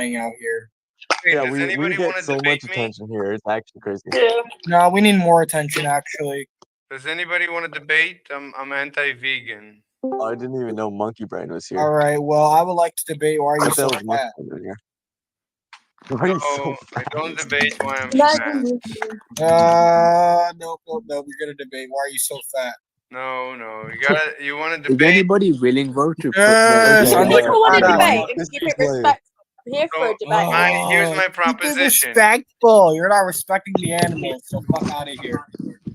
playing out here. Hey, Yeah, does we anybody get want to so debate much me? attention here. It's actually crazy. No, we need more attention, actually. Does anybody want to debate? I'm anti-vegan. Oh, I didn't even know Monkey Brain was here. All right. Well, I would like to debate why are you I so thought it was fat? Monkey Brain here. Why are you so No, I fat? don't debate why I'm fat. No. We're gonna debate why are you so fat? No, you want to Is debate? anybody willing, bro, to put Yes, their I'm Okay, People want to fat debate out. and keep Mr. it Slave. respectful. I'm here for a So, debate. here's my Keep it proposition. respectful. You're not respecting the animals, so fuck out of here.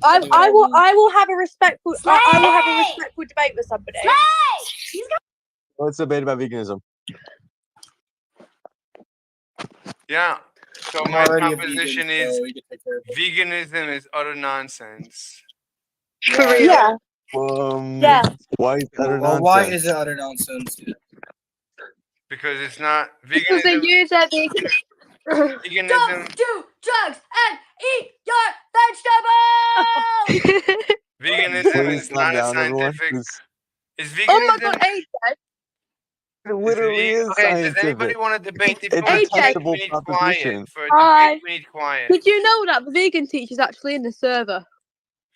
I will have a respectful I will have a respectful debate with somebody. Let's debate about veganism. Yeah. So I'm my already a proposition vegan, is so you can take care of it. veganism is utter nonsense. Why? Yeah. Yeah. Why is utter Well, nonsense? why is it utter nonsense? Because it's not Because they veganism. use that Veganism. Don't do drugs and eat your vegetables. Veganism Please is calm not a down, everyone. scientific. Please. Is veganism? Oh my god, AJ. It literally is Okay, does scientific. anybody want to debate? If It's you a want to debate, testable we need proposition. quiet. For a Hi. debate, we need quiet. Did you know that the vegan teacher's actually in the server?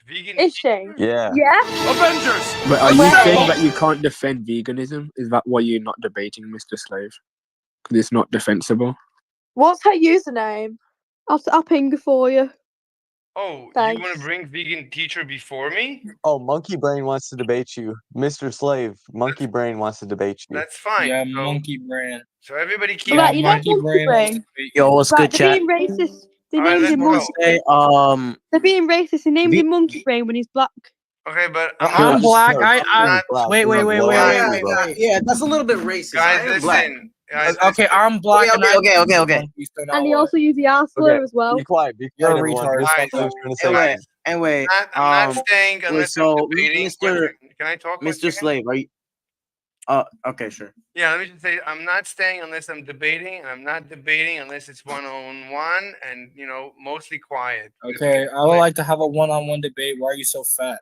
Vegan. Is she? Yeah. Yeah? Avengers. But are you Well- saying that you can't defend veganism? Is that why you're not debating, Mr. Slave? Because it's not defensible. What's her username? I'll ping her for you. Oh, Thanks. you want to bring vegan teacher before me? Oh, Monkey Brain wants to debate you. Mr. Slave, Monkey Brain wants to debate you. That's fine. Yeah, so, monkey brand. so everybody keep. Right, you know monkey Monkey brand. Brain? Yo, what's Right, good, they're chat? being racist. They All right, named let's him go. Monkey. Say, They're being racist. They named Ve- him Monkey Brain when he's black. Okay, but I'm black. Wait. yeah, that's a little bit racist. guys, I am black. listen. Guys, Okay, listen. I'm black. Okay. And he also used the R slur as well. Be quiet, You're a everyone. retard. Mr. Alright, Slave's trying to say Anyway, something. anyway, I'm not staying wait, unless so, I'm debating. Mr. Can I talk? 1 Mr. second? Slave, are you? Okay, sure. Yeah, let me just say I'm not staying unless I'm debating, and I'm not debating unless it's one-on-one and mostly quiet. Okay, I would like to have a one-on-one debate. Why are you so fat?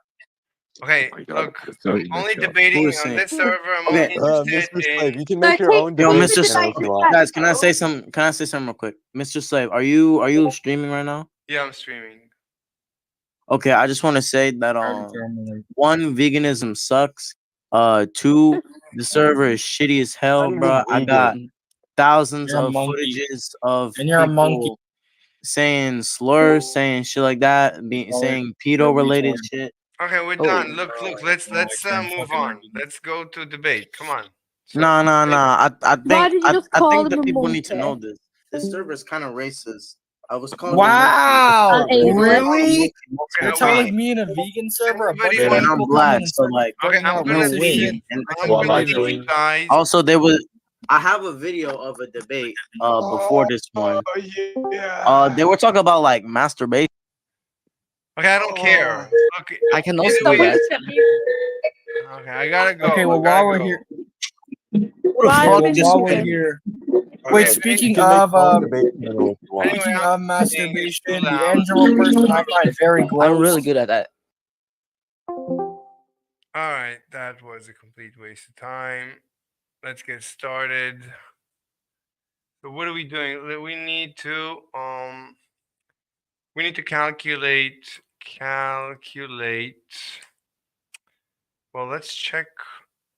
Okay, Oh my God, look, that's so I'm only immature. debating Who on is saying- this server. I'm Okay, only interested Mr. in. Slave, you can make your own Yo, debate Mr. channel if you want. Guys, can I say something real quick? Mr. Slave, are you streaming right now? Yeah, I'm streaming. Okay, I just want to say that one, veganism sucks. Two, the server is shitty as hell, Not bro. even I got vegan. thousands You're a of monkey. footages of And you're a monkey. people saying slurs, saying shit like that, saying pedo related shit. Okay, we're Oh. done. Look, let's can't move fucking on. argue. Let's go to debate. Come on. So, Nah. I Why think did you just I call think him that a people need to monkey? know this. This server is kind of racist. I was calling Wow, And really? Okay, You're okay. telling me in a vegan server? A bunch Everybody of wanna- and I'm people black, coming so like. Okay, putting I'm out gonna racist leave. shit. And I'm gonna leave you guys. also, I have a video of a debate before this one. They were talking about like masturbation. Okay, I don't care. Look, I can also So do we that. just get muted. Okay, I gotta go. Okay, well, I gotta while we're go. here, Why well, did we while just we're get here, Okay, wait. okay. Speaking You can make of your own debate channel if you want. Anyway, speaking I'm of saying it's too masturbation, the loud. Angelo person I find very gross. I'm really good at that. All right, that was a complete waste of time. Let's get started. So what are we doing? We need to calculate. Well, let's check.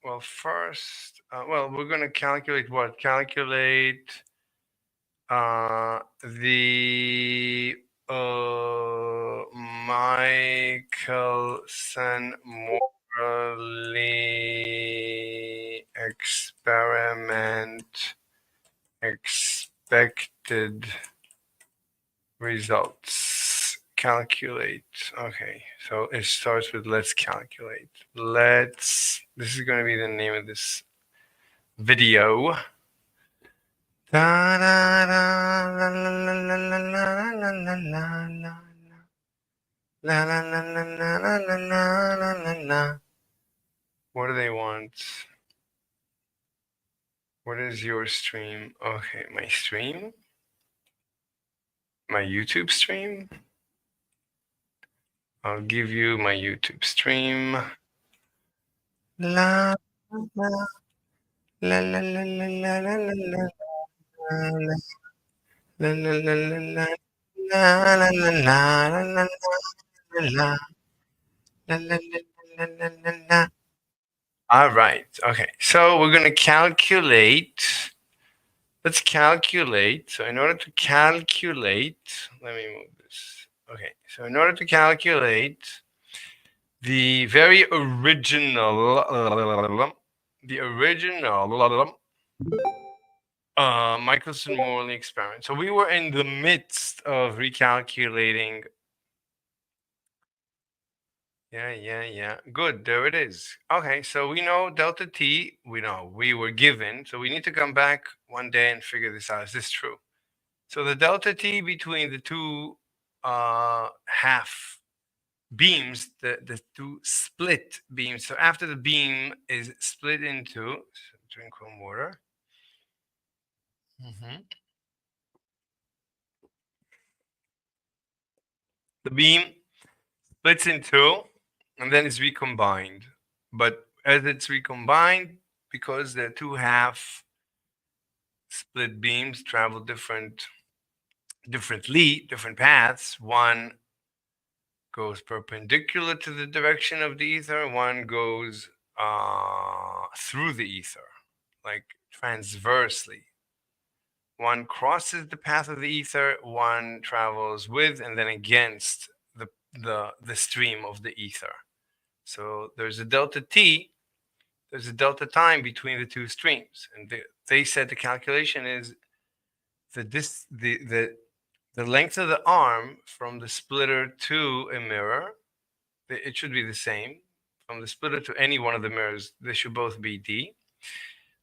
Well, first, we're gonna calculate what? Calculate the Michaelson-Moreley experiment expected results. Calculate. Okay, so it starts with let's calculate. This is going to be the name of this video. Da, da, da, la, la, la, la, la, la, la, la, la, la. La la la la la la la la la la. What do they want? What is your stream? Okay, my stream? My YouTube stream? I'll give you my YouTube stream. La la la la la la la la la. La, la, la, la, la, la, la, la, la, la, la, la, la. La, la, la, la, la, la, la. All right. Okay. So we're going to calculate. Let's calculate. So in order to calculate, let me move this. Okay. So in order to calculate the very original, Michelson-Morley experiment. So we were in the midst of recalculating. Yeah. Good. There it is. Okay. So we know delta t. We know we were given. So we need to come back one day and figure this out. Is this true? So the delta t between the two half beams, the two split beams. So after the beam is split into, drink some water. The beam splits in two and then is recombined. But as it's recombined, because the two half split beams travel different paths, one goes perpendicular to the direction of the ether, one goes through the ether, like transversely. One crosses the path of the ether, one travels with and then against the stream of the ether. So there's a delta t, there's a delta time between the two streams, and they said the calculation is that the length of the arm from the splitter to a mirror, it should be the same. From the splitter to any one of the mirrors, they should both be d.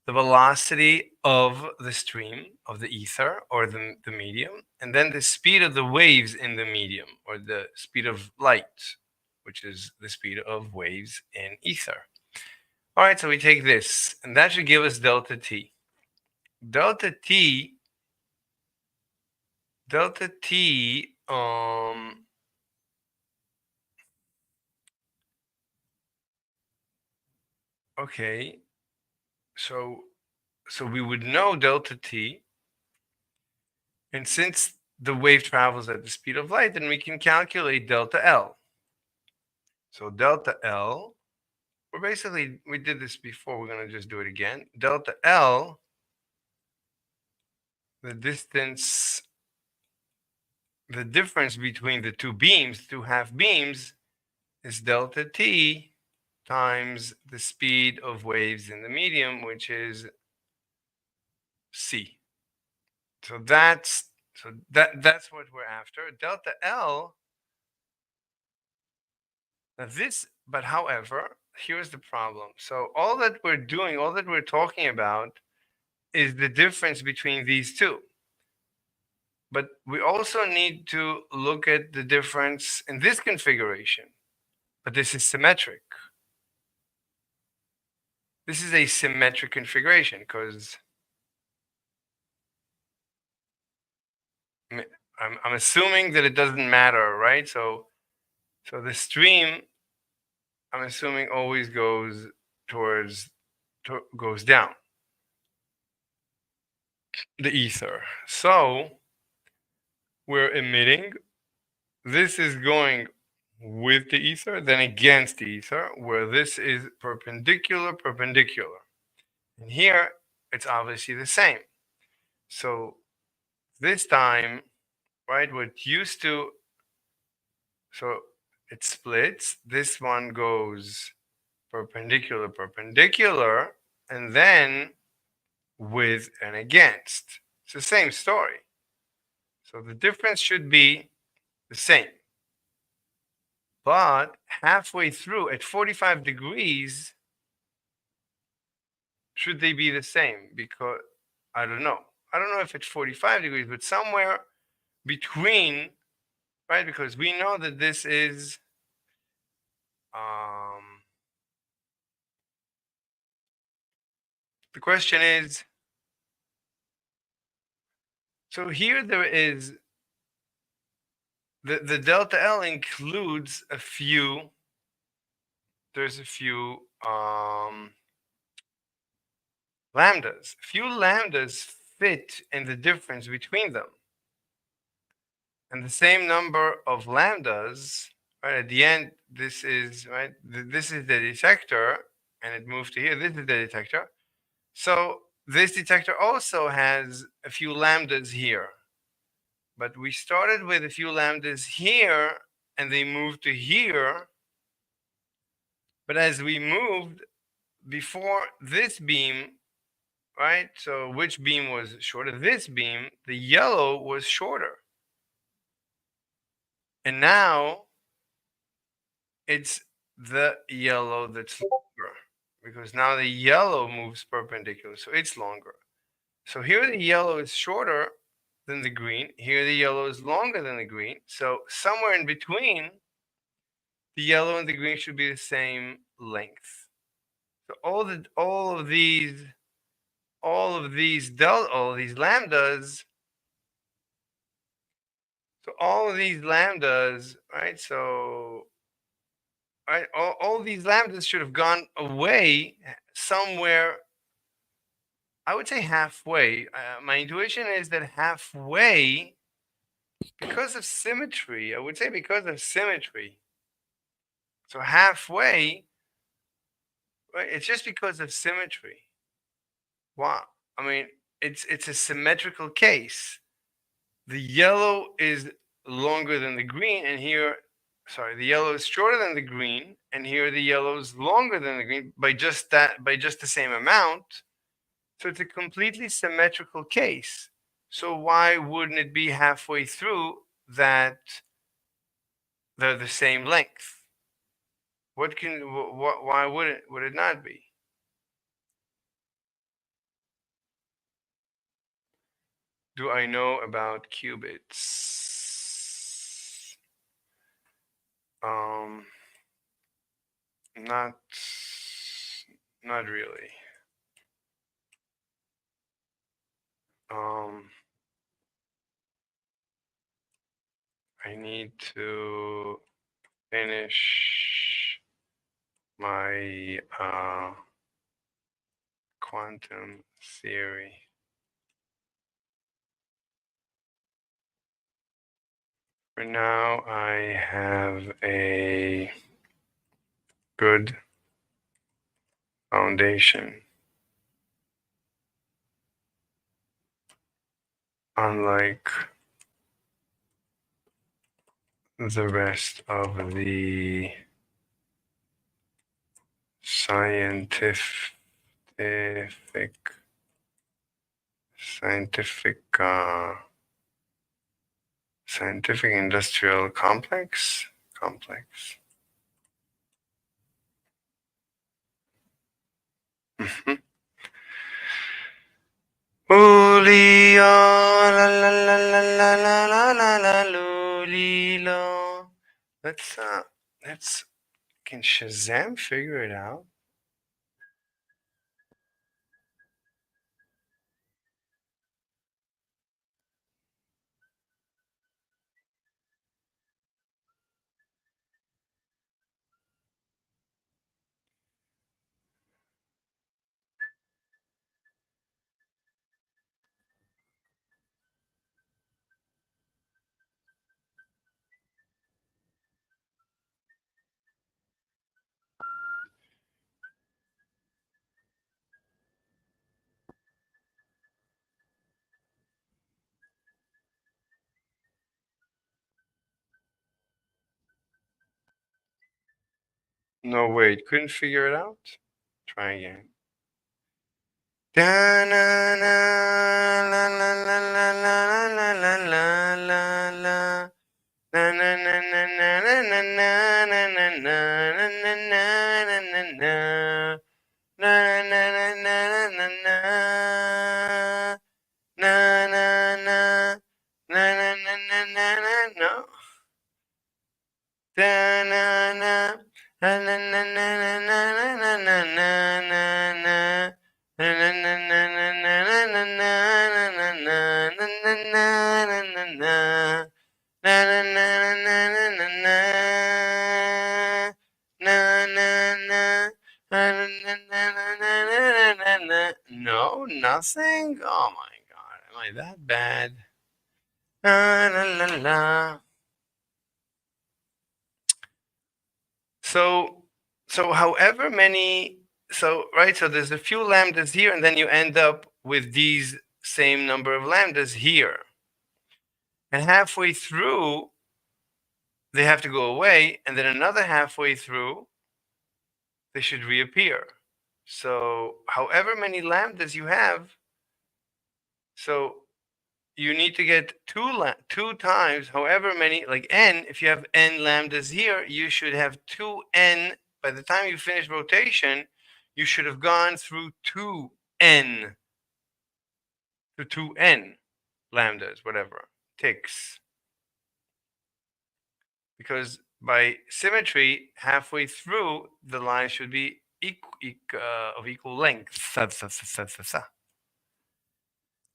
The velocity of the stream of the ether or the medium, and then the speed of the waves in the medium, or the speed of light, which is the speed of waves in ether. All right, so we take this, and that should give us delta t. Delta t, okay, so we would know delta t, and since the wave travels at the speed of light, then we can calculate delta L. So delta L, we did this before, we're going to just do it again. Delta L, the distance, the difference between the two beams, two half beams, is delta t times the speed of waves in the medium, which is c. So that's what we're after. Delta L. Now but however, here's the problem. So all that we're talking about is the difference between these two. But we also need to look at the difference in this configuration. But this is symmetric. This is a symmetric configuration because I'm assuming that it doesn't matter, right? So the stream, I'm assuming, always goes goes down the ether. So we're emitting. This is going with the ether, then against the ether, where this is perpendicular. And here, it's obviously the same. So this time, right, what used to, so it splits. This one goes perpendicular, and then with and against. It's the same story. So the difference should be the same. But halfway through, at 45 degrees, should they be the same? Because I don't know. I don't know if it's 45 degrees, but somewhere between, right? Because we know that this is the question is, so here there is the delta L includes a few, there's a few lambdas. A few lambdas fit in the difference between them. And the same number of lambdas, right? At the end, this is right. This is the detector, and it moved to here. This is the detector. So this detector also has a few lambdas here, but we started with a few lambdas here, and they moved to here. But as we moved before this beam, right? So which beam was shorter? This beam. The yellow was shorter. And now it's the yellow that's longer, because now the yellow moves perpendicular, so it's longer. So here the yellow is shorter than the green. Here the yellow is longer than the green. So somewhere in between, the yellow and the green should be the same length. So all of these lambdas. So all of these lambdas, right? So right, all these lambdas should have gone away somewhere. I would say halfway. My intuition is that halfway, because of symmetry. I would say because of symmetry. So halfway, right? It's just because of symmetry. Wow. I mean, it's a symmetrical case. The yellow is longer than the green, and here, sorry, the yellow is shorter than the green, and here the yellow is longer than the green by just the same amount. So it's a completely symmetrical case. So why wouldn't it be halfway through that they're the same length? Why would it not be? Do I know about qubits? Not really. I need to finish my quantum theory. For now, I have a good foundation. Unlike the rest of the scientific industrial complex. Julio, la la la la la la la la la Lulilo. Can Shazam figure it out? No, wait, couldn't figure it out? Try again. Da na na la la la la la la la la la la. Na na na na na na na na na na na na na na na na. Na na na na na na na. Na na na. Na na na na na na. No. Da na na. Na na na na na na na na na na na. Na na na na na na na na na na na na na na na na. Na na na na na na na na. Na na na. Na na na na na na na na. No, nothing. Oh my God! I that bad? La, la, la, la. So however many, right, so there's a few lambdas here, and then you end up with these same number of lambdas here. And halfway through, they have to go away, and then another halfway through, they should reappear. So however many lambdas you have, so you need to get two times however many, like n, if you have n lambdas here, you should have 2n. By the time you finish rotation, you should have gone through 2n lambdas, whatever, ticks. Because by symmetry, halfway through, the line should be of equal length.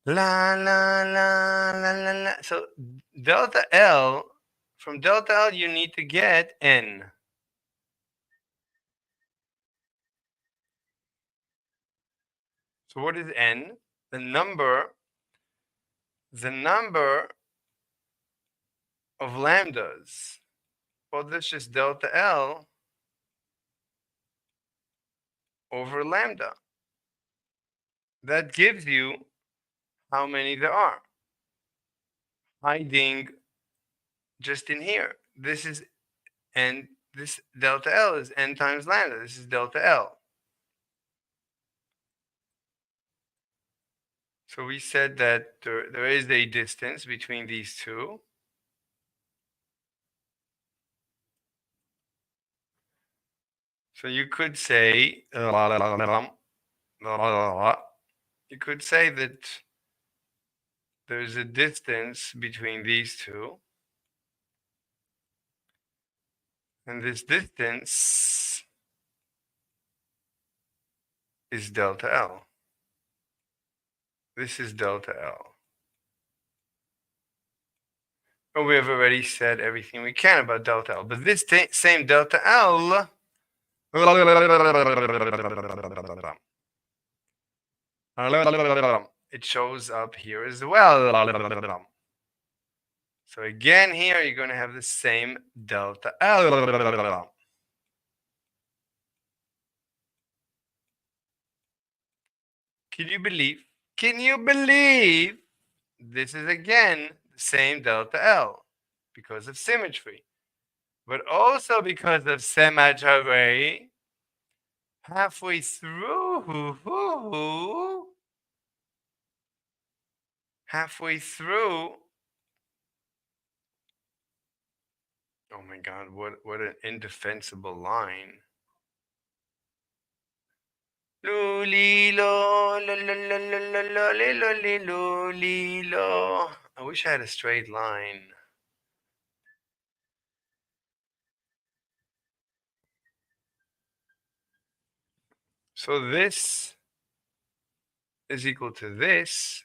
La la la la la la. So delta L, from delta L you need to get n. So what is n? The number of lambdas. Well, that's just delta L over lambda. That gives you how many there are. Hiding just in here. This is n, this delta L is n times lambda. This is delta L. So we said that there is a distance between these two. So you could say, that there's a distance between these two. And this distance is delta L. This is delta L. Oh, we have already said everything we can about delta L. But this same delta L, it shows up here as well. So again, here you're going to have the same delta L. Can you believe? Can you believe? This is again the same delta L because of symmetry, but also because of symmetry. Halfway through, oh my God, what an indefensible line. Lulilo, lilo. I wish I had a straight line. So this is equal to this.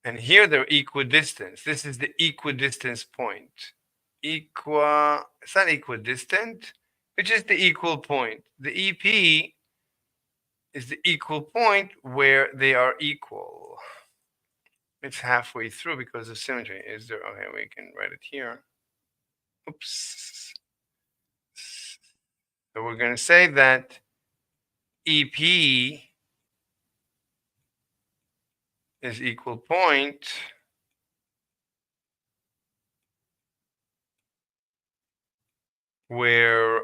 And here they're equidistant. This is the equidistance point. It's not equidistant, it's just the equal point. The EP is the equal point where they are equal. It's halfway through because of symmetry. Is there? Okay, we can write it here. Oops. So we're going to say that EP is equal point where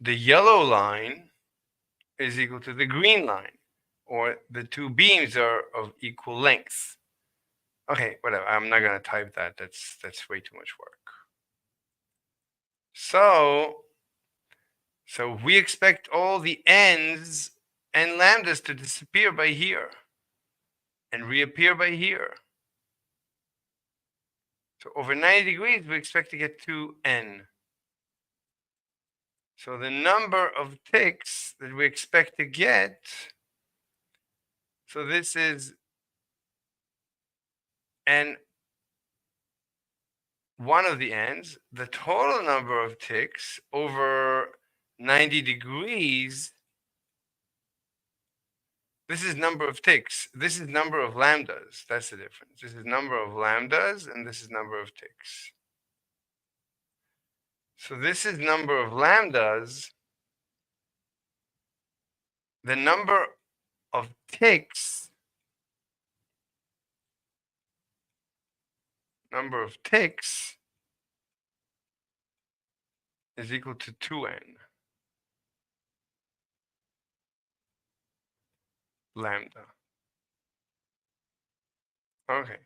the yellow line is equal to the green line, or the two beams are of equal length. Okay, whatever. I'm not going to type that. That's way too much work. So we expect all the n's and lambdas to disappear by here and reappear by here. So over 90 degrees, we expect to get 2n. So the number of ticks that we expect to get, so this is n, one of the n's, the total number of ticks over 90 degrees, This is number of ticks. This is number of lambdas. That's the difference. This is number of lambdas, and this is number of ticks. So this is number of lambdas. The number of ticks, is equal to 2n lambda. Okay.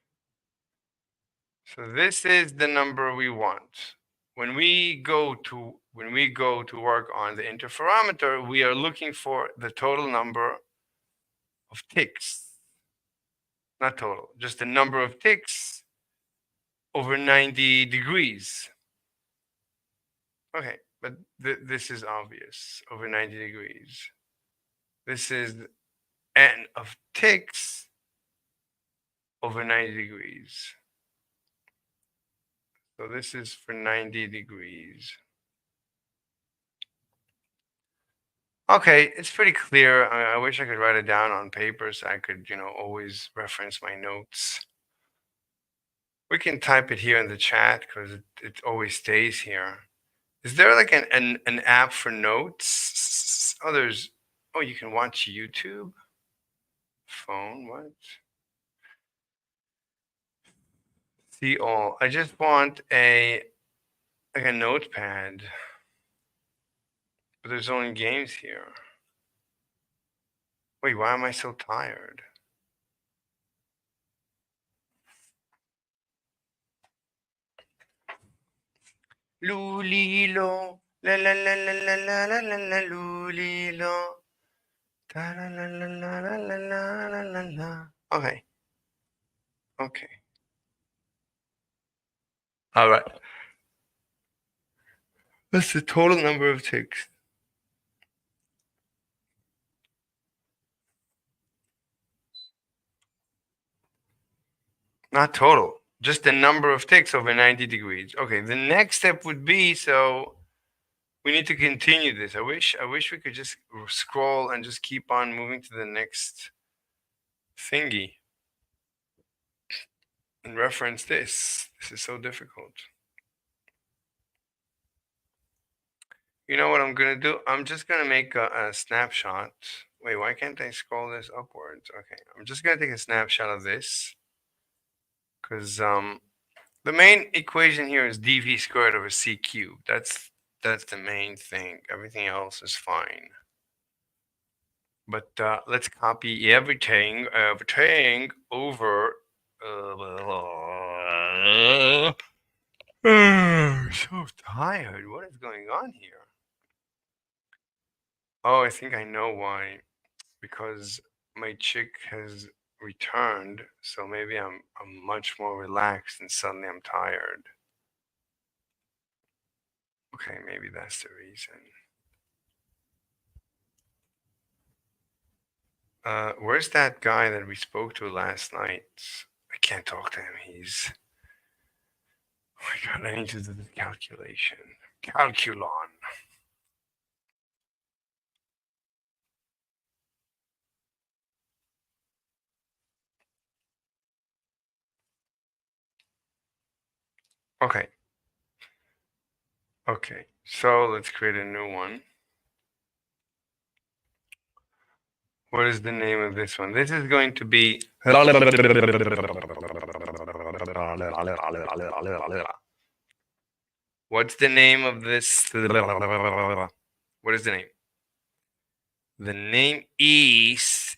So this is the number we want. When we go to work on the interferometer, we are looking for the total number of ticks. Not total, just the number of ticks over 90 degrees. Okay, but this is obvious, over 90 degrees. This is n of ticks over 90 degrees. So this is for 90 degrees. Okay, it's pretty clear. I wish I could write it down on paper so I could, always reference my notes. We can type it here in the chat because it always stays here. Is there like an app for notes? Oh, you can watch YouTube? Phone, what? See all. I just want a notepad. But there's only games here. Wait, why am I so tired? Lulilo, la la la la la la la la la lulilo. Ta la la la la la la la la la la. Okay. Okay. All right. That's the total number of ticks. Not total, just the number of ticks over 90 degrees. Okay, the next step would be, so we need to continue this. I wish we could just scroll and just keep on moving to the next thingy and reference this. This is so difficult. You know what I'm going to do? I'm just going to make a snapshot. Wait, why can't I scroll this upwards? Okay, I'm just going to take a snapshot of this. Because the main equation here is dv squared over c cubed. That's the main thing. Everything else is fine. But let's copy everything over. So tired. What is going on here? Oh, I think I know why. Because my chick has returned, so maybe I'm much more relaxed and suddenly I'm tired. Okay, maybe that's the reason. Where's that guy that we spoke to last night? I can't talk to him. He's... Oh my God, I need to do the calculation. Calculon. Okay. Okay, so let's create a new one. What is the name of this one? This is going to be... What's the name of this? What is the name? The name is...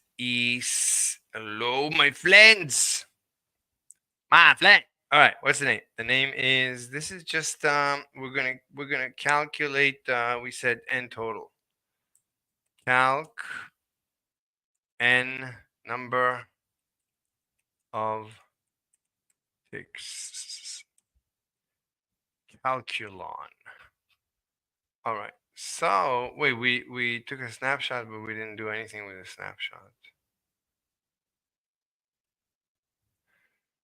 Hello, my friends. My friend. All right, what's the name? The name is... This is just... We're gonna calculate... we said n total. Calc... n number of ticks. Calculon. All right. So wait, we took a snapshot, but we didn't do anything with the snapshot.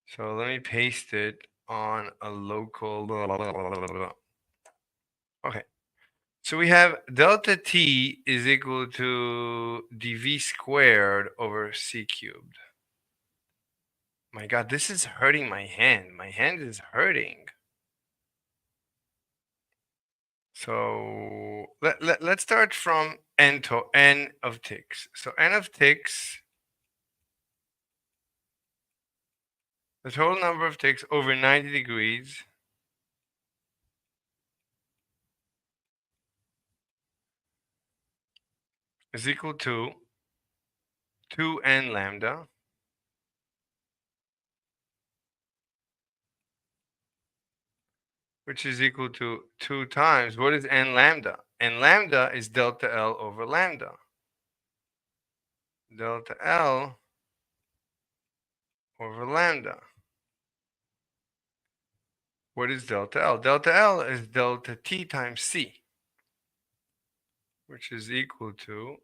So let me paste it on a local. Okay. So we have delta t is equal to dv squared over c cubed. My God, this is hurting my hand. My hand is hurting. So let's start from n to n of ticks. So n of ticks, the total number of ticks over 90 degrees is equal to 2n lambda, which is equal to 2 times, what is n lambda? N lambda is delta L over lambda. Delta L over lambda. What is delta L? Delta L is delta T times C, which is equal to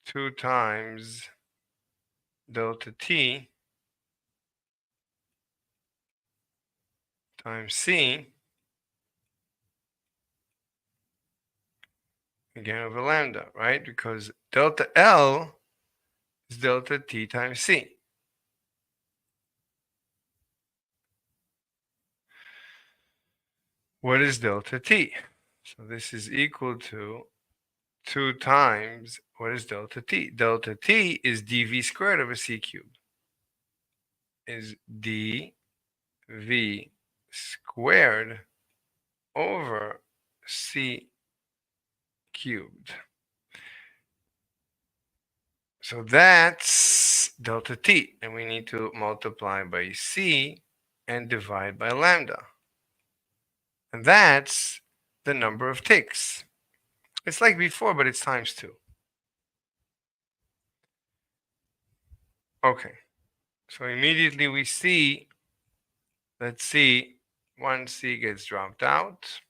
2 times delta T times C, again over lambda, right? Because delta L is delta T times C. What is delta T? So this is equal to 2 times, what is delta T? Delta T is dv squared over c cubed. Is dv squared over c cubed. So that's delta t, and we need to multiply by c and divide by lambda. And that's the number of ticks. It's like before, but it's times 2. Okay. So immediately we see, let's see, one C gets dropped out.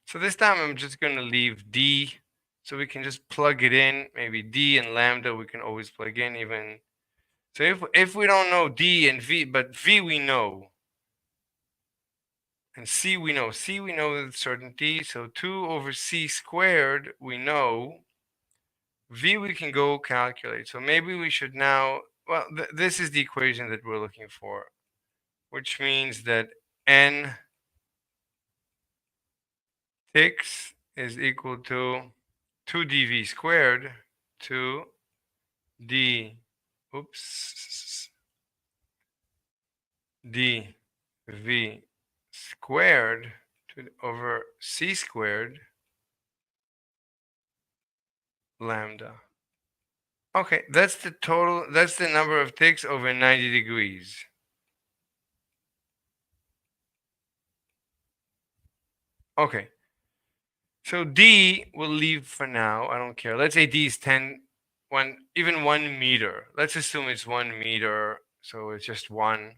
So this time I'm just going to leave D, so we can just plug it in. Maybe D and lambda we can always plug in even. So if we don't know D and V, but V we know, and C we know. C we know with certainty, so 2 over C squared we know. V we can go calculate. So maybe we should now, well, this is the equation that we're looking for, which means that n ticks is equal to 2 dv squared, 2 dv squared over c squared lambda. Okay, that's the total, that's the number of ticks over 90 degrees. Okay, so D will leave for now. I don't care. Let's say D is 10, even 1 meter. Let's assume it's 1 meter, so it's just 1.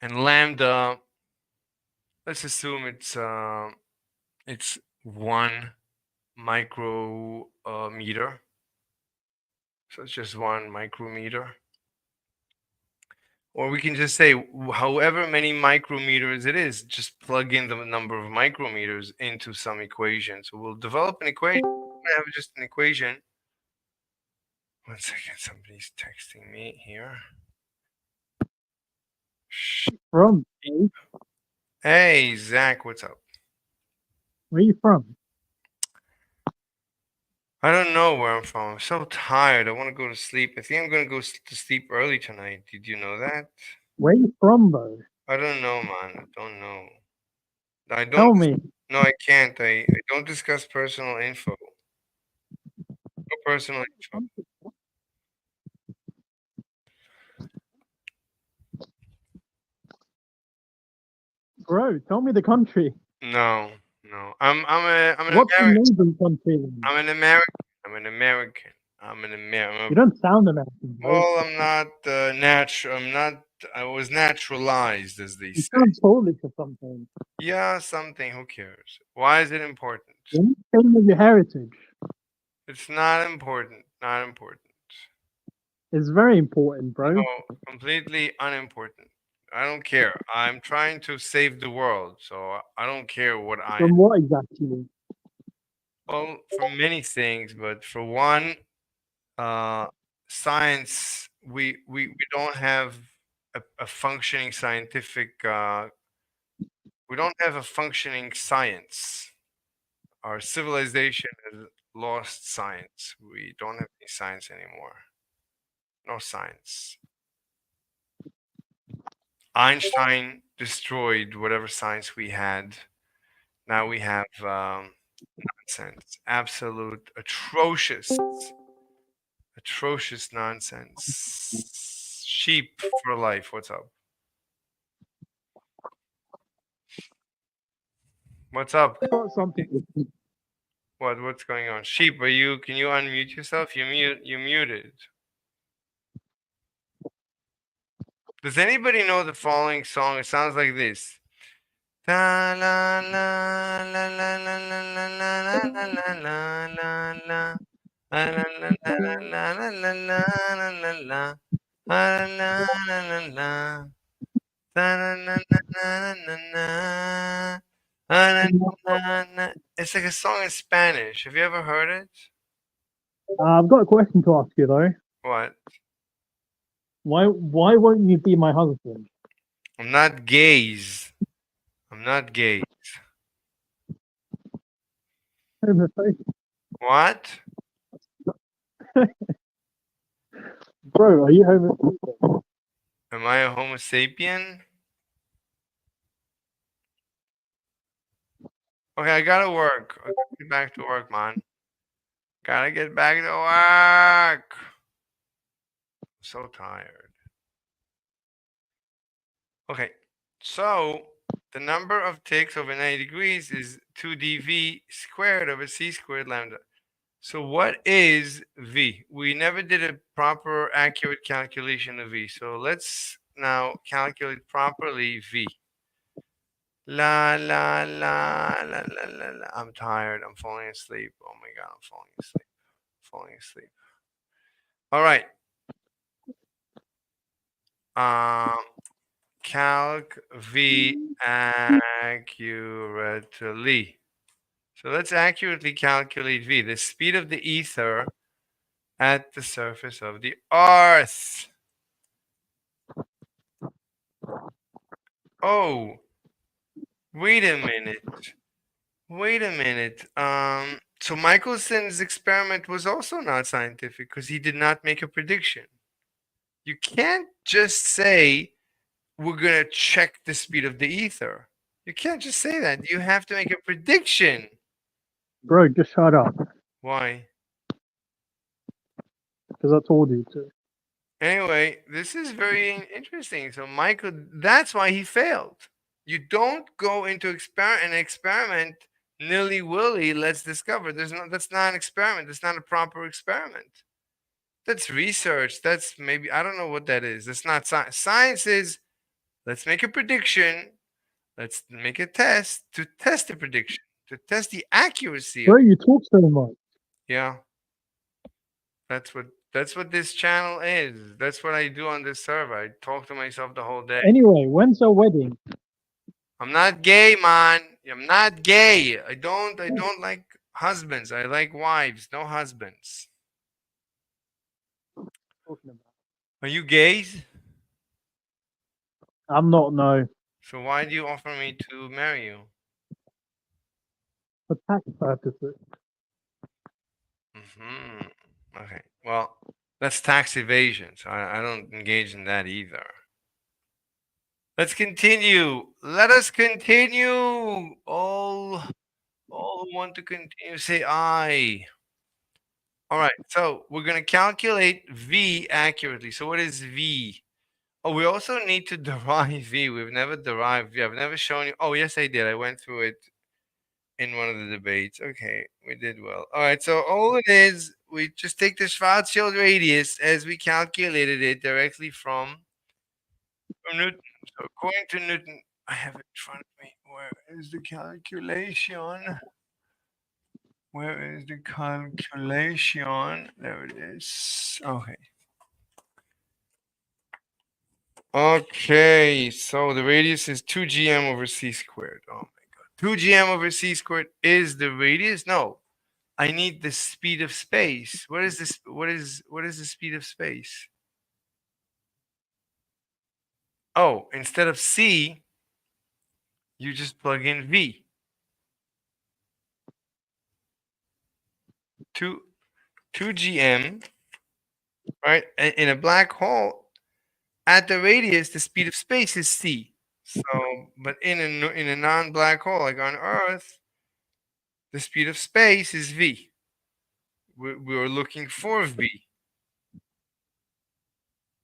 And lambda, let's assume it's 1 micrometer. So it's just 1 micrometer. Or we can just say however many micrometers it is, just plug in the number of micrometers into some equation. So we'll develop an equation. I have just an equation. 1 second, somebody's texting me here. From? Hey, Zach, what's up? Where are you from? I don't know where I'm from. I'm so tired. I want to go to sleep. I think I'm going to go to sleep early tonight. Did you know that? Where are you from, though? I don't know, man. I don't know. I don't. Tell me. No, I can't. I don't discuss personal info. No personal info. Bro, tell me the country. No. I'm an What's the American. neighboring country then? I'm an American. You don't sound American, bro. Well, I'm not natural. I was naturalized, as they You say. sound Polish or something. Yeah, something. Who cares? Why is it important? You're not saying of your heritage. It's not important. Not important. It's very important, bro. No, completely unimportant. I don't care. I'm trying to save the world, so I don't care what I. From what exactly? Well, for many things, but for one, science, we don't have a functioning scientific. We don't have a functioning science. Our civilization has lost science. We don't have any science anymore. No science. Einstein destroyed whatever science we had. Now we have nonsense. Absolute atrocious nonsense. Sheep for life. What's up? What's up? Got something. What's going on? Sheep, are you? Can you unmute yourself? You muted. Does anybody know the following song? It sounds like this. La la la la la la la la la la la la la la. La la la la la la la la la la la. La la la la la. La la la la la la. La la la. It's like a song in Spanish. Have you ever heard it? I've got a question to ask you though. What? Why won't you be my husband? I'm not gays. I'm not gay. What? Bro, are you homosexual? Am I a Homo sapien? Okay, I gotta work. I gotta get back to work, man. Gotta get back to work. I'm so tired. Okay, so the number of ticks over 90 degrees is 2dv squared over c squared lambda. So what is v? We never did a proper accurate calculation of v. So let's now calculate properly v. La la la la la la la. I'm tired. I'm falling asleep. Oh my god, I'm falling asleep. Falling asleep. All right. Calc v accurately. So let's accurately calculate v, the speed of the ether at the surface of the earth. Oh, wait a minute. Wait a minute. So Michelson's experiment was also not scientific because he did not make a prediction. You can't just say we're gonna check the speed of the ether. You can't just say that. You have to make a prediction. Bro, just shut up. Why? Because I told you to. Anyway, this is very interesting. So Michael, that's why he failed. You don't go into an experiment nilly-willy. Let's discover. That's not an experiment. That's not a proper experiment. That's research. That's maybe, I don't know what that is. That's not science. Science is, let's make a prediction. Let's make a test to test the prediction, to test the accuracy Bro, of. you talk so much. Yeah. That's what this channel is. That's what I do on this server. I talk to myself the whole day. Anyway, when's our wedding? I'm not gay, man. I'm not gay. I don't like husbands. I like wives, no husbands. Are you gays? I'm not, no. So why do you offer me to marry you? For tax purposes. Okay. Well, that's tax evasion, so I don't engage in that either. Let's continue. Let us continue. All who want to continue, say aye. All right. So we're going to calculate V accurately. So what is V? Oh, we also need to derive V. We've never derived V. I've never shown you. Oh, yes, I did. I went through it in one of the debates. Okay, we did well. All right. So all it is, we just take the Schwarzschild radius as we calculated it directly from Newton. So according to Newton, I have it in front of me. Where is the calculation? Where is the calculation? There it is. Okay. Okay, so the radius is 2 gm over c squared. Oh my god. 2 gm over c squared is the radius? No. I need the speed of space. What is this? What is the speed of space? Oh, instead of c, you just plug in v. 2 gm, right? And in a black hole, at the radius, the speed of space is c. So, but in a non-black hole like on Earth, the speed of space is v. We're looking for v.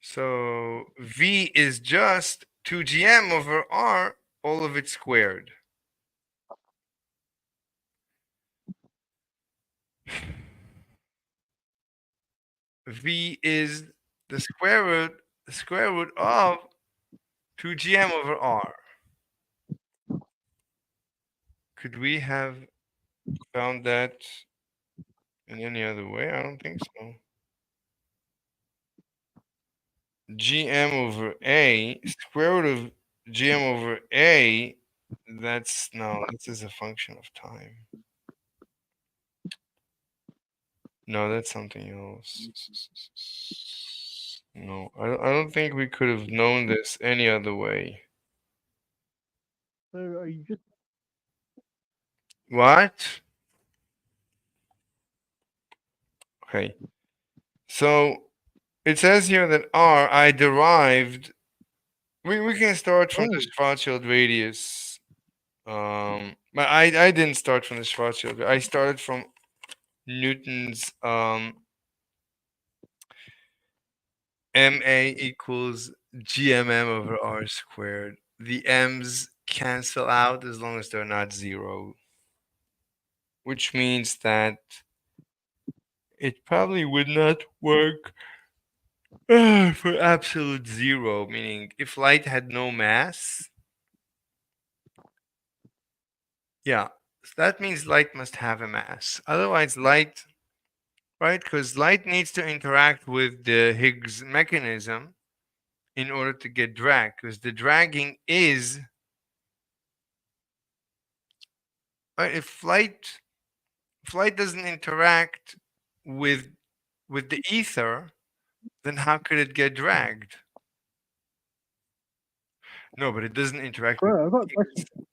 So v is just 2 gm over r, all of it squared. V is the square root of 2 gm over r. Could we have found that in any other way? I don't think so. Gm over a, square root of gm over a, that's, no, this is a function of time. No, that's something else. No, I don't think we could have known this any other way. So are you just What? Okay. So it says here that r, I derived. We can start from the Schwarzschild radius. But I didn't start from the Schwarzschild. I started from Newton's ma equals gmm over r squared. The m's cancel out as long as they're not 0, which means that it probably would not work for absolute 0, meaning if light had no mass. Yeah, so that means light must have a mass. Otherwise, light, right? Because light needs to interact with the Higgs mechanism in order to get drag, because the dragging is, right? If light doesn't interact with the ether, then how could it get dragged? No, but it doesn't interact with bro? I've got a question. Higgs.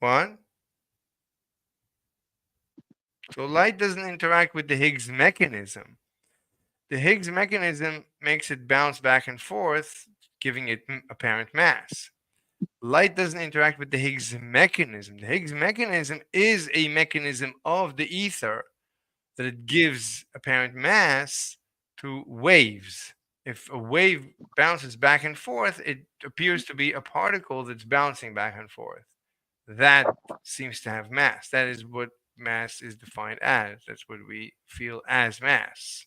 What? So light doesn't interact with the Higgs mechanism. The Higgs mechanism makes it bounce back and forth, giving it apparent mass. Light doesn't interact with the Higgs mechanism. The Higgs mechanism is a mechanism of the ether that it gives apparent mass to waves. If a wave bounces back and forth, it appears to be a particle that's bouncing back and forth. That seems to have mass. That is what mass is defined as. That's what we feel as mass.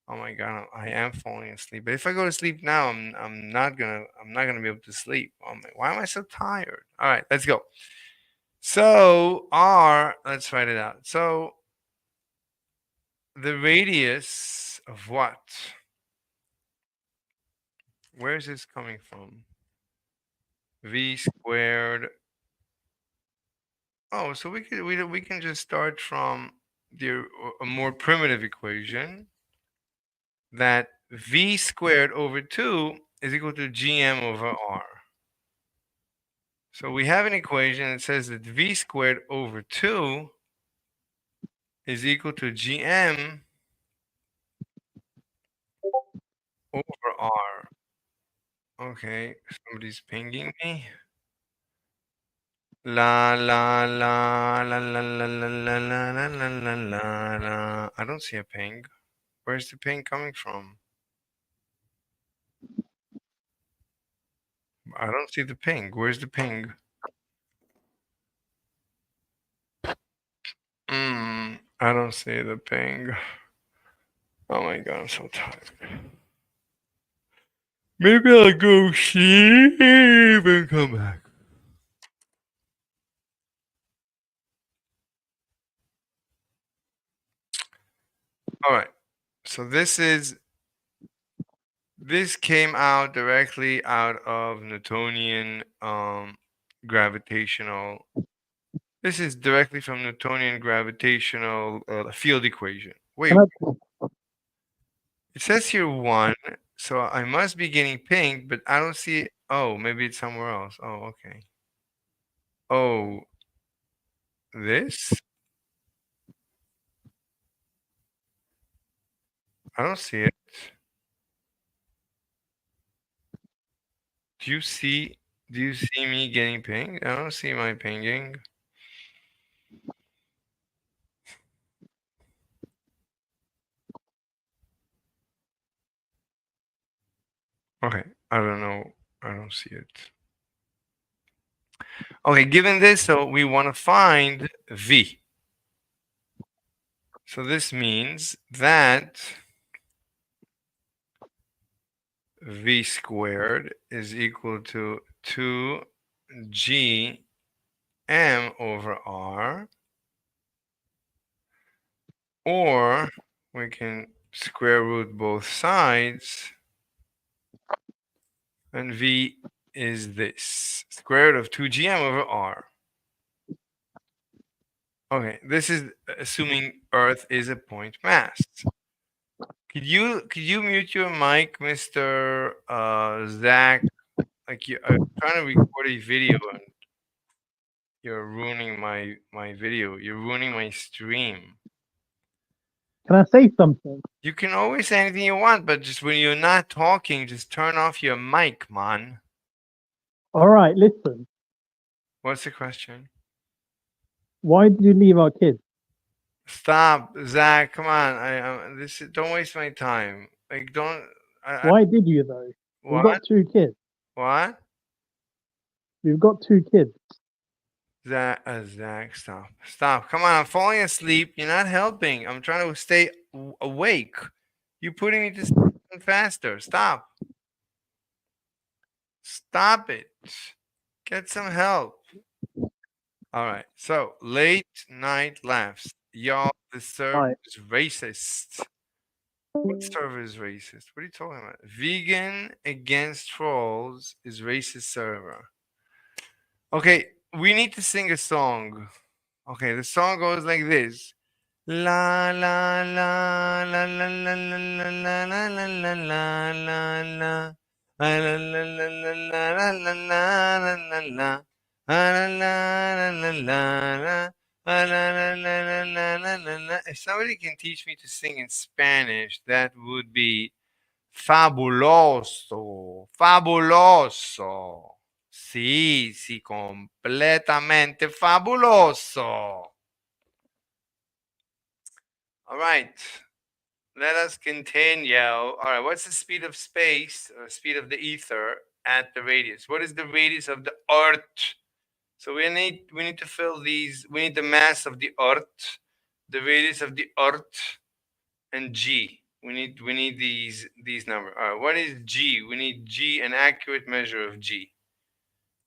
Oh my god, I am falling asleep. But if I go to sleep now, I'm not gonna be able to sleep. Oh my, why am I so tired? All right, let's go. So r, let's write it out. So the radius of what? Where is this coming from? V squared. Oh, so we can just start from a more primitive equation, that v squared over 2 is equal to gm over r. So we have an equation that says that v squared over 2 is equal to gm over r. Okay, somebody's pinging me. La la la la la la la la la la la la la la. I don't see a ping. Where's the ping coming from? I don't see the ping. Where's the ping? I don't see the ping. Oh my god, I'm so tired. Maybe I'll go sleep and come back. All right. So this is This came out directly out of Newtonian gravitational. This is directly from Newtonian gravitational field equation. Wait, Can I, it says here 1, so I must be getting pink, but I don't see it. Oh, maybe it's somewhere else. Oh, okay. Oh, this? I don't see it. Do you see me getting pinged? I don't see my pinging. Okay, I don't know. I don't see it. Okay, given this, so we want to find V. So this means that V squared is equal to 2G M over R, or we can square root both sides, and V is this, square root of 2GM over R. Okay, this is assuming Earth is a point mass. Could you mute your mic, Mr. Zach? Like I'm trying to record a video and you're ruining my video. You're ruining my stream. can I say something? You can always say anything you want, but just when you're not talking, just turn off your mic, man. All right, listen. What's the question? Why did you leave our kids? Stop, Zach. Come on. Don't waste my time. Like, don't. Why did you though? We've What? got 2 kids. What? We've got 2 kids. Zach, stop. Stop. Come on. I'm falling asleep. You're not helping. I'm trying to stay awake. You're putting me to sleep faster. Stop. Stop it. Get some help. All right. So, late night laughs. Y'all, the server Right. is racist. What server is racist? What are you talking about? Vegan against trolls is racist server. Okay, we need to sing a song. Okay, the song goes like this. La la la la la la la la la la la la la la la. La la la la la la la la la la la. La la la la la la. La la la la la la la la. If somebody can teach me to sing in Spanish, that would be fabuloso. Fabuloso. Sí, sí, completamente fabuloso. All right. Let us continue. All right. What's the speed of space, or speed of the ether at the radius? What is the radius of the Earth? So we need to fill these. We need the mass of the Earth, the radius of the Earth, and G. We need these numbers. All right. What is G? We need G, an accurate measure of G.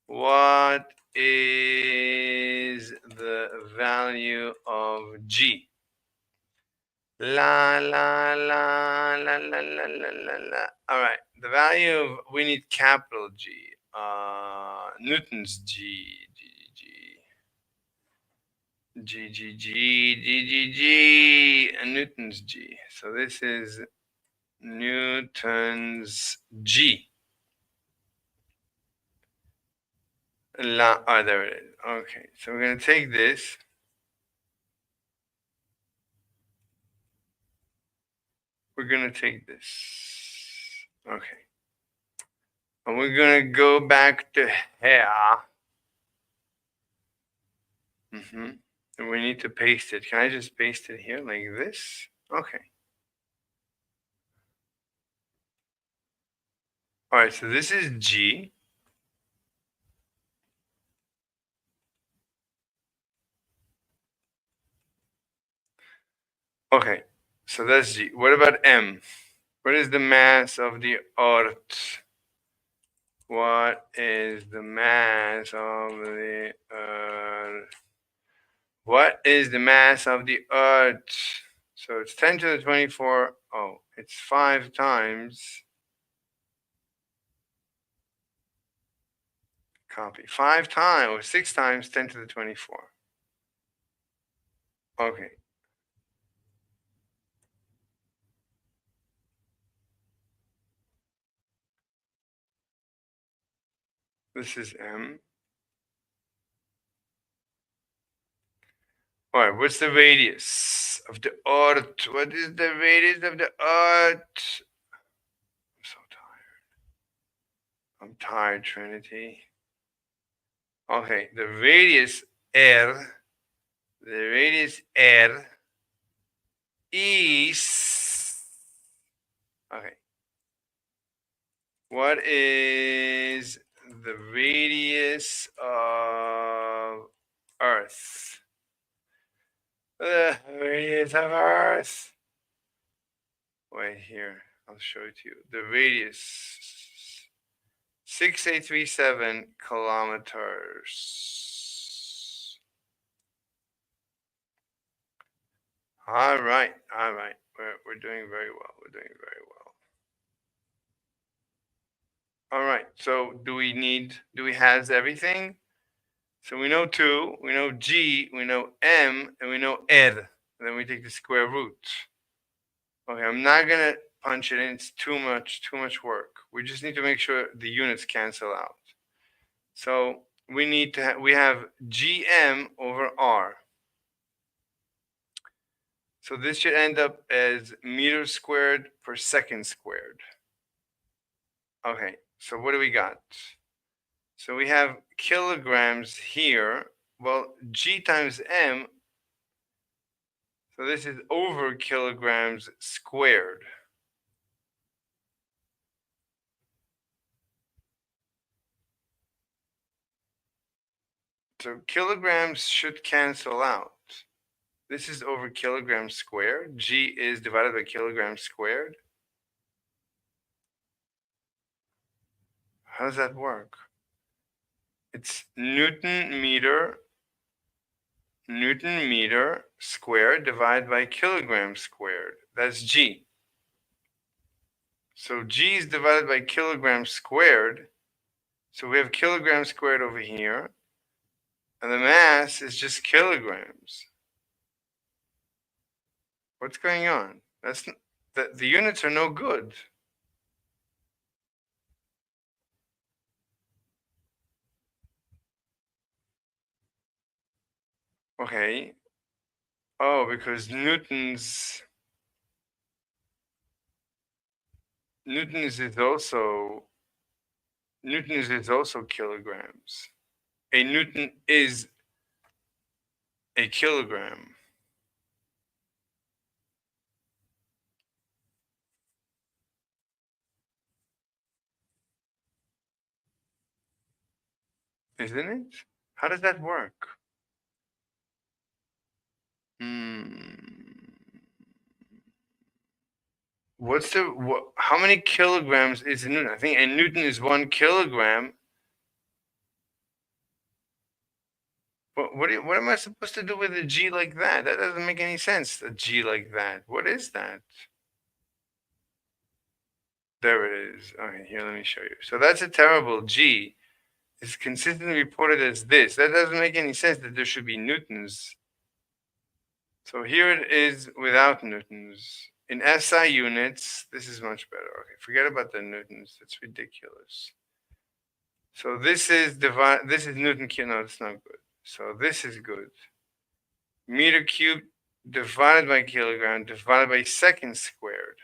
What is the value of G? La la la la la la la la la. All right, the value of, we need capital G. Newton's G. Newton's G. So this is Newton's G. Oh, there it is. Okay, so we're gonna take this. We're gonna take this. Okay. And we're gonna go back to here. And we need to paste it. Can I just paste it here like this? Okay. All right, so this is G. Okay, so that's G. What about M? What is the mass of the Earth? What is the mass of the Earth? What is the mass of the Earth? So it's 10 to the 24. Oh, it's 5 times Copy. 5 times or 6 times 10 to the 24. Okay. This is M. All right, what's the radius of the earth? What is the radius of the earth? I'm so tired. I'm tired, Trinity. Okay, the radius R is, okay. What is the radius of Earth? The radius of Earth. Wait here, I'll show it to you. The radius, 6837 kilometers. All right. We're doing very well. We're doing very well. All right. So do we have everything? So we know 2, we know G, we know M, and we know R. And then we take the square root. Okay, I'm not gonna punch it in. It's too much work. We just need to make sure the units cancel out. So we need to we have GM over R. So this should end up as meters squared per second squared. Okay, so what do we got? So we have kilograms here. Well, G times M, so this is over kilograms squared. So kilograms should cancel out. This is over kilograms squared. G is divided by kilograms squared. How does that work? It's Newton meter squared divided by kilogram squared. That's G. So G is divided by kilogram squared. So we have kilogram squared over here. And the mass is just kilograms. What's going on? The units are no good. Okay. Oh, because Newtons is also kilograms. A Newton is a kilogram. Isn't it? How does that work? How many kilograms is a Newton? I think a Newton is 1 kilogram. What am I supposed to do with a G like that? That doesn't make any sense, a G like that. What is that? There it is. Okay, here, let me show you. So that's a terrible G. It's consistently reported as this. That doesn't make any sense that there should be Newtons. So here it is without Newtons. In SI units, this is much better. Okay, forget about the Newtons. That's ridiculous. So this is Newton cube. No, it's not good. So this is good. Meter cubed divided by kilogram divided by second squared.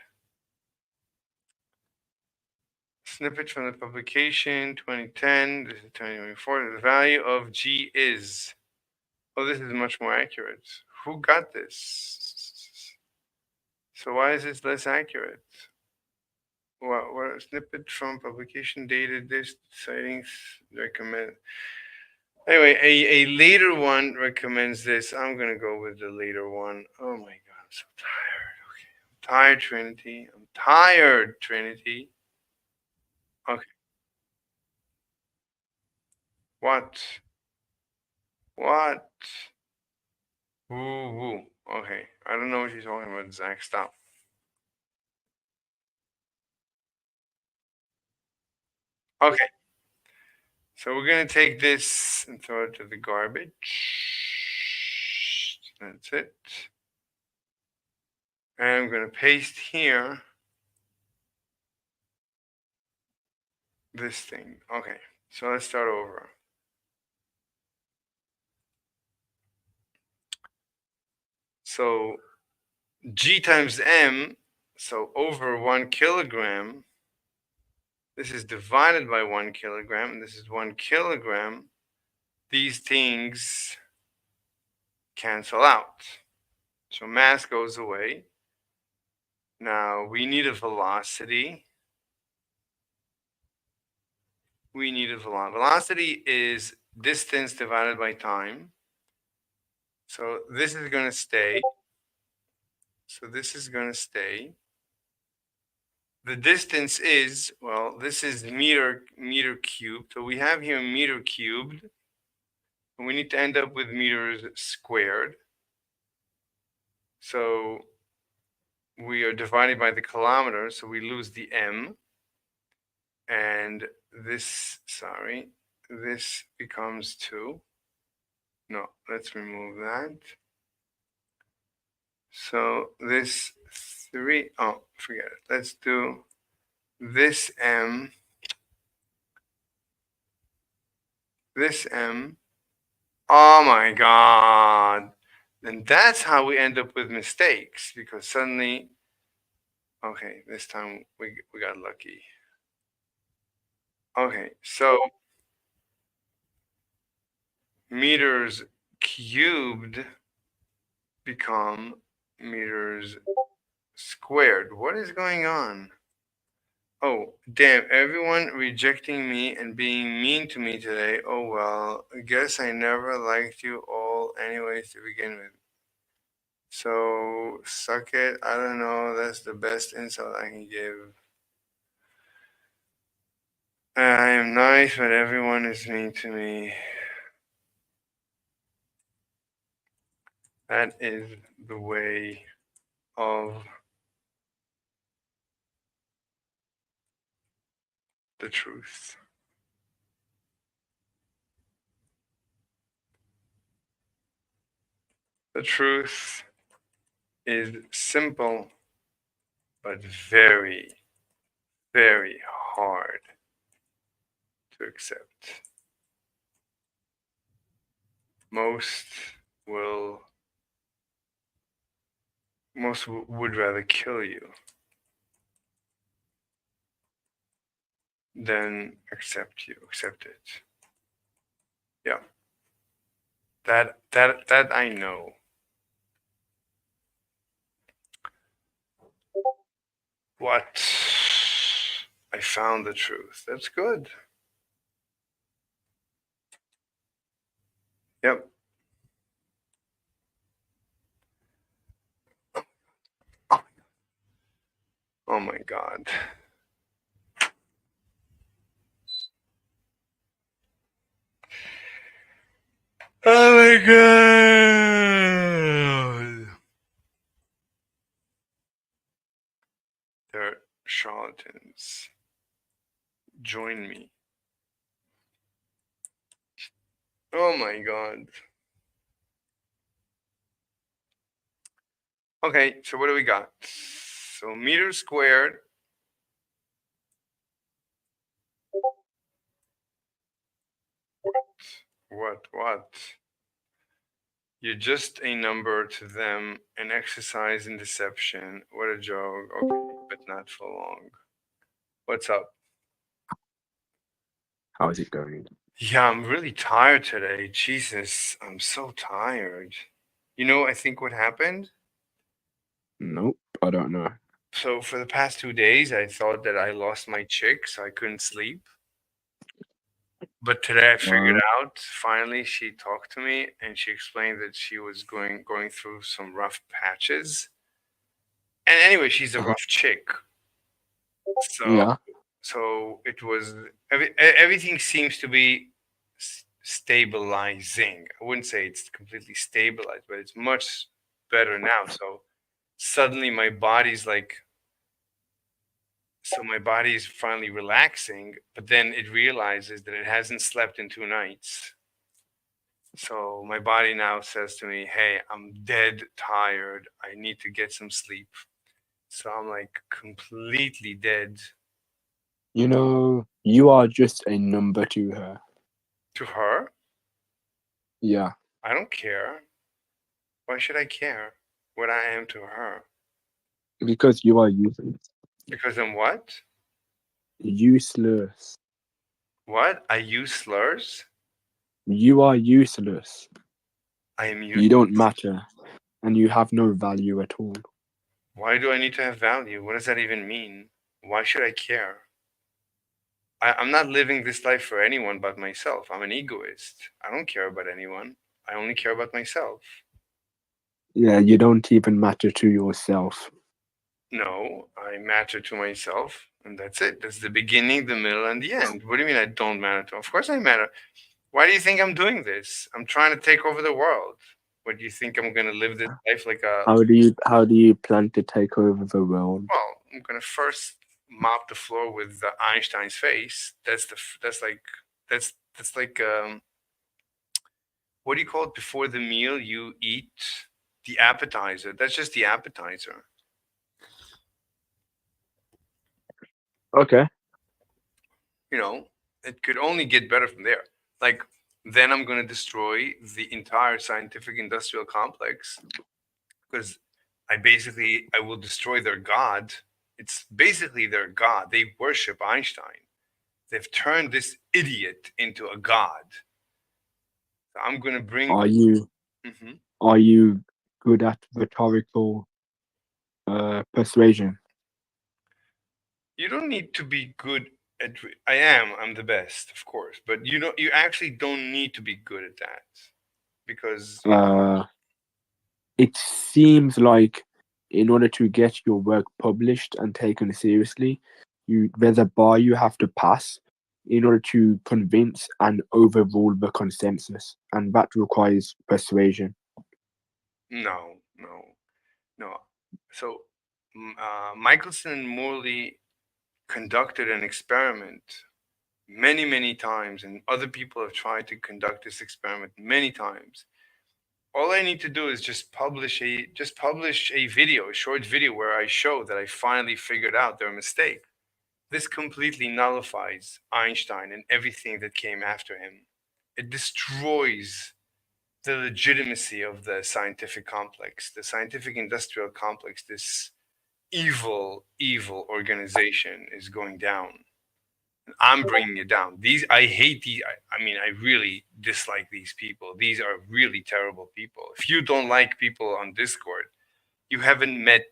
Snippet from the publication 2010. This is 2024. The value of G is. Oh, this is much more accurate. Who got this? So why is this less accurate? What snippet from publication dated this sightings recommend. Anyway, a later one recommends this. I'm gonna go with the later one. Oh my god, I'm so tired. Okay, I'm tired, Trinity. I'm tired, Trinity. Okay. What? Woo. Okay, I don't know what you're talking about, Zach. Stop. Okay. So we're going to take this and throw it to the garbage. That's it. And I'm going to paste here this thing. Okay, so let's start over. So G times M, so over 1 kilogram, this is divided by 1 kilogram, and this is 1 kilogram. These things cancel out. So mass goes away. Now we need a velocity. Velocity is distance divided by time. So this is going to stay. The distance is, well, this is meter cubed. So we have here meter cubed. And we need to end up with meters squared. So we are divided by the kilometer, so we lose the m. And this becomes 2. No, let's remove that. So this 3, oh, forget it. Let's do this m, Oh my God. And that's how we end up with mistakes, because suddenly, okay, this time we got lucky. Okay, so meters cubed become meters squared. What is going on? Oh, damn, everyone rejecting me and being mean to me today. Oh, well, I guess I never liked you all anyways to begin with. So, suck it. I don't know. That's the best insult I can give. I am nice, but everyone is mean to me. That is the way of the truth. The truth is simple, but very, very hard to accept. Most would rather kill you than accept it. Yeah. That I know. What? I found the truth. That's good. Yep. Oh my God. Oh my God. They're charlatans. Join me. Oh my God. Okay, so what do we got? So meters squared. What? You're just a number to them, an exercise in deception. What a joke. Okay, but not for long. What's up? How is it going? Yeah, I'm really tired today. Jesus, I'm so tired. You know, I think what happened? Nope, I don't know. So for the past 2 days, I thought that I lost my chick, so I couldn't sleep. But today I figured out, finally, she talked to me and she explained that she was going through some rough patches. And anyway, she's a rough chick. So, Yeah. so it was, everything seems to be stabilizing. I wouldn't say it's completely stabilized, but it's much better now. So suddenly my body's like So my body is finally relaxing, but then it realizes that it hasn't slept in 2 nights. So my body now says to me, hey, I'm dead tired. I need to get some sleep. So I'm like completely dead. You know, you are just a number to her. To her? Yeah, I don't care. Why should I care what I am to her? because you are useless. Because I'm what? Useless. What? I use slurs? You are useless. I am You don't matter, and you have no value at all. Why do I need to have value? What does that even mean? Why should I care? I'm not living this life for anyone but myself. I'm an egoist. I don't care about anyone. I only care about myself. Yeah, you don't even matter to yourself. No, I matter to myself, and that's it. That's the beginning, the middle, and the end. What do you mean I don't matter to? Of course I matter. Why do you think I'm doing this? I'm trying to take over the world. What do you think I'm going to live this life like a? How do you plan to take over the world? Well, I'm going to first mop the floor with Einstein's face. That's like what do you call it? Before the meal, you eat the appetizer. That's just the appetizer. Okay. You know, it could only get better from there. Like, then I'm going to destroy the entire scientific industrial complex because I will destroy their god. It's basically their god. They worship Einstein. They've turned this idiot into a god. So I'm going to bring. Are you Mhm. are you good at rhetorical persuasion? You don't need to be good at. I'm the best, of course, but you actually don't need to be good at that because It seems like in order to get your work published and taken seriously, there's a bar you have to pass in order to convince and overrule the consensus, and that requires persuasion. no. So Michelson-Morley conducted an experiment many times, and other people have tried to conduct this experiment many times. All I need to do is just publish a video, a short video where I show that I finally figured out their mistake. This completely nullifies Einstein and everything that came after him. It destroys the legitimacy of the scientific complex, the scientific industrial complex. This evil organization is going down. I'm bringing it down. I hate these. I mean, I really dislike these people. These are really terrible people. If you don't like people on Discord, you haven't met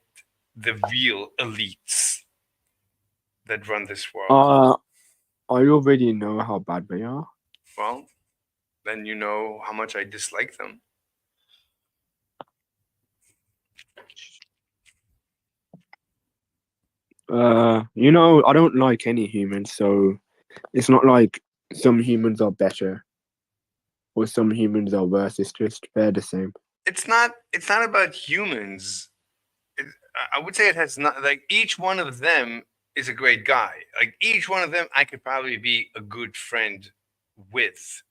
the real elites that run this world. I already know how bad they are. Well, then you know how much I dislike them. You know, I don't like any humans, so it's not like some humans are better or some humans are worse. It's just they're the same. It's not about humans. I would say it has not, like, each one of them is a great guy. Like, each one of them I could probably be a good friend with.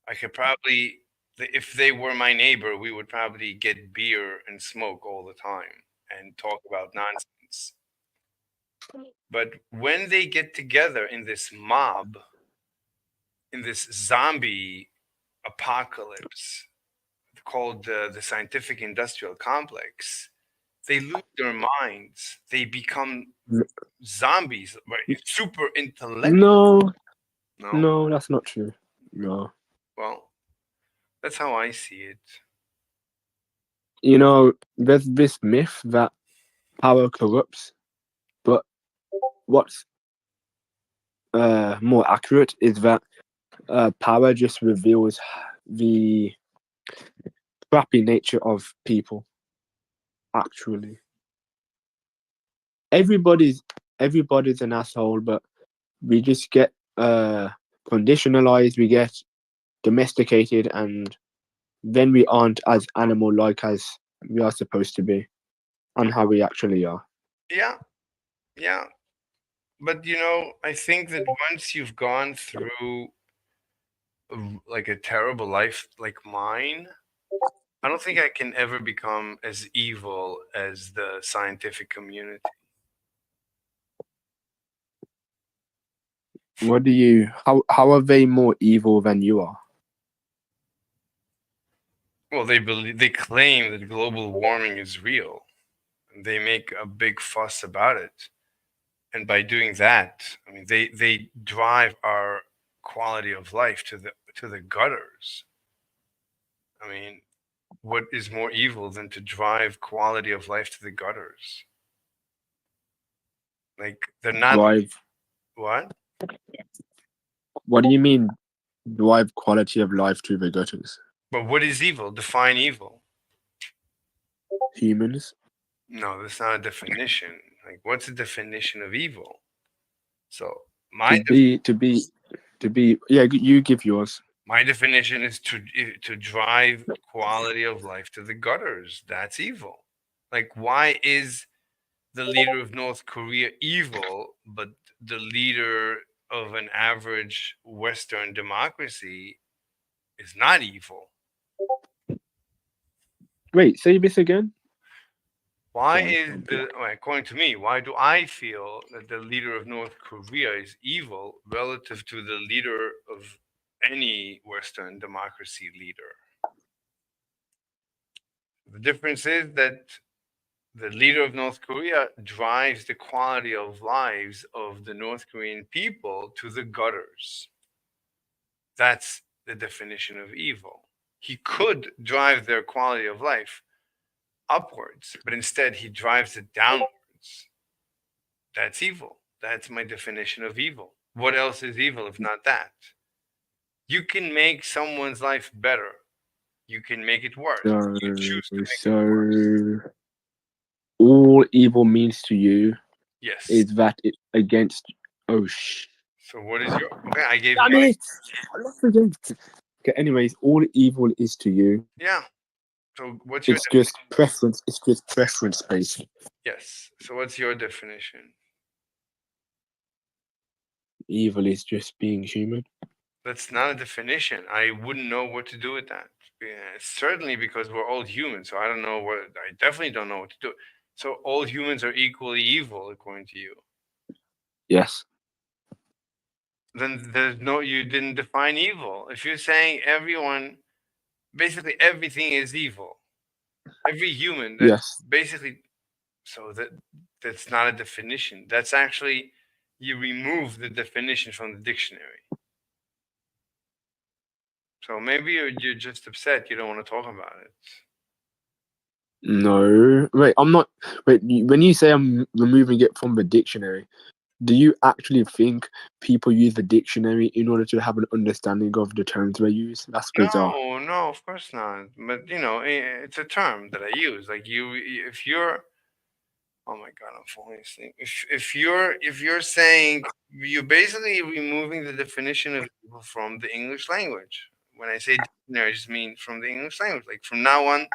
I could probably, if they were my neighbor, we would probably get beer and smoke all the time and talk about nonsense. But when they get together in this mob, in this zombie apocalypse called the scientific industrial complex, they lose their minds. They become zombies, right? Super intellectual. No, that's not true. No. Well, that's how I see it. You know, there's this myth that power corrupts, but what's more accurate is that power just reveals the crappy nature of people. Actually, everybody's an asshole, but we just get conditionalized, we get domesticated, and then we aren't as animal-like as we are supposed to be, and how we actually are. Yeah. But I think that once you've gone through like a terrible life like mine, I don't think I can ever become as evil as the scientific community. What do you? How are they more evil than you are? Well, they claim that global warming is real. They make a big fuss about it, and by doing that, I mean they drive our quality of life to the gutters. I mean, what is more evil than to drive quality of life to the gutters? Like they're not Drive. what? What do you mean? Drive quality of life to the gutters. But what is evil? Define evil. Humans. No, that's not a definition. Like, what's the definition of evil? So my To be. Yeah, you give yours. my definition is to drive quality of life to the gutters. That's evil. Like, why is the leader of North Korea evil, but the leader of an average Western democracy is not evil? Wait, say this again. Why Sorry, is according to me, why do I feel that the leader of North Korea is evil relative to the leader of any Western democracy leader? The difference is that the leader of North Korea drives the quality of lives of the North Korean people to the gutters. That's the definition of evil. He could drive their quality of life upwards, but instead he drives it downwards. That's evil. That's my definition of evil. What else is evil if not that? You can make someone's life better. You can make it worse. You choose to make it worse. All evil means to you Yes. is that it's against. Oh So what is your? Okay, I gave Damn you. it! I'm not against. Okay. Anyways, all evil is to you. Yeah. So what's your? It's just preference. It's just preference based. Yes. So what's your definition? Evil is just being human. That's not a definition. I wouldn't know what to do with that. Certainly because we're all humans, so I don't know what. I definitely don't know what to do. So all humans are equally evil, according to you. Yes. Then there's no. You didn't define evil. If you're saying everyone, basically everything is evil. Every human. That's Yes. basically. So that's not a definition. That's actually you remove the definition from the dictionary. So maybe you're just upset. You don't want to talk about it. No. Wait. I'm not. Wait. When you say I'm removing it from the dictionary, do you actually think people use the dictionary in order to have an understanding of the terms they use? That's bizarre. No, of course not. But it's a term that I use. Like if you're, oh my god, I'm falling asleep. If you're saying you're basically removing the definition of evil from the English language. When I say dictionary, I just mean from the English language. Like from now on,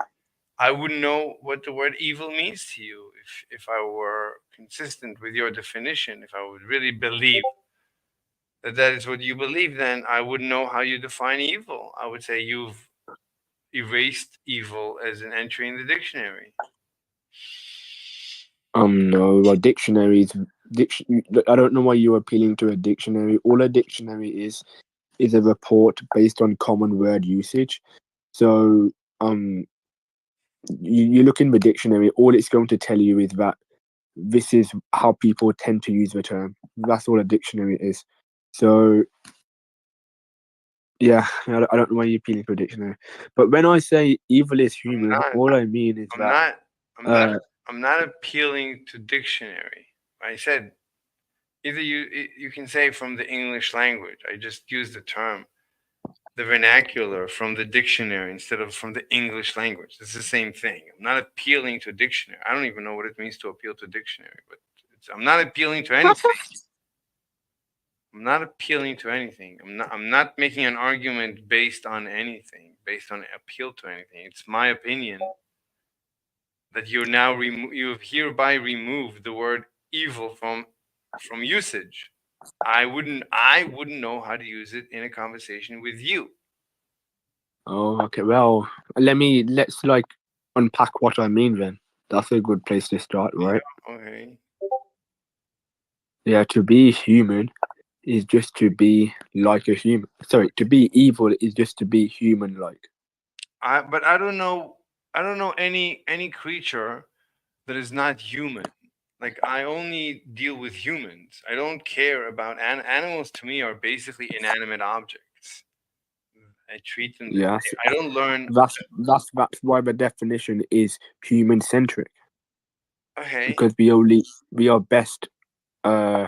I wouldn't know what the word evil means to you if I were consistent with your definition. If I would really believe that is what you believe, then I wouldn't know how you define evil. I would say you've erased evil as an entry in the dictionary. No, well, dictionaries. I don't know why you're appealing to a dictionary. All a dictionary is a report based on common word usage. So, you look in the dictionary. All it's going to tell you is that this is how people tend to use the term. That's all a dictionary is. So, yeah, I don't know why you're appealing to a dictionary. But when I say evil is human, all I mean is I'm not appealing to dictionary. I said either you can say from the English language. I just used the term, the vernacular from the dictionary instead of from the English language. It's the same thing. I'm not appealing to a dictionary. I don't even know what it means to appeal to a dictionary, but I'm not appealing to anything. I'm not appealing to anything. I'm not making an argument based on anything, based on appeal to anything. It's my opinion that you're now you have hereby removed the word evil from from usage. I wouldn't know how to use it in a conversation with you. Oh, okay. Well, let's like unpack what I mean then. That's a good place to start, right? Okay. Yeah, to be human is just to be like a human. Sorry, to be evil is just to be human-like. But I don't know. I don't know any creature that is not human. Like I only deal with humans. I don't care about animals. To me, are basically inanimate objects. I treat them. Yeah, I don't learn. that's why the definition is human-centric, Okay. because we are best uh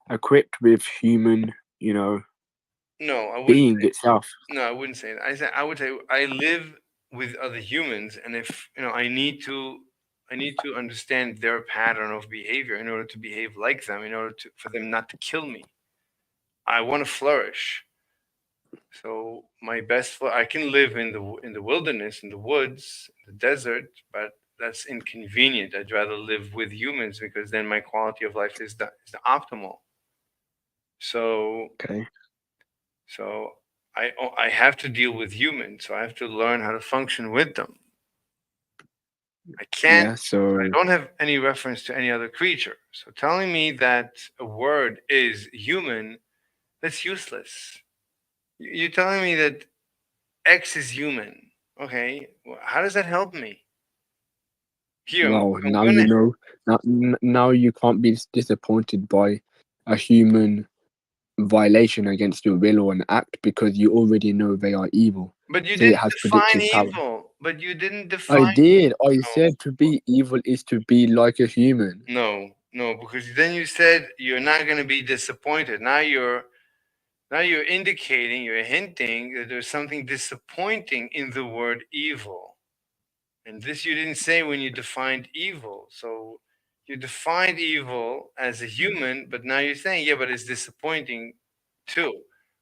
equipped with human, No, I wouldn't. being itself. No, I wouldn't say that. I would say I live with other humans, and if I need to understand their pattern of behavior in order to behave like them, in order for them not to kill me. I want to flourish. So my I can live in the wilderness, in the woods, the desert, but that's inconvenient. I'd rather live with humans because then my quality of life is the optimal. So Okay. so I have to deal with humans, so I have to learn how to function with them. I can't. Yeah. So I don't have any reference to any other creature. So telling me that a word is human, that's useless. You're telling me that X is human. Okay, how does that help me? Here, well, I'm now gonna. you know. Now you can't be disappointed by a human violation against your will or an act because you already know they are evil. But you So it didn't has define predictive power. evil. But you didn't I define. did. I No, said to be evil is to be like a human. no, because then you said you're not gonna be disappointed. Now you're indicating, you're hinting that there's something disappointing in the word evil. And this you didn't say when you defined evil. So you defined evil as a human, but now you're saying, yeah, but it's disappointing too.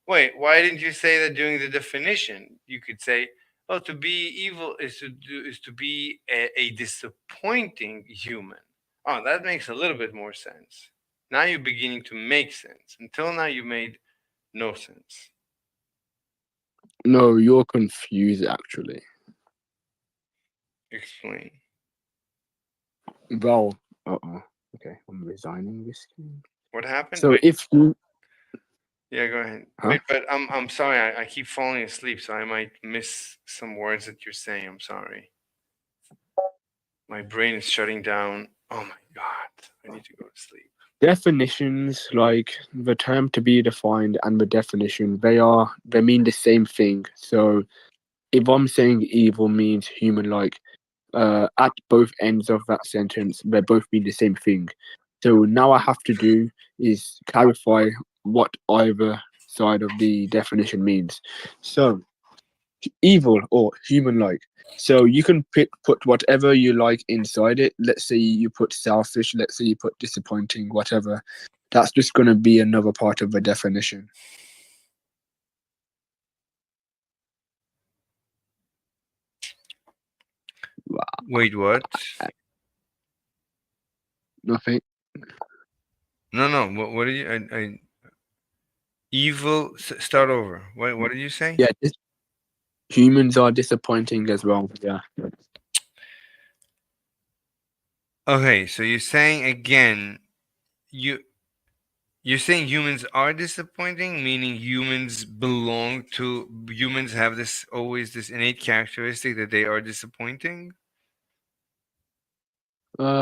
Wait, why didn't you say that during the definition? You could say, oh, to be evil is to be a disappointing human. Oh, that makes a little bit more sense. Now you're beginning to make sense. Until now, you made no sense. No, you're confused actually. Explain. Well, okay, I'm resigning this game. What happened? So Wait, if you, yeah, go ahead. huh? Wait, but I'm sorry. I keep falling asleep, so I might miss some words that you're saying. I'm sorry. My brain is shutting down. Oh my god, I need to go to sleep. Definitions, like the term to be defined and the definition, they mean the same thing. So if I'm saying evil means human like, at both ends of that sentence, they both mean the same thing. So now I have to do is clarify what either side of the definition means. So evil or human like. So you can put whatever you like inside it. Let's say you put selfish, let's say you put disappointing, whatever. That's just going to be another part of the definition. Wait, what? Nothing. No. What did you? Evil. Start over. What did you say? Yeah, humans are disappointing as well. Yeah. Okay, so you're saying again, you you're saying humans are disappointing, meaning humans have this always this innate characteristic that they are disappointing.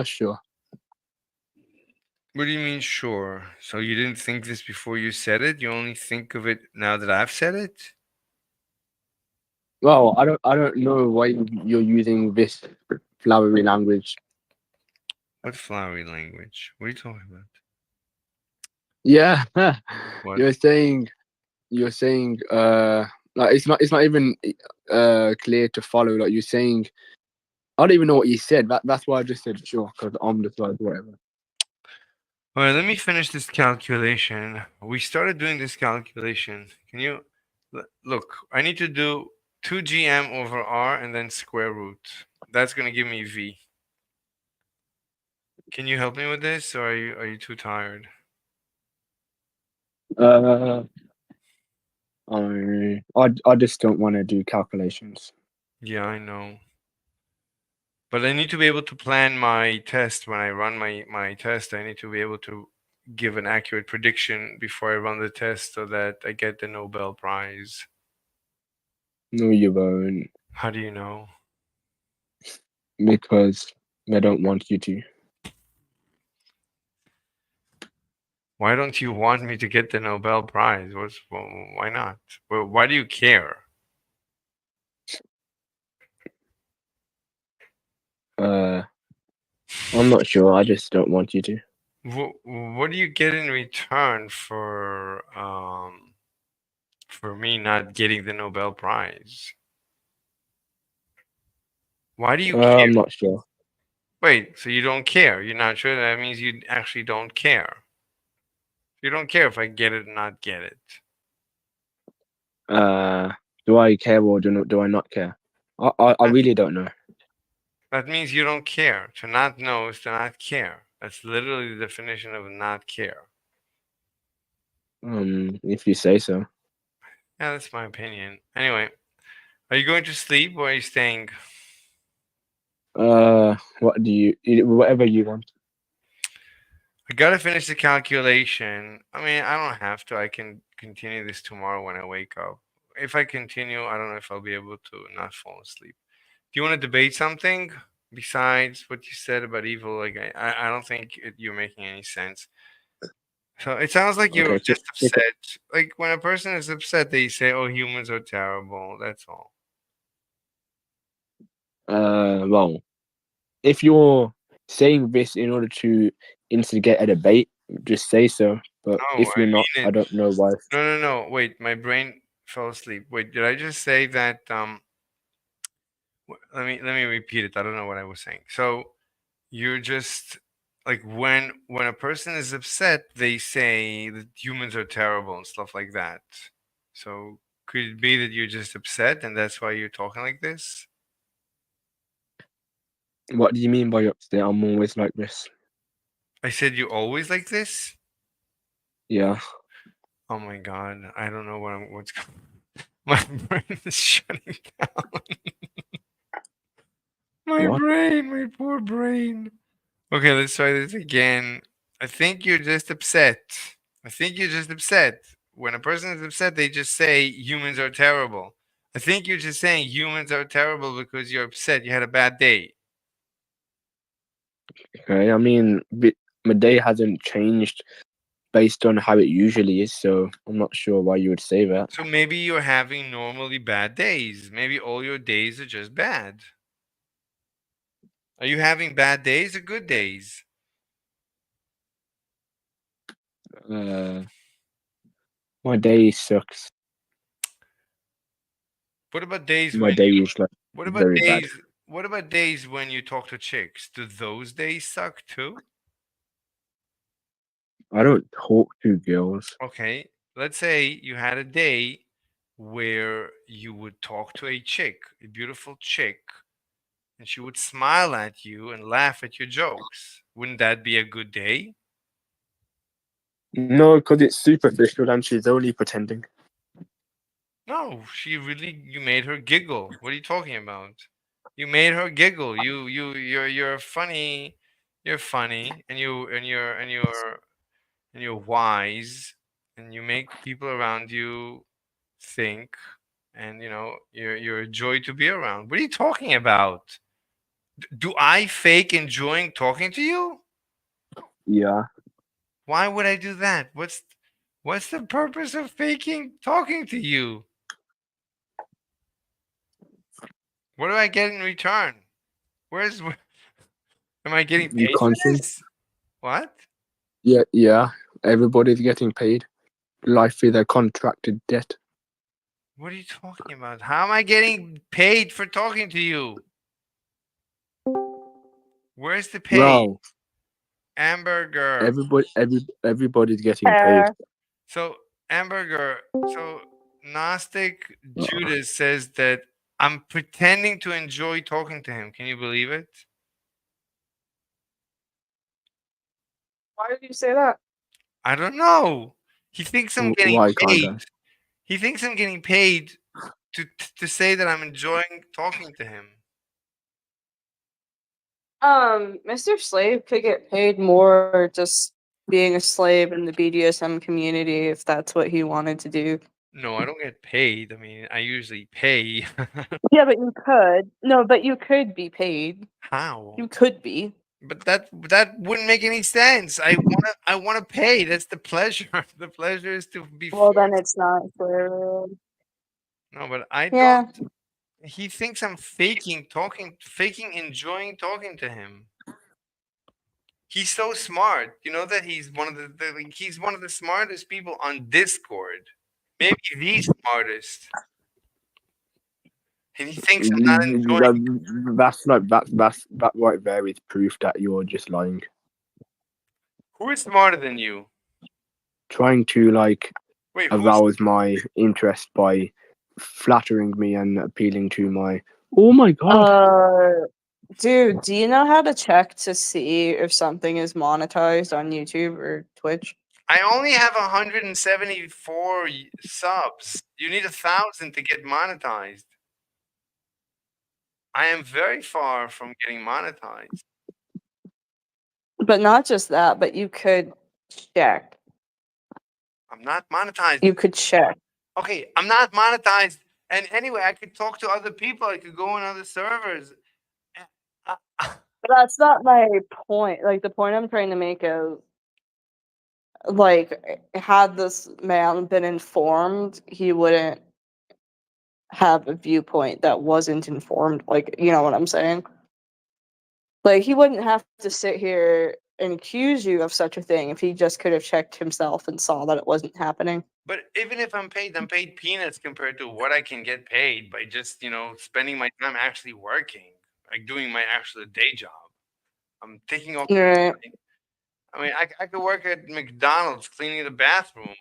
Sure. What do you mean, sure? So you didn't think this before you said it? You only think of it now that I've said it? Well, I don't know why you're using this flowery language. What flowery language? What are you talking about? Yeah, What? you're saying like it's not even clear to follow. Like you're saying, I don't even know what you said. That's why I just said sure because I'm just like whatever. All right, let me finish this calculation. We started doing this calculation. Can you look? I need to do 2gm over r and then square root. That's going to give me v. Can you help me with this, or are you too tired? I just don't want to do calculations. Yeah, I know. But I need to be able to plan my test when I run my test. I need to be able to give an accurate prediction before I run the test so that I get the Nobel Prize. No, you won't, How do you know? because I don't want you to. Why don't you want me to get the Nobel Prize? Why not? Well, why do you care? I'm not sure. I just don't want you to. What do you get in return for me not getting the Nobel Prize? Why do you care? I'm not sure. Wait, so you don't care? You're not sure? That means you actually don't care. You don't care if I get it or not get it. Do I care or do I not care? I really don't know. That means you don't care. To not know is to not care. That's literally the definition of not care. If you say so. Yeah, that's my opinion. Anyway, are you going to sleep or are you staying? What do you whatever you want? I gotta finish the calculation. I mean, I don't have to. I can continue this tomorrow when I wake up. If I continue, I don't know if I'll be able to not fall asleep. Do you want to debate something besides what you said about evil? Like, I don't think you're making any sense. So it sounds like you're Okay, just pick upset. Like when a person is upset, they say, "Oh, humans are terrible." That's all. well, if you're saying this in order to instigate a debate, just say so. But No, if I you're not, mean I it. don't know why. No. Wait, my brain fell asleep. Wait, did I just say that? Let me repeat it. I don't know what I was saying. So you're just like when a person is upset, they say that humans are terrible and stuff like that. So could it be that you're just upset and that's why you're talking like this? What do you mean by upset? I'm always like this. I said you always like this? Yeah. Oh my god, I don't know what's going. My brain is shutting down. What? My poor brain. Okay, let's try this again. I think you're just upset. I think you're just upset. When a person is upset, they just say humans are terrible. I think you're just saying humans are terrible because you're upset. You had a bad day. Okay. I mean, my day hasn't changed based on how it usually is, so I'm not sure why you would say that. So maybe you're having normally bad days. Maybe all your days are just bad. Are you having bad days or good days? Uh, my day sucks. What about days My when day is like what about very bad. days what about days when you talk to chicks? Do those days suck too? I don't talk to girls. Okay, let's say you had a day where you would talk to a chick, a beautiful chick, and she would smile at you and laugh at your jokes. Wouldn't that be a good day? No, because it's superficial and she's only pretending. No, you made her giggle. What are you talking about? You made her giggle. You're funny. You're funny and you're wise and you make people around you think and you're a joy to be around. What are you talking about? Do I fake enjoying talking to you? Yeah. Why would I do that? What's the purpose of faking talking to you? What do I get in return? Am I getting You paid for constant? this? What? Yeah. Everybody's getting paid. Life is a contracted debt. What are you talking about? How am I getting paid for talking to you? Where's the pay? Well, Hamburger. everybody's getting paid. So Hamburger. So Gnostic Uh, Judas says that I'm pretending to enjoy talking to him. Can you believe it? Why did you say that? I don't know. He thinks I'm getting Why can't paid. I? He thinks I'm getting paid to say that I'm enjoying talking to him. Mr. Slave could get paid more just being a slave in the BDSM community if that's what he wanted to do. No, I don't get paid. I mean, I usually pay. Yeah, but you could. No, but you could be paid. How? You could be. But that wouldn't make any sense. I wanna pay. That's the pleasure. The pleasure is to be Well, then forced. it's not fair. No, but I Yeah. don't. He thinks I'm faking enjoying talking to him. He's so smart. You know that he's one of he's one of the smartest people on Discord. Maybe the smartest. And he thinks I'm not enjoying. That's right there is proof that you're just lying. Who is smarter than you? Trying to like Wait, who's arouse my interest by flattering me and appealing to my. Oh my god! Dude, do you know how to check to see if something is monetized on YouTube or Twitch? I only have 174 subs. You need 1,000 to get monetized. I am very far from getting monetized. But not just that, but you could check. I'm not monetized. You could check. Okay, I'm not monetized. And anyway, I could talk to other people. I could go on other servers. Uh, But that's not my point. Like, the point I'm trying to make is, like, had this man been informed, he wouldn't have a viewpoint that wasn't informed. Like, you know what I'm saying? Like, he wouldn't have to sit here and accuse you of such a thing if he just could have checked himself and saw that it wasn't happening. But even if I'm paid peanuts compared to what I can get paid by just, spending my time actually working, like doing my actual day job. I'm taking off. Right. I mean, I could work at McDonald's cleaning the bathroom,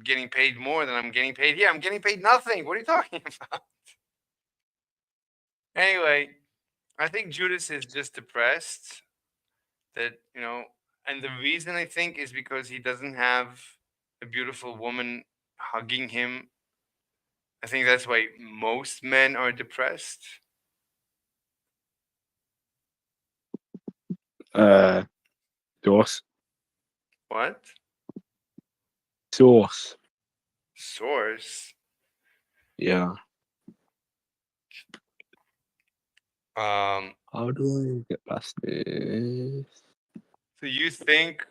getting paid more than I'm getting paid here. I'm getting paid nothing. What are you talking about? Anyway, I think Judas is just depressed. And the reason I think is because he doesn't have a beautiful woman hugging him. I think that's why most men are depressed. Source. What? Source. Source? Yeah. How do I get past this? So you think?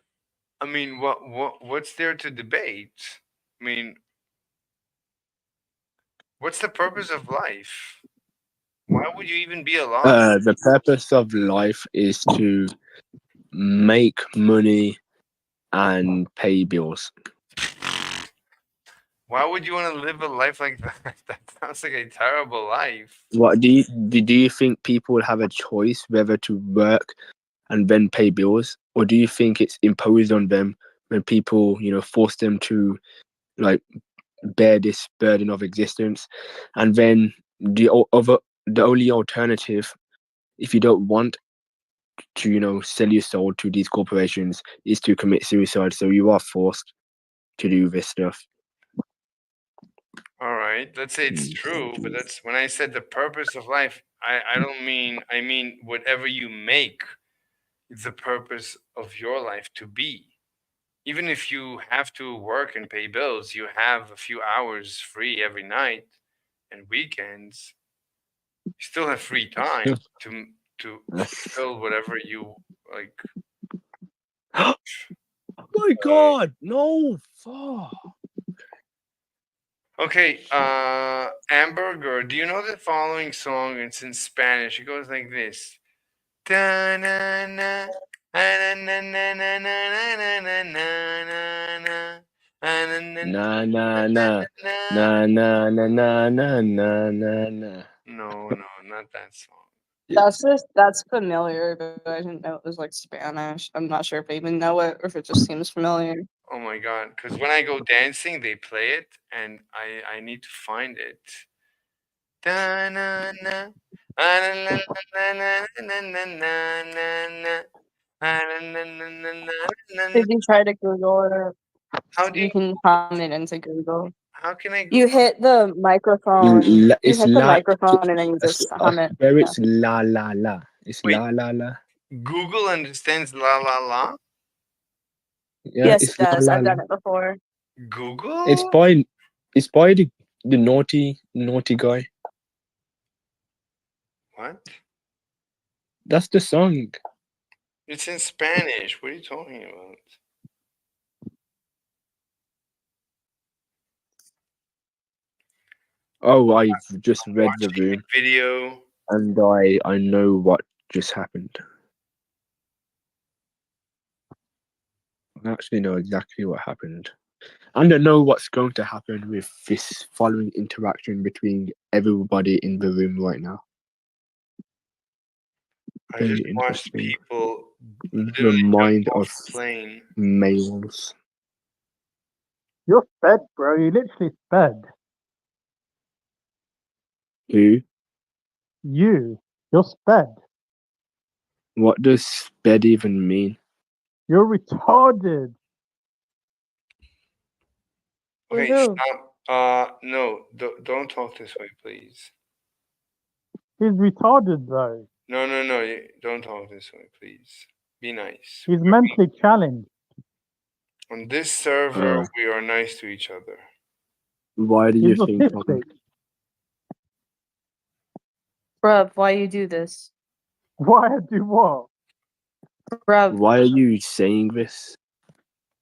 I mean, what's there to debate? I mean, what's the purpose of life? Why would you even be alive? The purpose of life is to make money and pay bills. Why would you want to live a life like that? That sounds like a terrible life. What do you think people have a choice whether to work and then pay bills, or do you think it's imposed on them when people, force them to like bear this burden of existence, and then the only alternative, if you don't want to, sell your soul to these corporations, is to commit suicide. So you are forced to do this stuff. All right, let's say it's true, but that's when I said the purpose of life. I don't mean, I mean whatever you make the purpose of your life to be. Even if you have to work and pay bills, you have a few hours free every night and weekends. You still have free time to fulfill whatever you like. Oh my god, no! Fuck. Okay, Amberger, do you know the following song? It's in Spanish. It goes like this. Da-na-na, ah-na-na-na-na-na-na-na-na-na-na, Na na na na na na na na na na. No, not that song. That's familiar, but I didn't know it was like Spanish. I'm not sure if I even know it or if it just seems familiar. Oh my god! Because when I go dancing, they play it, and I need to find it. Da-na-na, ah-na-na-na-na-na-na-na-na-na, Did you try to Google it? How do You can comment into Google. How can I You hit the microphone. You It's hit the la. microphone and then you just hum it. Where Yeah. it's la la la. It's Wait. la la la. Google understands la la la? Yeah, Yes, it's it does. la la I've la. done it before. Google? It's by the naughty guy. What? That's the song. It's in Spanish. What are you talking about? Oh, I've just read the Watching room the video. and I know what just happened. I actually know exactly what happened. And I know what's going to happen with this following interaction between everybody in the room right now. I Very just watched interesting. people The literally mind jump of off the plane. males. You're sped, bro. You literally sped. Who? You're sped. What does sped even mean? You're retarded. Okay, Woohoo. stop. No, don't talk this way, please. He's retarded though. No, don't talk this way, please. Be nice. He's mentally challenged. On this server, we are nice to each other. Why do He's you think autistic. Bruv, why you do this? Why do what? Bruv, why are you saying this?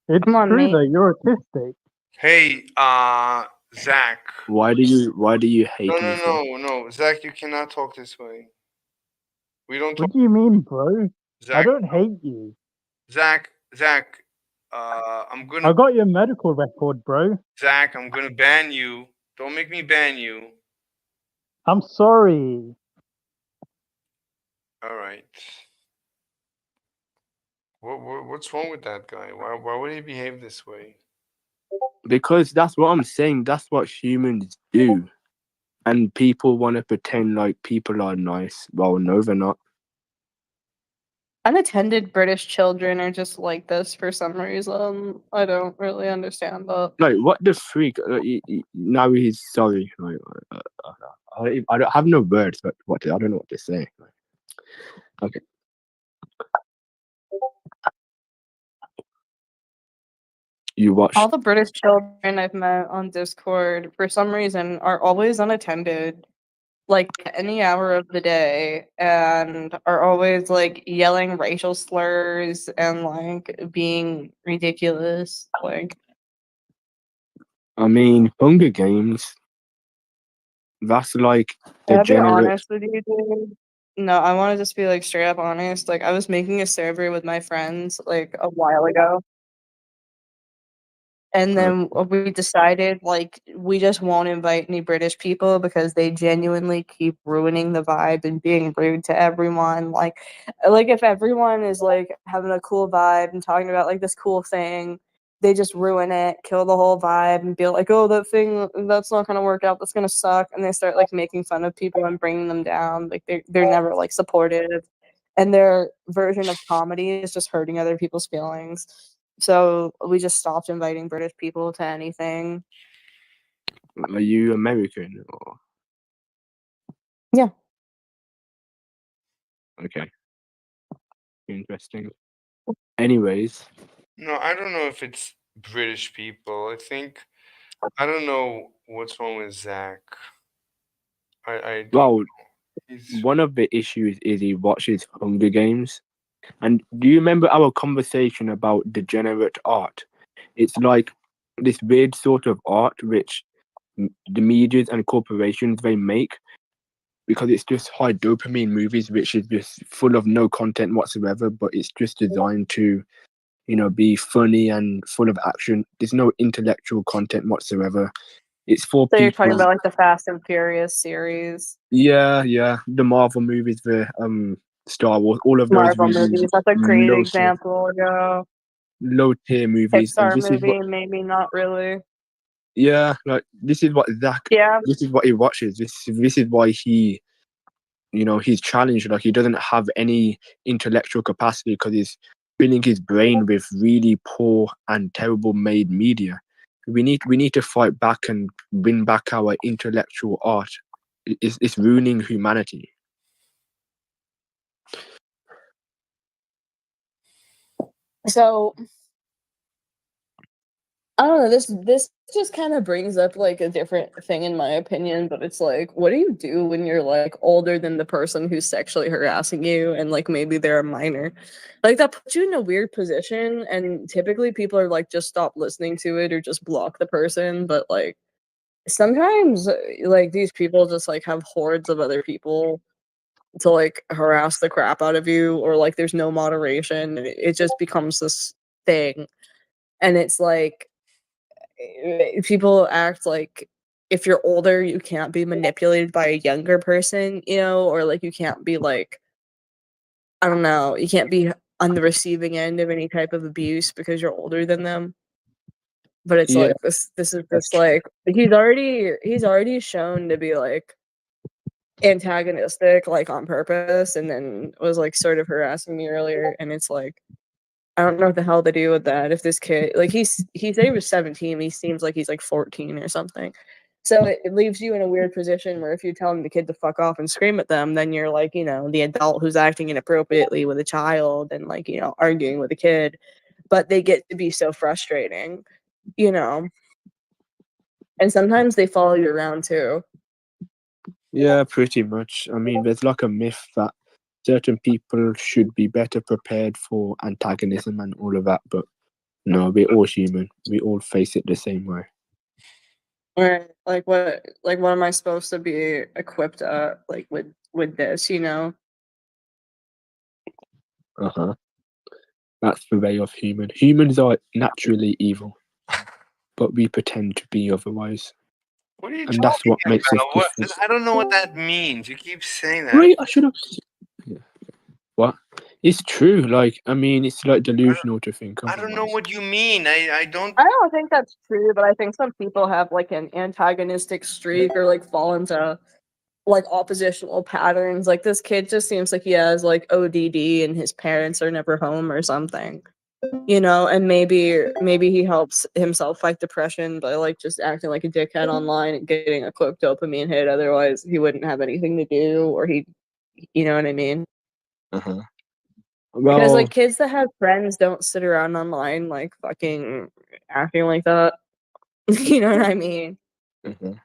It's Come on, true mate. though. You're autistic. Hey, Zach. Why do you hate me? No, Zach, you cannot talk this way. We don't talk. What do you mean, bro? I Zach, don't hate you. Zach. I'm gonna. I got your medical record, bro. Zach, I'm gonna ban you. Don't make me ban you. I'm sorry. All right. What's wrong with that guy? Why would he behave this way? Because that's what I'm saying. That's what humans do. And people want to pretend like people are nice. Well, no, they're not. Unattended British children are just like this for some reason. I don't really understand that. Like, what the freak? Now he's sorry. Like, I don't have no words. But I don't know what to say. Okay. You watched. All the British children I've met on Discord, for some reason, are always unattended, like any hour of the day, and are always like yelling racial slurs and like being ridiculous. Like, I mean, Hunger Games. That's like can I be degenerate. honest with you, dude? No, I want to just be like straight up honest. Like, I was making a server with my friends like a while ago. And then we decided, like, we just won't invite any British people because they genuinely keep ruining the vibe and being rude to everyone. Like if everyone is like having a cool vibe and talking about like this cool thing, they just ruin it, kill the whole vibe, and be like, "Oh, that thing, that's not gonna work out. That's gonna suck." And they start like making fun of people and bringing them down. Like they're never like supportive, and their version of comedy is just hurting other people's feelings. So we just stopped inviting British people to anything. Are you American or? Yeah. Okay. Interesting. Anyways. No, I don't know if it's British people. I don't know what's wrong with Zach. I don't Well, know. He's one of the issues is he watches Hunger Games. And do you remember our conversation about degenerate art? It's like this weird sort of art which the medias and corporations they make because it's just high dopamine movies which is just full of no content whatsoever, but it's just designed to, be funny and full of action. There's no intellectual content whatsoever. It's for So people. you're talking about like the Fast and Furious series. Yeah, the Marvel movies, the Star Wars, all of those Marvel movies. That's a great example. Yeah. low tier movies. And Pixar this is movie, what, maybe not really. yeah, like this is what Zach. Yeah. This is what he watches. This is why he, he's challenged. Like he doesn't have any intellectual capacity because filling his brain with really poor and terrible made media. We need to fight back and win back our intellectual art. It's ruining humanity. So I don't know. This just kind of brings up like a different thing in my opinion, but it's like, what do you do when you're like older than the person who's sexually harassing you, and like maybe they're a minor? Like that puts you in a weird position, and typically people are like, just stop listening to it or just block the person. But like sometimes, like these people just like have hordes of other people to like harass the crap out of you, or like there's no moderation. And it just becomes this thing, and it's like people act like if you're older you can't be manipulated by a younger person, you know, or like you can't be like, I don't know, you can't be on the receiving end of any type of abuse because you're older than them. But it's Yeah, like this is that's just like he's already shown to be like antagonistic, like on purpose, and then was like sort of harassing me earlier, and it's like I don't know what the hell to do with that. If this kid, like he said he was 17, he seems like he's like 14 or something. So it leaves you in a weird position where if you tell the kid to fuck off and scream at them, then you're like, you know, the adult who's acting inappropriately with a child and like, you know, arguing with a kid. But they get to be so frustrating, you know. And sometimes they follow you around too. yeah, pretty much. I mean, there's like a myth that certain people should be better prepared for antagonism and all of that, but no, we're all human. We all face it the same way. Or like what am I supposed to be equipped like with this, you know? Uh-huh. That's the way of human. Humans are naturally evil, but we pretend to be otherwise. What are you And that's talking what makes us about? What? different. I don't know what that means. You keep saying that. Right, I should have. Yeah. What? It's true. Like, I mean, it's like delusional to think I don't know otherwise. what you mean. I don't. I don't think that's true, but I think some people have like an antagonistic streak or like fall into like oppositional patterns. Like this kid just seems like he has like ODD and his parents are never home or something. You know, and maybe he helps himself fight depression by like just acting like a dickhead online and getting a quick dopamine hit. Otherwise, he wouldn't have anything to do, or he, you know what I mean? Uh-huh. Because Well, like kids that have friends don't sit around online like fucking acting like that. You know what I mean? uh-huh.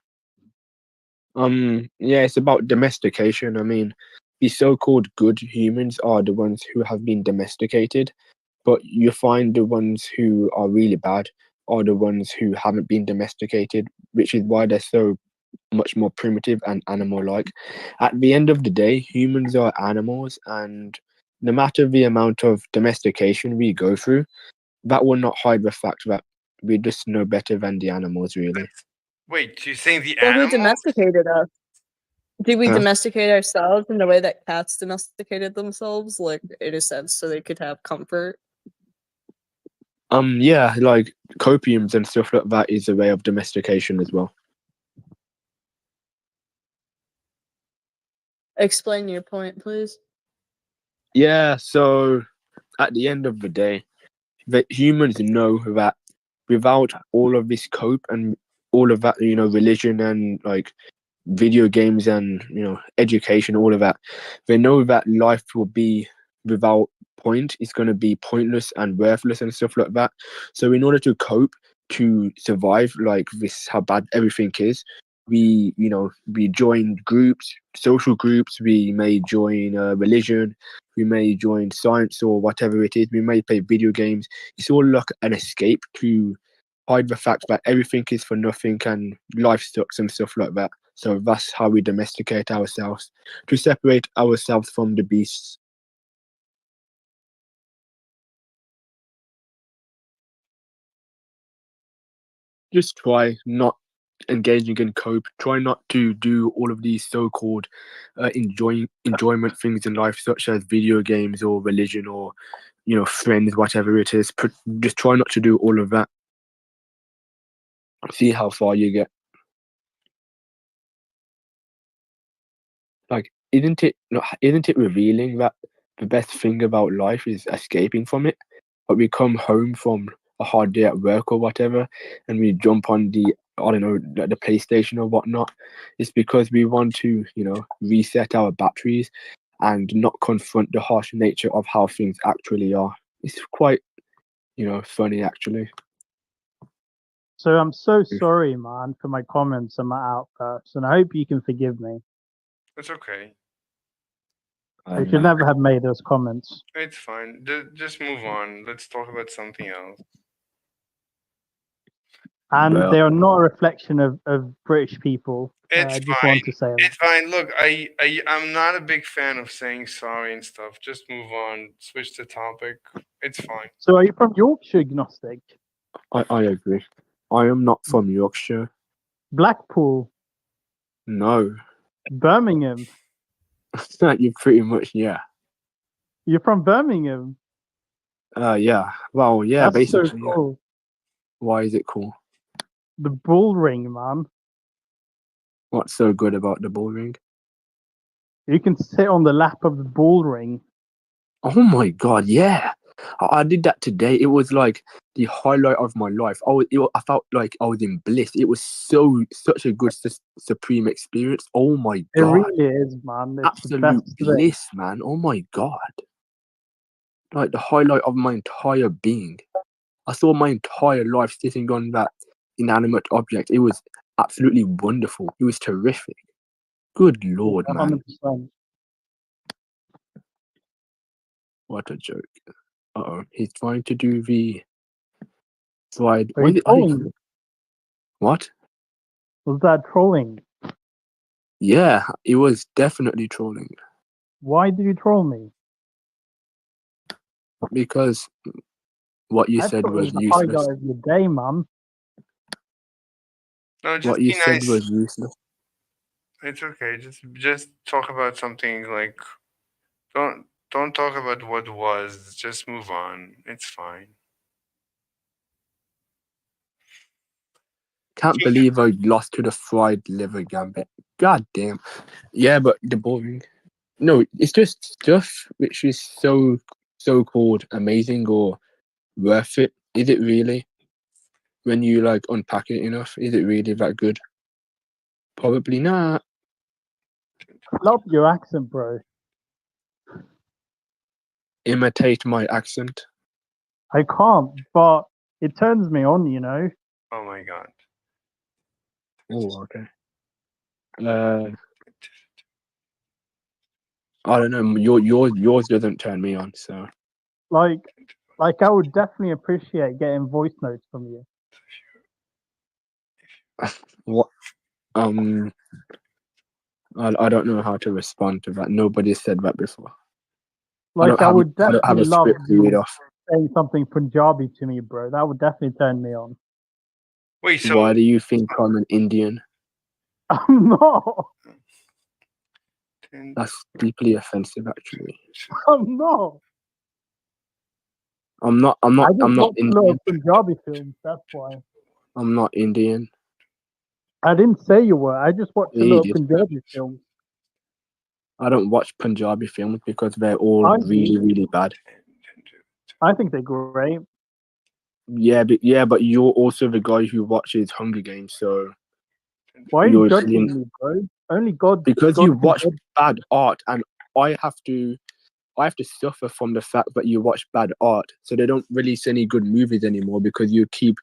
Yeah, it's about domestication. I mean, the so-called good humans are the ones who have been domesticated, but you find the ones who are really bad are the ones who haven't been domesticated, which is why they're so much more primitive and animal-like. At the end of the day, humans are animals, and no matter the amount of domestication we go through, that will not hide the fact that we just know better than the animals, really. Wait, you're saying the Well, who animal? domesticated us? Did we Huh? domesticate ourselves in the way that cats domesticated themselves, like in a sense, so they could have comfort? Yeah, like copiums and stuff like that is a way of domestication as well. Explain your point, please. Yeah, so at the end of the day, that humans know that without all of this cope and all of that, you know, religion and like video games and, you know, education, all of that, they know that life will be without point. It's going to be pointless and worthless and stuff like that. So in order to cope, to survive like this, how bad everything is, we, you know, we join groups, social groups. We may join religion, we may join science or whatever it is. We may play video games. It's all like an escape to hide the fact that everything is for nothing and life sucks and stuff like that. So that's how we domesticate ourselves, to separate ourselves from the beasts. Just try not engaging in cope. Try not to do all of these so-called enjoyment things in life, such as video games or religion or, you know, friends, whatever it is. Just try not to do all of that. See how far you get. Like, isn't it revealing that the best thing about life is escaping from it. But we come home from a hard day at work or whatever, and we jump on the, I don't know, the PlayStation or whatnot. It's because we want to, reset our batteries and not confront the harsh nature of how things actually are. It's quite, funny actually. So I'm so sorry, man, for my comments and my outbursts, and I hope you can forgive me. It's okay. I should never have made those comments. It's fine. Just move on. Let's talk about something else. And Well- they are not a reflection of British people. It's I just fine. want to say that. It's fine. Look, I'm not a big fan of saying sorry and stuff. Just move on. Switch the topic. It's fine. So are you from Yorkshire, Gnostic? I agree. I am not from Yorkshire. Blackpool? No. Birmingham? You pretty much, yeah. You're from Birmingham? Yeah. Well, yeah, That's so basically. Yeah. cool. Why is it cool? The bull ring, man. What's so good about the bull ring? You can sit on the lap of the bull ring. Oh my god, yeah. I did that today. It was like the highlight of my life. I felt like I was in bliss. It was such a good supreme experience. Oh my It god. really is, man. It's the Absolute best thing. bliss, man. Oh my god. Like the highlight of my entire being. I saw my entire life sitting on that inanimate object. It was absolutely wonderful. It was terrific. Good lord, man. 100%. What a joke. Uh-oh. He's trying to do the slide. Are you trolling? What? Was that trolling? Yeah, it was definitely trolling. Why did you troll me? Because what you I said thought it was was the highlight useless. of your day, man. No, just What be you said nice. was useless. It's okay. Just talk about something like don't talk about what was. Just move on. It's fine. Can't believe I lost to the fried liver gambit. God damn. Yeah, but the boring. No, it's just stuff which is so called amazing or worth it. Is it really? When you like unpack it enough, is it really that good? Probably not. Love your accent, bro. Imitate my accent. I can't, but it turns me on, you know. Oh my god. Oh, okay. I don't know. Yours doesn't turn me on. So Like I would definitely appreciate getting voice notes from you. what? I don't know how to respond to that. Nobody said that before. Like I would I don't have definitely a love script to read you off. saying something Punjabi to me, bro. That would definitely turn me on. Wait, so Why do you think I'm an Indian? I'm not. That's deeply offensive, actually. I'm not. I'm not I just I'm not watch a lot Indian. of Punjabi films. That's why. I'm not Indian. I didn't say you were. I just watch a You lot of did. Punjabi films. I don't watch Punjabi films because they're all I do. really bad. I think they're great. Yeah, but you're also the guy who watches Hunger Games, so Why are you you're judging seeing me, bro? Only God. because God you can watch judge. bad art, and I have to suffer from the fact that you watch bad art, so they don't release any good movies anymore because you keep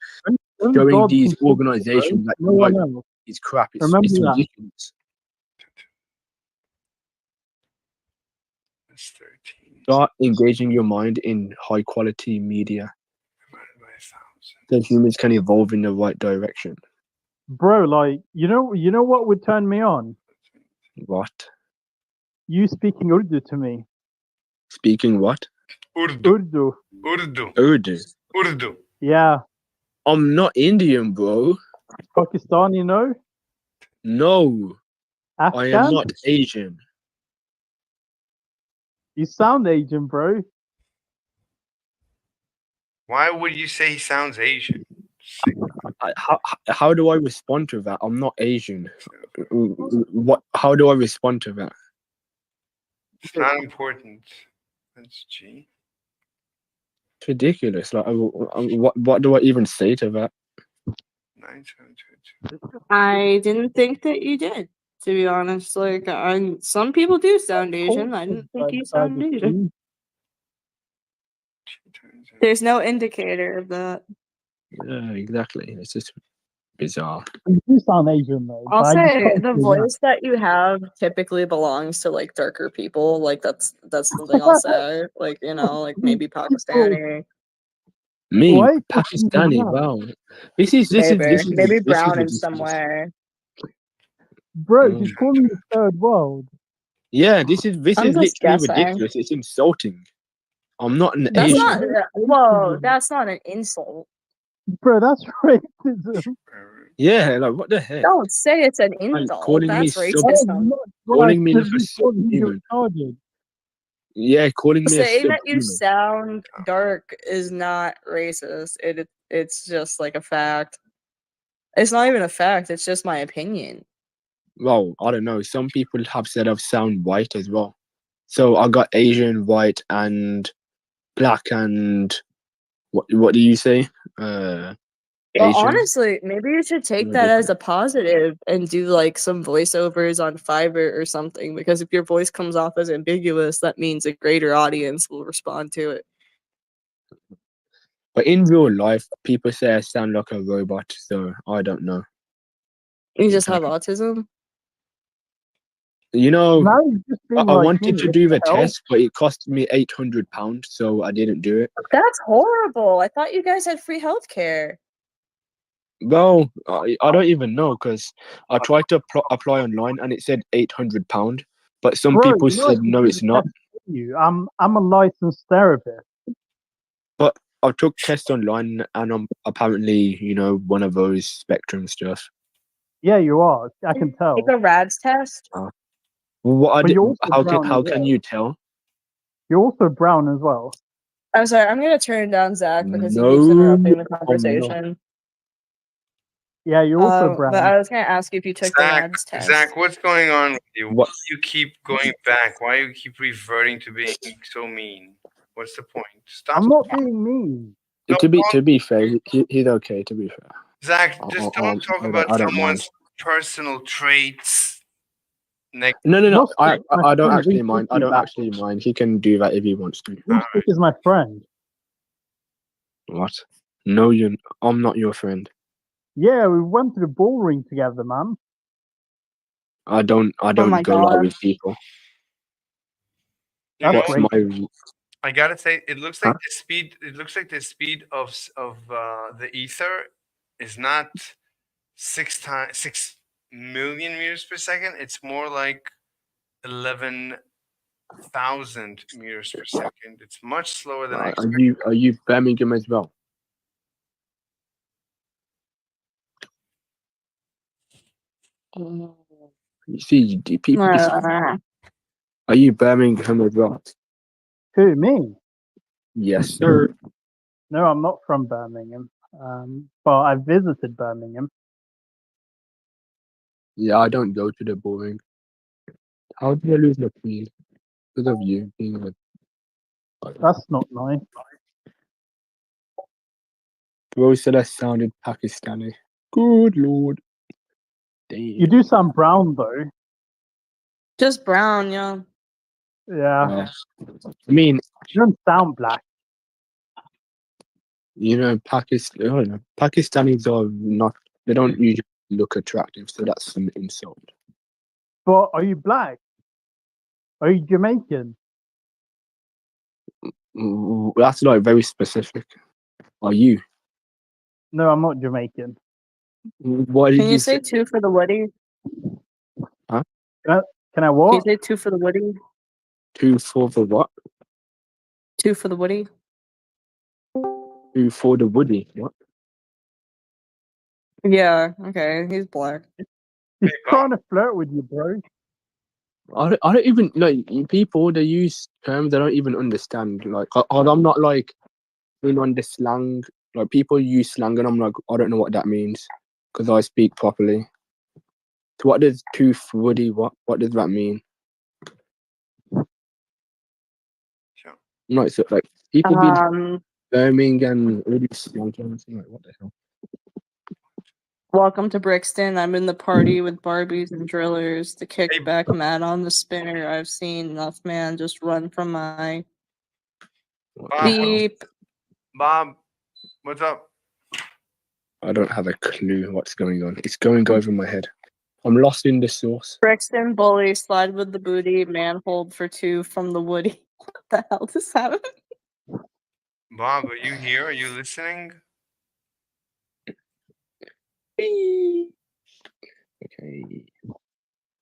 Only showing God these can judge me, organizations bro. that No you one like else. is crap. It's Remember that. ridiculous. it's 13. Start engaging your mind in high quality media Divided by 1,000. so humans can evolve in the right direction. Bro, like you know what would turn me on? What? You speaking Urdu to me. Speaking what? Urdu. Urdu. Yeah. I'm not Indian, bro. Pakistani, no? No, I am Afghan? not Asian. You sound Asian, bro. Why would you say he sounds Asian? Sick. How do I respond to that? I'm not Asian. What? How do I respond to that? It's not important. That's G. It's ridiculous. Like, what do I even say to that? 9722. I didn't think that you did, to be honest. Like, some people do sound Asian. I didn't think you sound Asian. There's no indicator of that. Yeah, exactly. It's just bizarre. You do sound Asian though. I'll but I just say can't the figure voice that you have typically belongs to like darker people. Like that's something I'll say. Like, you know, like maybe Pakistani. Me, Why is this Pakistani. even Wow. This is Maybe brown in ridiculous. some way. Bro, Mm. she's calling me third world. Yeah, this I'm is just literally guessing. ridiculous. It's insulting. I'm not an That's Asian. not. Whoa, that's not an insult. Bro, that's racism. Yeah, like what the heck? Don't say it's an Like, insult. calling me That's Oh, racism. not calling me black, like a just calling you subhuman. retarded. Yeah, calling me a Saying that you subhuman. sound dark is not racist. It's just like a fact. It's not even a fact. It's just my opinion. Well, I don't know. Some people have said I've sound white as well. So I got Asian, white, and black, and what do you say? Well, Asian. honestly, maybe you should take that as a positive and do like some voiceovers on Fiverr or something. Because if your voice comes off as ambiguous, that means a greater audience will respond to it. But in real life, people say I sound like a robot. So I don't know. You just have autism. You know, Now you're just being I like wanted me. to do the What the hell? test, but it cost me £800, so I didn't do it. That's horrible. I thought you guys had free healthcare. Well, I don't even know because I tried to apply online and it said £800, but some Bro, people you know I said can no, do it's the not. test for you. I'm a licensed therapist. But I took tests online and I'm apparently, one of those spectrum stuff. Yeah, you are. I can tell. Take a RADS test. But you're also brown How as can well. you tell? You're also brown as well. I'm sorry. I'm gonna turn down Zach because he No, keeps interrupting the I'm not. conversation. Yeah, you're also brown. But I was gonna ask you if you took the RADS test. Zach, what's going on with you? Why What? do you keep going back? Why do you keep reverting to being so mean? What's the point? Stop. I'm not being mean. No, To be fair, he's okay. To be fair, Zach, just don't talk about I don't mind. someone's personal traits. No. Not I my don't friend, actually we mind. talking I don't about. actually mind. He can do that if he wants to. Lucic is my friend. What? No, I'm not your friend. Yeah, we went to the ball ring together, man. I don't my go out God. with people. You know, That's What's great. my? I gotta say, it looks Huh? like the speed. It looks like the speed of the ether is not 6 million meters per second. It's more like 11,000 meters per second. It's much slower than I expected. Are you Birmingham as well? You see, people. Are you Birmingham as well? Who, me? Yes, sir. No, I'm not from Birmingham. But I visited Birmingham. Yeah, I don't go to the bowling. How did I lose the queen? Because of you being a. That's not nice. Bro said I sounded Pakistani. Good lord. Damn. You do sound brown though. Just brown, yeah. Yeah. I mean, You don't sound black. Pakistanis are not. They don't usually look attractive, so that's an insult. But are you black? Are you Jamaican? That's like very specific. Are you? No, I'm not Jamaican. What did Can you say 2 for the Woody? Huh? Can I Can what? you say 2 for the Woody? 2 for the what? 2 for the Woody? 2 for the Woody. What? Yeah, okay, he's black. He's trying to flirt with you, bro. I don't even like people. They use terms they don't even understand. Like I'm not like on the slang. Like people use slang, and I'm like I don't know what that means because I speak properly. So what does tooth Woody? What does that mean? No, it's like people been Um, filming and really like, what the hell? welcome to Brixton. I'm in the party with Barbies and drillers. The kickback mat on the spinner. I've seen enough man just run from my What the Bob, hell? beep. Bob, what's up? I don't have a clue what's going on. It's going over my head. I'm lost in the sauce. Brixton bully, slide with the booty, man hold for two from the woody. What the hell does that mean? Bob, are you here? Are you listening? Okay.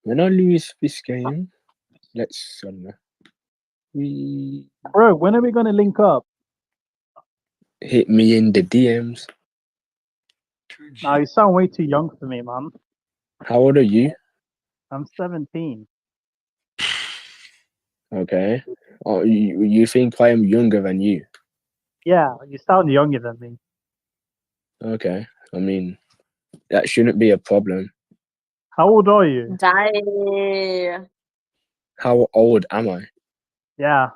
When I lose this game, let's we Bro, when are we gonna link up? hit me in the DMs. 2G. Nah, you sound way too young for me, man. How old are you? I'm 17. Okay. Oh, you think I am younger than you? Yeah, you sound younger than me. Okay. I mean, that shouldn't be a problem. How old are you? Die. How old am I? Yeah,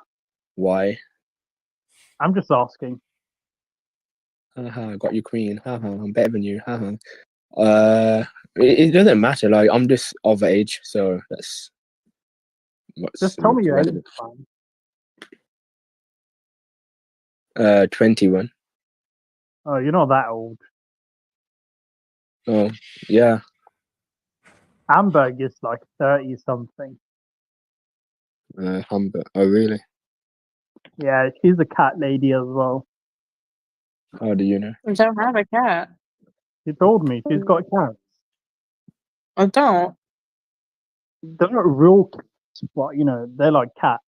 Why? I'm just asking. Haha, got you, queen. Haha, I'm better than you. Haha. It doesn't matter. Like, I'm just of age, so that's what's Just tell me your age, relevant. man. 21. Oh, you're not that old. Oh, yeah. Amberg is like 30 something. Humber. Oh, really? Yeah, she's a cat lady as well. How do you know? I don't have a cat. She told me she's got cats. I don't. They're not real cats, but you know, they're like cats.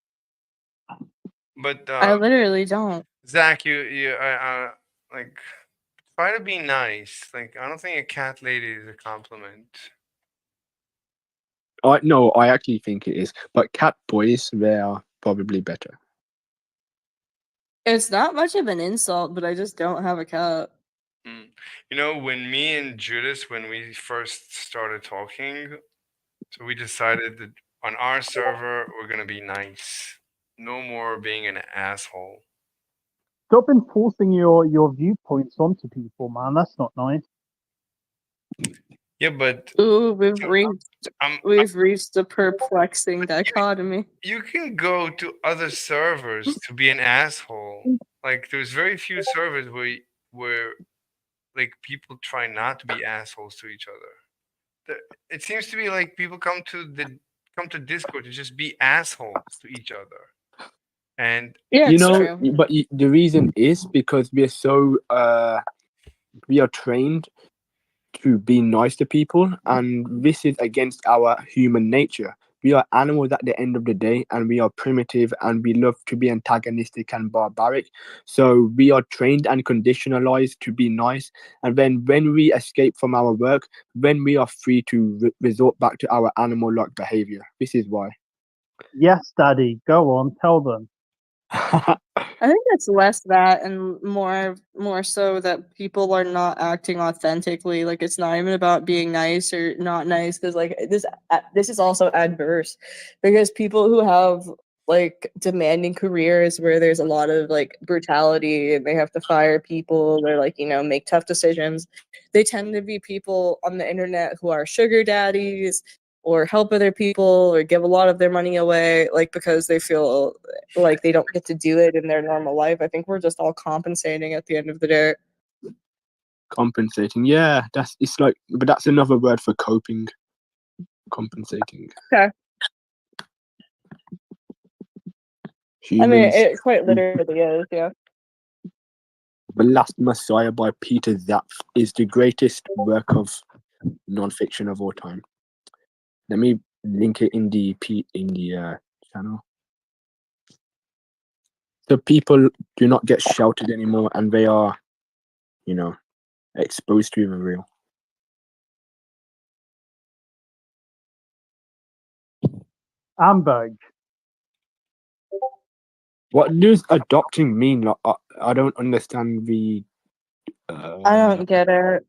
But I literally don't. Zach, you like try to be nice. Like I don't think a cat lady is a compliment. No, I actually think it is. But cat boys, they are probably better. It's not much of an insult, but I just don't have a cat. You know, when me and Judas, when we first started talking, so we decided that on our server we're gonna be nice. No more being an asshole. Stop enforcing your viewpoints onto people, man. That's not nice. Yeah, but Ooh, I'm we've reached a perplexing dichotomy. you can go to other servers to be an asshole. Like there's very few servers where like people try not to be assholes to each other. It seems to be like people come to Discord to just be assholes to each other. And Yeah, You it's know, true. but the reason is because we are so we are trained to be nice to people, and this is against our human nature. We are animals at the end of the day, and we are primitive, and we love to be antagonistic and barbaric. So we are trained and conditionalized to be nice. And then when we escape from our work, then we are free to resort back to our animal-like behavior. This is why. Yes, Daddy. Go on, tell them. I think it's less that and more so that people are not acting authentically. Like it's not even about being nice or not nice because like this is also adverse because people who have like demanding careers where there's a lot of like brutality and they have to fire people or like make tough decisions, they tend to be people on the internet who are sugar daddies or help other people or give a lot of their money away like because they feel like they don't get to do it in their normal life. I think we're just all compensating at the end of the day. Compensating, yeah, it's like, but that's another word for coping. Compensating. Okay. Humans. I mean, it quite literally is, yeah. The Last Messiah by Peter Zapf is the greatest work of non-fiction of all time. Let me link it in the channel. So people do not get shouted anymore, and they are, exposed to the real. Amberg. What does adopting mean? Like, I don't understand the. I don't get it.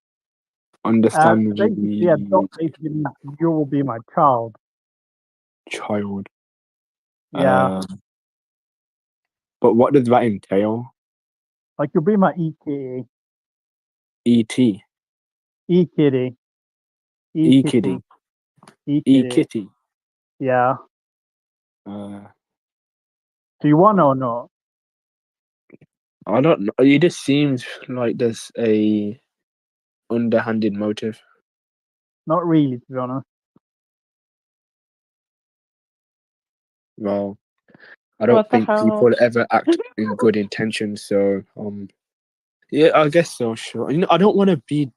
Understand Basically, adopt basically means you will be my child. child. Yeah. But what does that entail? Like you'll be my e-kitty. E.T. E-kitty. E-kitty. E-kitty. E-kitty. Yeah. Uh, Do you want or not? I don't know. It just seems like there's a underhanded motive. Not really, to be honest. Well, I don't What the think hell? people ever act in good intentions. So, yeah, I guess so. Sure. I don't want to be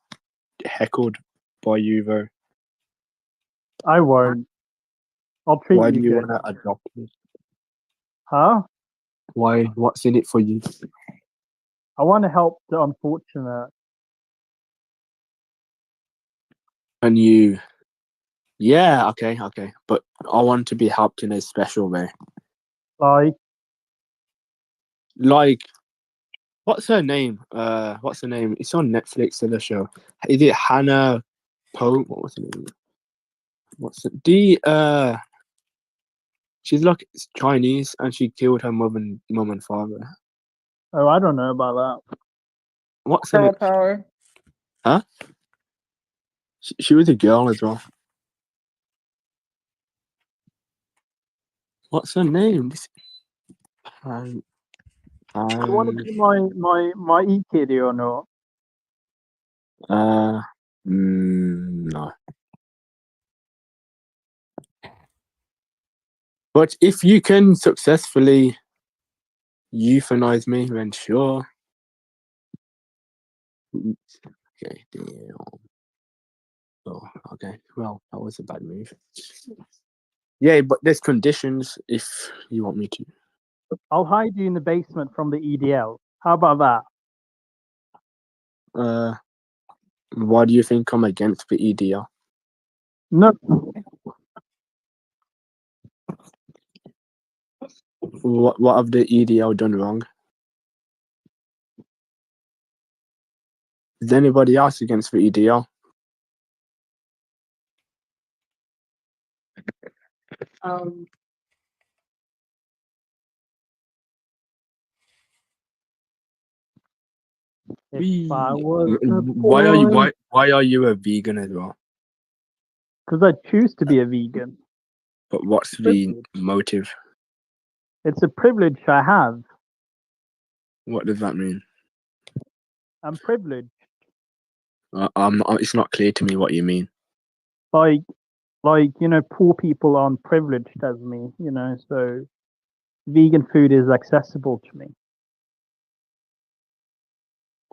heckled by you, though. I won't. I'll treat Why do you you good. want to adopt me? Huh? Why? What's in it for you? I want to help the unfortunate. And you, yeah, okay, but I want to be helped in a special way. Like, What's her name? What's her name? It's on Netflix. The show. Is it Hannah Poe? What was her name? What's it? She's like Chinese, and she killed her mom and father. oh, I don't know about that. What's her Girl name? power. Huh? She was a girl as well. What's her name? Do you want to be my e-kitty or not? No. But if you can successfully euthanize me, then sure. Okay, damn. Oh, okay. Well, that was a bad move. Yeah, but there's conditions if you want me to. I'll hide you in the basement from the EDL. How about that? Why do you think I'm against the EDL? No. What have the EDL done wrong? Is anybody else against the EDL? If I was a Why are you boy. why are you a vegan as well? Because I choose to be a vegan. But what's the motive? It's a privilege I have. What does that mean? I'm privileged. It's not clear to me what you mean. Like, poor people aren't privileged as me, so vegan food is accessible to me.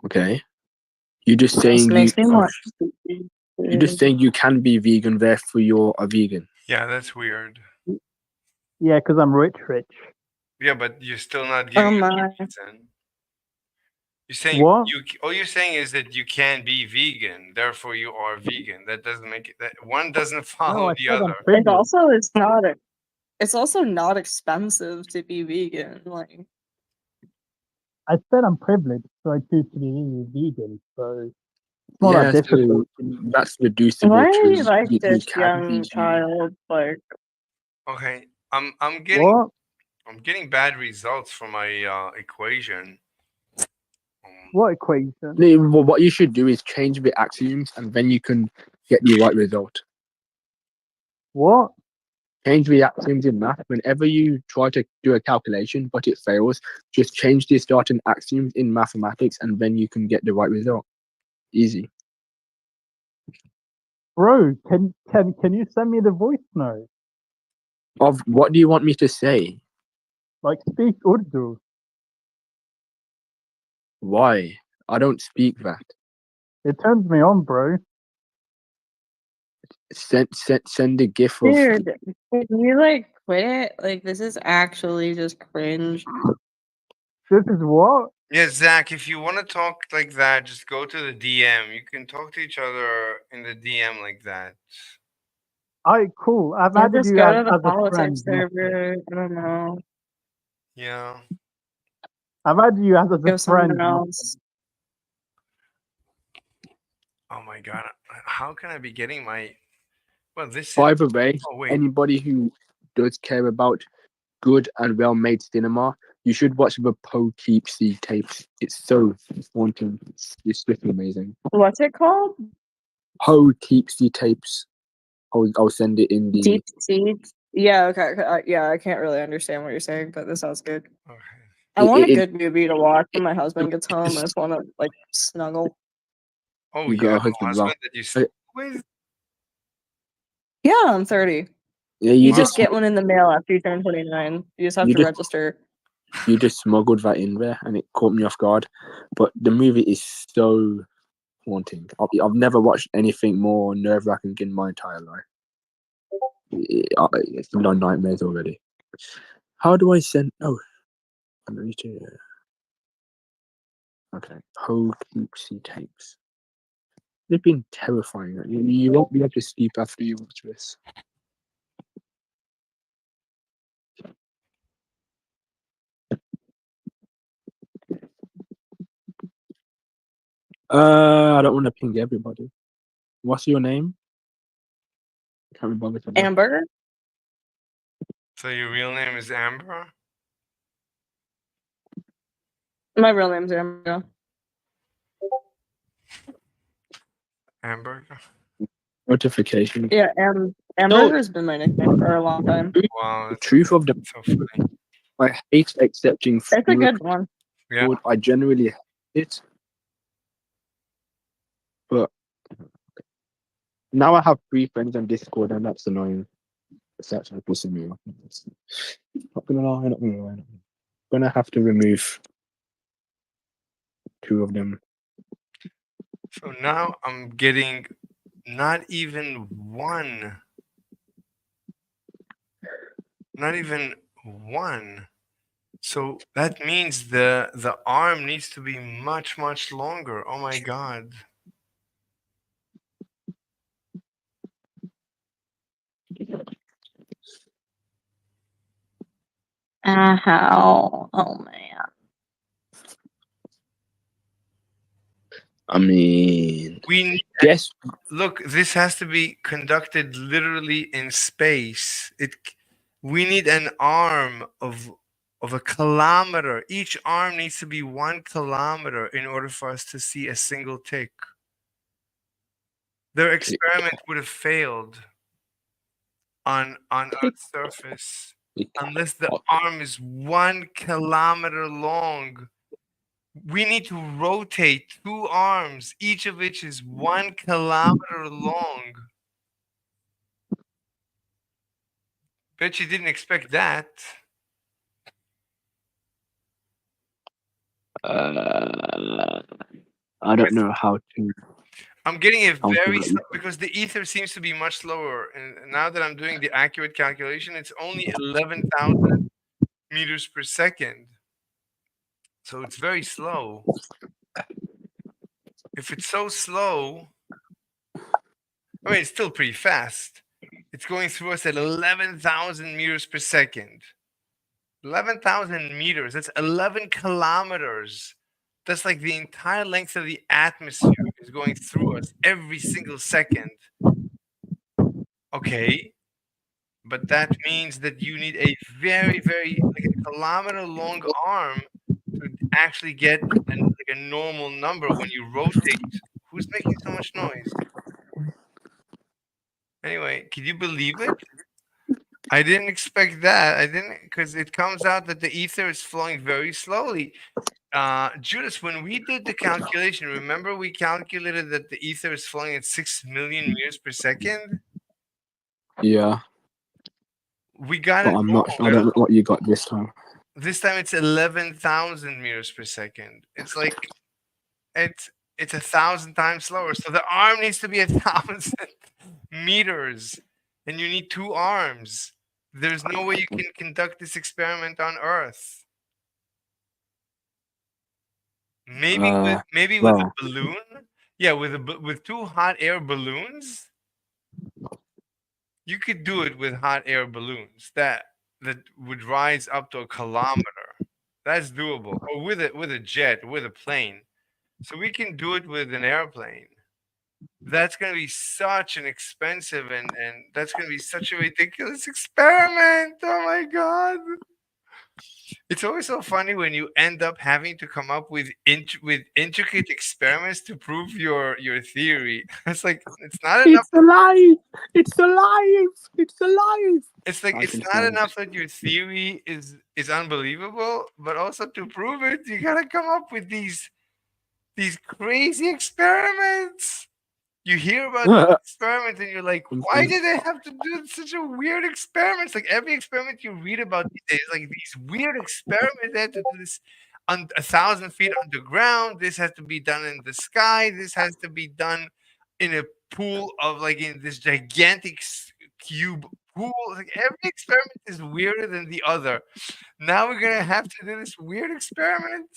Okay. You're just This saying makes me want. you're just saying you can be vegan, therefore you're a vegan. Yeah, that's weird. Yeah, because I'm rich. Yeah, but you're still not Oh giving my. a reason. You're saying What? all you're saying is that you can be vegan, therefore you are vegan. That doesn't make it that one doesn't No, follow I the said I'm other. And privileged. also, it's also not expensive to be vegan. Like, I said I'm privileged, so I choose to be vegan. So it's not Yeah, that so difficult. that's reducible why are to you like you this can be young vegan. child? Like, Okay, I'm getting What? I'm getting bad results from my equation. What equation? What you should do is change the axioms, and then you can get the right result. What? Change the axioms in math. Whenever you try to do a calculation but it fails, just change the starting axioms in mathematics, and then you can get the right result. Easy. Bro, can you send me the voice note? Of what do you want me to say? Like, speak Urdu. Why? I don't speak that. It turns me on, bro. Send a gif of. dude, can you like quit it? Like, this is actually just cringe. This is what? Yeah, Zach, if you want to talk like that, just go to the DM. You can talk to each other in the DM like that. Alright, cool. I've Or added just you go as to the a friend. politics server. I don't know. Yeah. I've added you as a Go friend. somewhere else. Oh my god. How can I be getting my well this is By the way, oh wait. anybody who does care about good and well-made cinema, You should watch the Poughkeepsie tapes. It's so haunting. It's just amazing. What's it called? Poughkeepsie tapes. I'll send it in the. Deep Sea. Yeah, okay. Yeah, I can't really understand what you're saying, but this sounds good. Okay. I want a it- good movie to watch when my husband gets home. I just want to like snuggle. Oh, You you got a have a husband, husband well. that you sleep with? Yeah, I'm 30. Yeah, You Wow. just get one in the mail after you turn 29. You just have You to just- register. you just smuggled that in there, and it caught me off guard. But the movie is so haunting. I've never watched anything more nerve-wracking in my entire life. It's no nightmares already. How do I send? Oh, I need to. Okay, Poughkeepsie tapes. They've been terrifying. You won't be able to sleep after you watch this. I don't want to ping everybody. What's your name? Can't be bothered to know. Amber? So your real name is Amber? My real name's Amber. Amber? Notification. Yeah, Amber No. has been my nickname for a long time. Wow, The that's truth of the so funny. I hate accepting It's a friend good one. Yeah. request. I generally hate it. But now I have 3 friends on Discord, and that's annoying. It's actually pissing me off. Not gonna lie, not gonna lie. Gonna have to remove 2 of them. So now I'm getting not even one. Not even one. So that means the arm needs to be much, much longer. Oh my god. Oh man. I mean, We need, guess look, this has to be conducted literally in space. We need an arm of a kilometer. Each arm needs to be 1 kilometer in order for us to see a single tick. Their experiment would have failed on Earth's surface unless the arm is 1 kilometer long. We need to rotate 2 arms, each of which is 1 kilometer long. Bet you didn't expect that. I don't know how to. I'm getting it I'll very do it. slow because the ether seems to be much slower. And now that I'm doing the accurate calculation, it's only 11,000 meters per second. So it's very slow. If it's so slow, I mean, it's still pretty fast. It's going through us at 11,000 meters per second. 11,000 meters. That's 11 kilometers. That's like the entire length of the atmosphere is going through us every single second. Okay. But that means that you need a very, very, like a kilometer long arm to actually get like a normal number when you rotate. Who's making so much noise? Anyway, can you believe it? I didn't expect that. I didn't, because it comes out that the ether is flowing very slowly. Judas, when we did the calculation, remember we calculated that the ether is flowing at 6 million meters per second? Yeah, We got but it I'm wrong. not. I don't know what you got this time. This time it's 11,000 meters per second. It's like it's 1,000 times slower. So the arm needs to be 1,000 meters, and you need 2 arms. There's no way you can conduct this experiment on Earth. Maybe with a well, balloon. Yeah, with 2 hot air balloons, you could do it with hot air balloons that would rise up to a kilometer. That's doable. Or with a jet, with a plane. So we can do it with an airplane. That's going to be such an expensive and that's going to be such a ridiculous experiment. Oh my god. It's always so funny when you end up having to come up with intricate experiments to prove your theory. It's like it's not enough. It's alive! It's alive! It's alive! It's like it's Michael not Slade. enough that your theory is unbelievable, but also to prove it, you gotta come up with these crazy experiments. You hear about these experiments and you're like, why did they have to do such a weird experiments? Like every experiment you read about these days, like these weird experiments, they had to do this on 1,000 feet underground. This has to be done in the sky. This has to be done in a pool of like in this gigantic cube pool. Like every experiment is weirder than the other. Now we're gonna have to do this weird experiment.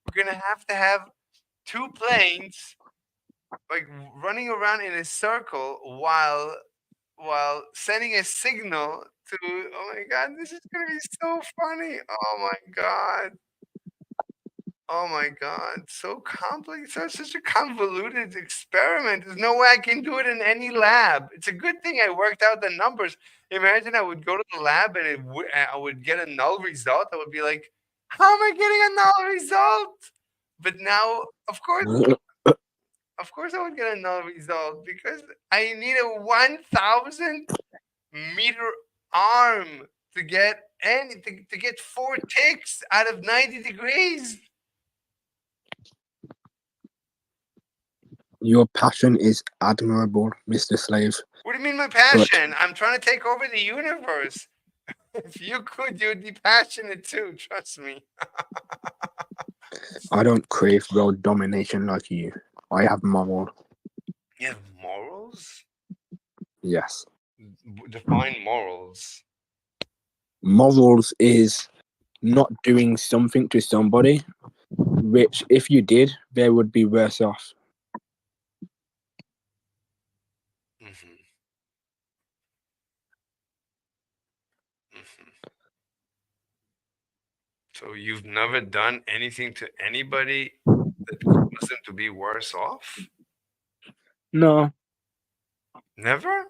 We're gonna have to have two planes like running around in a circle while sending a signal to, oh my god, this is gonna be so funny. Oh my god, so complex. Such a convoluted experiment. There's no way I can do it in any lab. It's a good thing I worked out the numbers. Imagine I would go to the lab and I would get a null result. I would be like, how am I getting a null result? But now, of course, I would get a null result because I need a 1,000 meter arm to get to get 4 ticks out of 90 degrees. Your passion is admirable, Mr. Slave. What do you mean my passion? I'm trying to take over the universe. If you could, you'd be passionate too. Trust me. I don't crave world domination like you. I have moral. You have morals? Yes. Define morals. Morals is not doing something to somebody, which if you did, they would be worse off. Mm-hmm. Mm-hmm. So you've never done anything to anybody that caused them to be worse off? No, Never?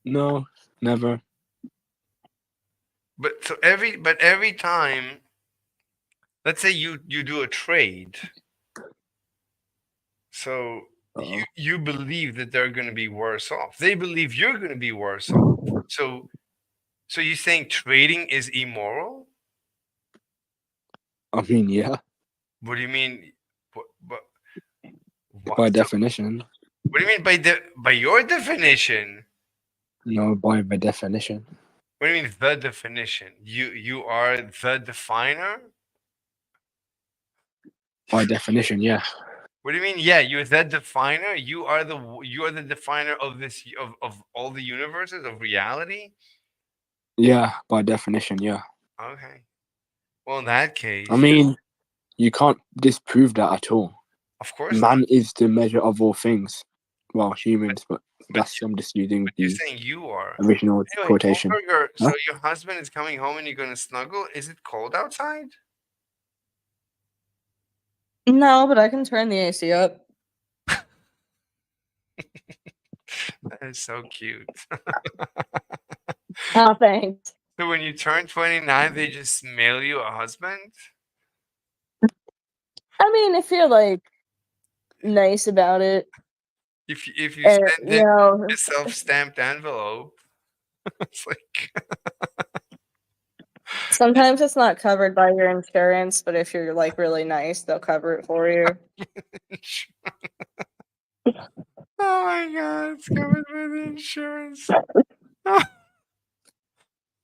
no, never. But every time, let's say you do a trade. So you believe that they're going to be worse off. They believe you're going to be worse off. So you're saying trading is immoral? I mean, yeah, What do you mean? What, by definition. what do you mean by your definition? No, by the definition. What do you mean the definition? You are the definer? By definition, yeah. What do you mean? Yeah, you're the definer. You are the definer of of all the universes of reality. Yeah, by definition, yeah. Okay. Well, in that case, I mean, you can't disprove that at all. of course, Man is the measure of all things. Well, humans, but that's I'm just using you're the saying you are. original Anyway, quotation. Goldberger, Huh? so your husband is coming home and you're gonna snuggle. Is it cold outside? No, but I can turn the AC up. That is so cute. Oh, thanks. So when you turn 29, they just mail you a husband? I mean, if you're like nice about it, If you and, send you it know, a self-stamped envelope, it's like sometimes it's not covered by your insurance, but if you're like really nice, they'll cover it for you. oh my god, it's covered by the insurance.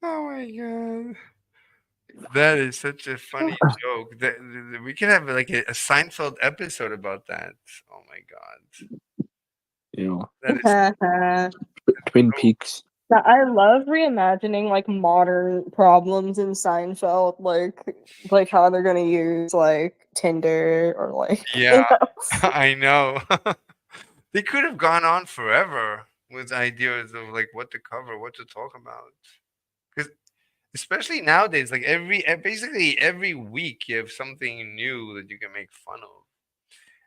Oh my god. That is such a funny joke. We could have like a Seinfeld episode about that. Oh my god. You know, That is Twin Peaks. Now, I love reimagining like modern problems in Seinfeld, like how they're gonna use like Tinder or like yeah, I know. They could have gone on forever with ideas of like what to cover, what to talk about. Because especially nowadays, like basically every week you have something new that you can make fun of.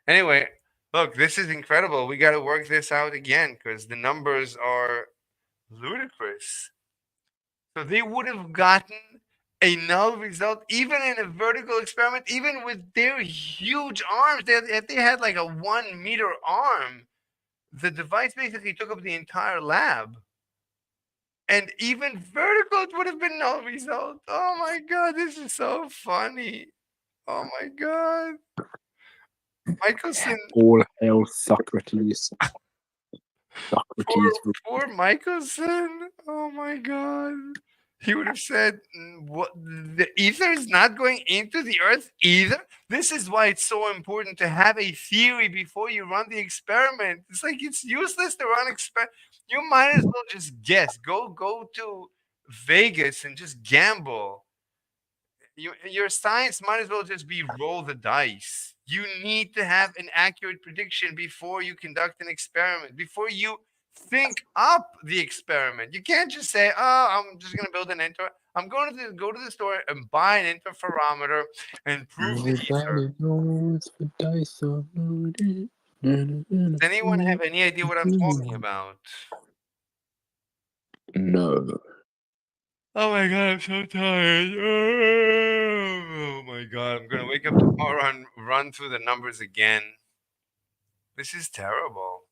Anyway, look, this is incredible. We got to work this out again because the numbers are ludicrous. So they would have gotten a null result, even in a vertical experiment, even with their huge arms. If they had like a 1 meter arm, the device basically took up the entire lab. And even vertical, it would have been null result. Oh my god, this is so funny. Oh my god. Michelson, All hail Socrates. Socrates. poor Michelson. Oh my god. He would have said, "What? The ether is not going into the earth either." This is why it's so important to have a theory before you run the experiment. It's like it's useless to run experiment. You might as well just guess. Go to Vegas and just gamble. Your science might as well just be roll the dice. You need to have an accurate prediction before you conduct an experiment, before you think up the experiment. You can't just say, "Oh, I'm just going to build an inter. I'm going to go to the store and buy an interferometer and prove the ether." knows the dice are loaded. Does anyone have any idea what I'm talking about? No. Oh my god, I'm so tired. Oh my god, I'm gonna wake up tomorrow and run through the numbers again. This is terrible.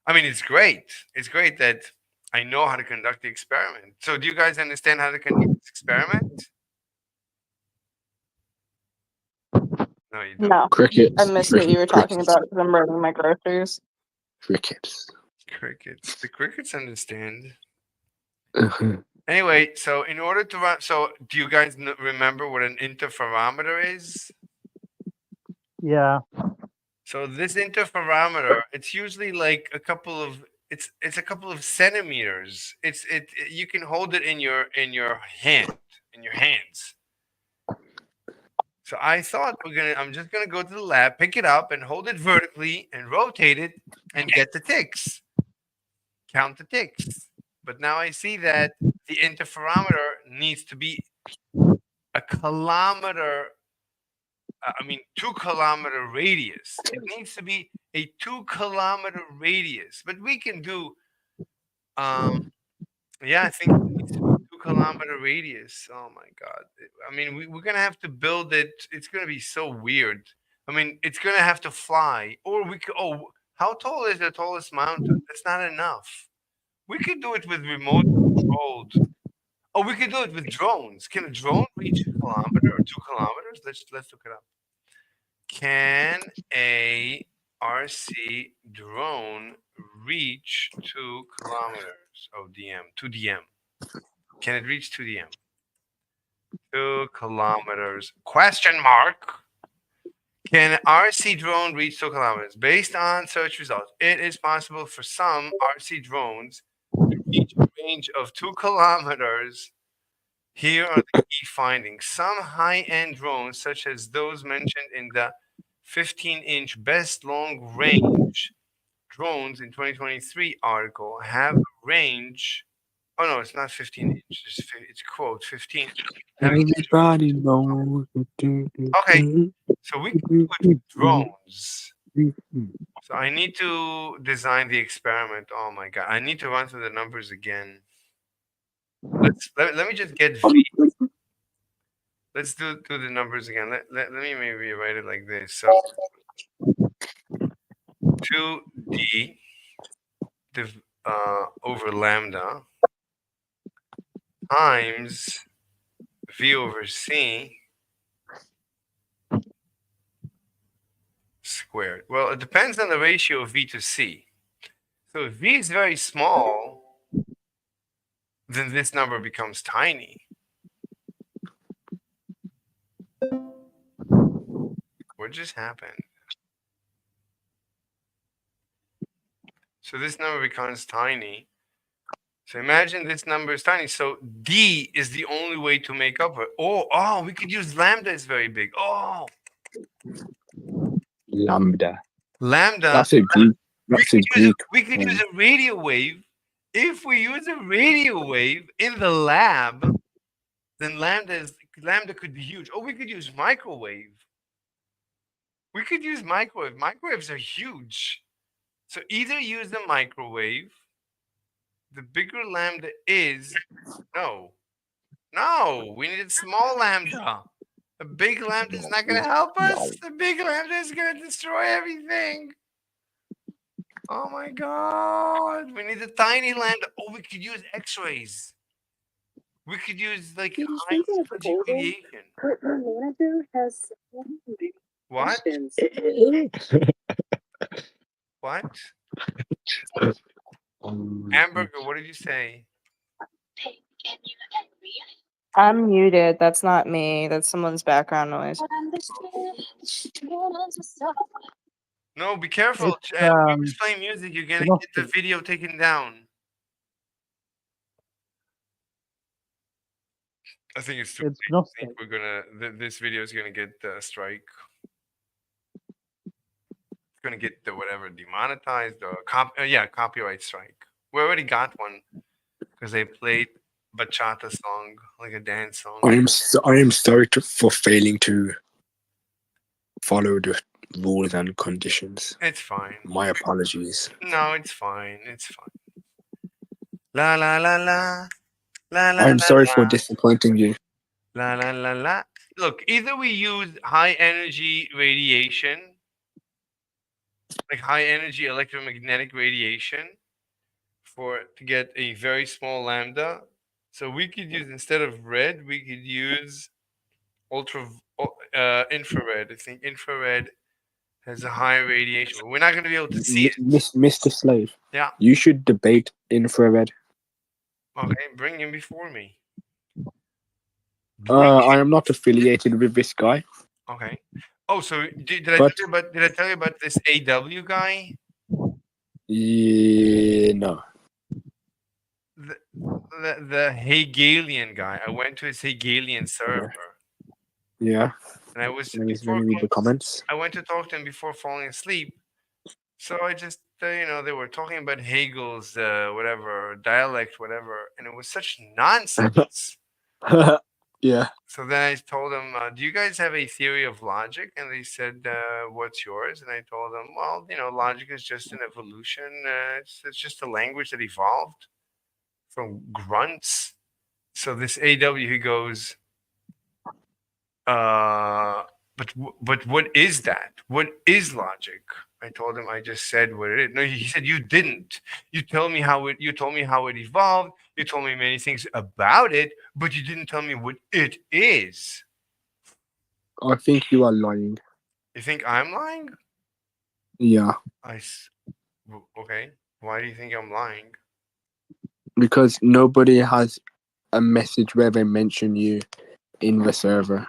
I mean, it's great. It's great that I know how to conduct the experiment. So, do you guys understand how to conduct this experiment? No, you don't. No, Crickets. I missed what you were talking about because I'm running my groceries. Crickets. Crickets. The crickets understand. Uh-huh. Anyway, so in order to run, so do you guys remember what an interferometer is? Yeah. So this interferometer, it's usually like a couple of it's a couple of centimeters. You can hold it in your hand, in your hands. So I thought I'm just gonna go to the lab, pick it up, and hold it vertically and rotate it and get the ticks. Count the ticks. But now I see that the interferometer needs to be a kilometer, 2 kilometer radius. It needs to be a 2 kilometer radius. But we can do, yeah, I think it needs to be 2 kilometer radius. Oh my God. I mean, we're going to have to build it. It's going to be so weird. I mean, it's going to have to fly. Or we could, how tall is the tallest mountain? That's not enough. We could do it with remote controlled. Oh, we could do it with drones. Can a drone reach a kilometer or 2 kilometers? Let's look it up. Can a RC drone reach 2 kilometers? Oh, 2 dm. Can it reach 2 dm? 2 kilometers? Question mark. Can an RC drone reach 2 kilometers? Based on search results, it is possible for some RC drones to reach a range of 2 kilometers. Here are the key findings. Some high-end drones, such as those mentioned in the 15-inch Best Long Range Drones in 2023 article, have a range. Oh no, it's not 15 inch. It's quote 15. Everybody knows. Okay, so we can do it with drones. So I need to design the experiment. Oh my god, I need to run through the numbers again. Let me just get V. Let's do the numbers again. Let me maybe write it like this. So 2D over lambda times V over C squared. Well, it depends on the ratio of V to C. So if V is very small, then this number becomes tiny. What just happened? So this number becomes tiny. So imagine this number is tiny. So D is the only way to make up for it. Oh, we could use lambda is very big. Oh, Lambda. lambda. That's a Greek. That's a Greek. We could use a radio wave. If we use a radio wave in the lab, then lambda could be huge. Oh, we could use microwave. We could use microwave. Microwaves are huge. So either use the microwave. The bigger lambda is, no. No, we need a small lambda. A big lambda is not going to help us. The big lambda is going to destroy everything. Oh my god. We need a tiny lambda. Oh, we could use x-rays. We could use like high energy radiation. Her manager has What? questions. What? Hamburger, what did you say? I'm muted. That's not me. That's someone's background noise. No, be careful. It's, Whoever's playing music, you're gonna get the video taken down. I think it's too It's late. I Gnostic. think we're gonna. This video is gonna get a strike. It's gonna get the whatever demonetized or copyright strike. We already got one because they played bachata song, like a dance song. I am sorry for failing to follow the rules and conditions. It's fine. My apologies. No, it's fine. It's fine. La la la la. La, la, I'm la, sorry la. for disappointing you. La la la la. Look, either we use high energy radiation, like high energy electromagnetic radiation, to get a very small lambda. So we could use, instead of red, we could use infrared. I think infrared has a high radiation. We're not going to be able to see it. Mr. Slave. Yeah. You should debate infrared. Okay, bring him before me. I am not affiliated with this guy. Okay. Oh, so did I tell you about this AW guy? Yeah, no. The Hegelian guy. I went to his Hegelian server. Yeah. And I was Let me read the comments. I went to talk to him before falling asleep. So I just they were talking about Hegel's whatever dialect, whatever, and it was such nonsense. Yeah. So then I told them, do you guys have a theory of logic? And they said, what's yours? And I told them, well, logic is just an evolution. It's just a language that evolved from grunts. So this AW, he goes, but what is that? What is logic? I told him I just said what it is. No, he said you didn't. You told me how it evolved. You told me many things about it, but you didn't tell me what it is. I think you are lying. You think I'm lying? Yeah. Okay. Why do you think I'm lying? Because nobody has a message where they mention you in the server.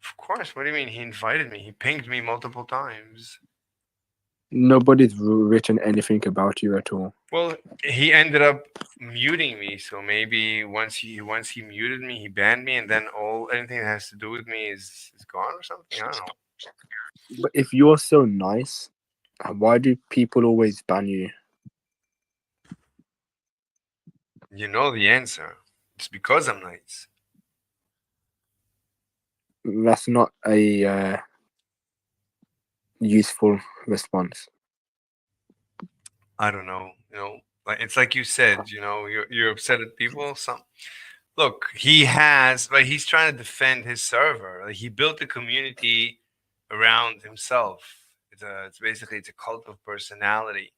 Of course. What do you mean? He invited me. He pinged me multiple times. Nobody's written anything about you at all. Well, he ended up muting me, so maybe once he muted me, he banned me, and then anything that has to do with me is gone or something. I don't know. But if you're so nice, why do people always ban you? You know the answer. It's because I'm nice. That's not a useful response. I don't know. Like it's like you said. You're upset at people. Look, he's trying to defend his server. Like, he built a community around himself. It's basically a cult of personality.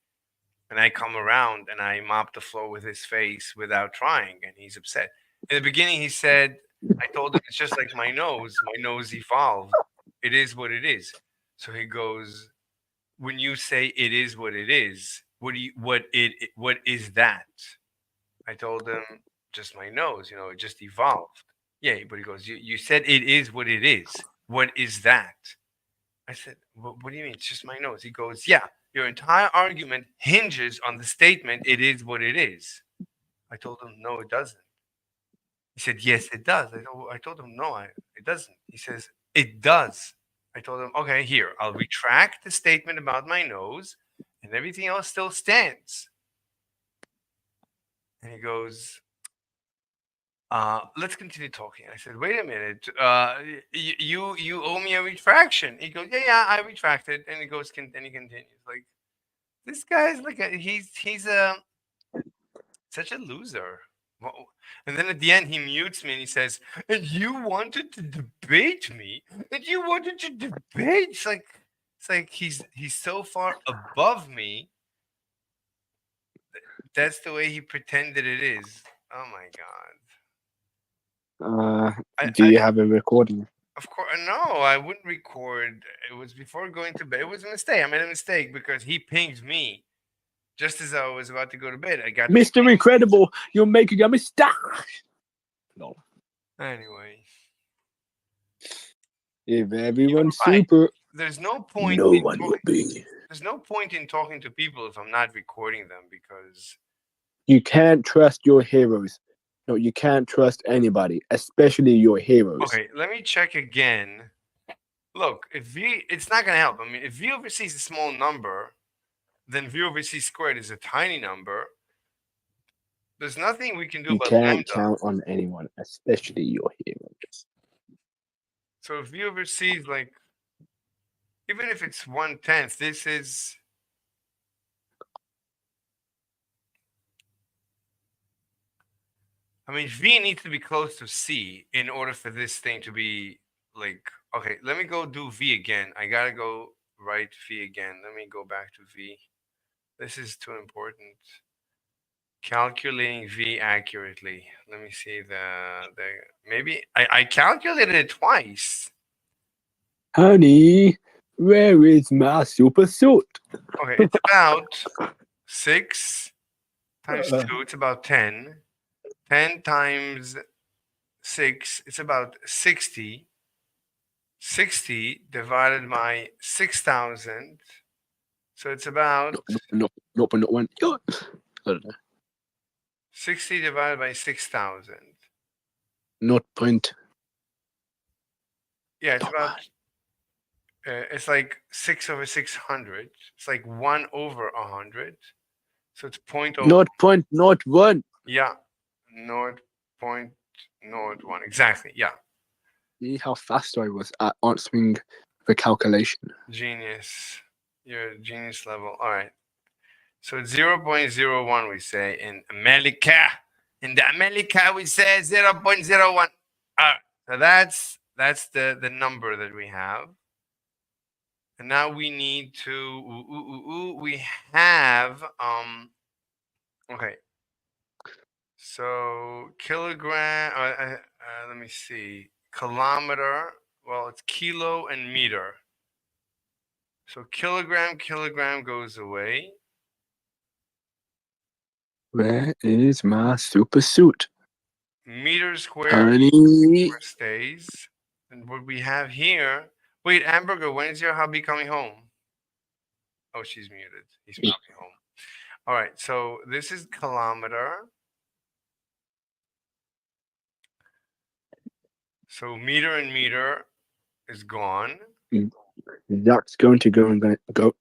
And I come around and I mop the floor with his face without trying, and he's upset. In the beginning, he said, I told him it's just like my nose. My nose evolved. It is what it is. So he goes, when you say it is what it is, what is that? I told him, just my nose, it just evolved. Yeah, but he goes, you said it is what it is. What is that? I said, what do you mean? It's just my nose. He goes, yeah, your entire argument hinges on the statement, it is what it is. I told him, no, it doesn't. He said, yes, it does. I told him, no, it doesn't. He says, it does. I told him, okay, here, I'll retract the statement about my nose, and everything else still stands. And he goes, let's continue talking. I said, wait a minute, you owe me a retraction. He goes, yeah, I retracted. And he goes, and he continues. Like, this guy's like he's such a loser. And then at the end, he mutes me and he says, "And you wanted to debate me? And you wanted to debate?" It's like he's so far above me. That's the way he pretended it is. Oh my god. Do you have a recording? Of course, no, I wouldn't record. It was before going to bed. It was a mistake. I made a mistake because he pinged me just as I was about to go to bed. I got Mr. Incredible, you're making a mistake. No. Anyway. If everyone's Right. super, There's no point. no one will be. There's no point in talking to people if I'm not recording them because You can't trust your heroes. No, you can't trust anybody, especially your heroes. Okay, let me check again. Look, if V, it's not going to help. I mean, if V over C is a small number, then V over C squared is a tiny number. There's nothing we can do You about can't lambda. count on anyone, especially your heroes. So if V over C is like, even if it's 1/10, this is. I mean, V needs to be close to C in order for this thing to be like, okay, let me go do V again. I got to go write V again. Let me go back to V. This is too important. Calculating V accurately. Let me see the maybe I calculated it twice. Honey, where is my super suit? Okay, it's about 6 times 2. It's about 10. 10 times 6. It's about 60. 60 divided by 6,000. So it's about No, but not one. I don't know. 60 divided by 6,000. Not point. Yeah, it's about. It's like 6 over 600. It's like 1 over 100. So it's 0.01. Not point, not one. Yeah, 0.01. Exactly. Yeah. See how fast I was at answering the calculation. Genius. You're a genius level. All right. So it's 0.01, we say in America. In the America, we say 0.01. All right. So that's the number that we have. And now we need to we have okay. So kilogram let me see. Kilometer, well, it's kilo and meter. So kilogram goes away. Where is my super suit? Meter squared Honey. stays. And what we have here, wait, Hamburger, when is your hubby coming home? Oh, she's muted. He's probably home. All right, so this is kilometer. So meter and meter is gone. Zach's going to go.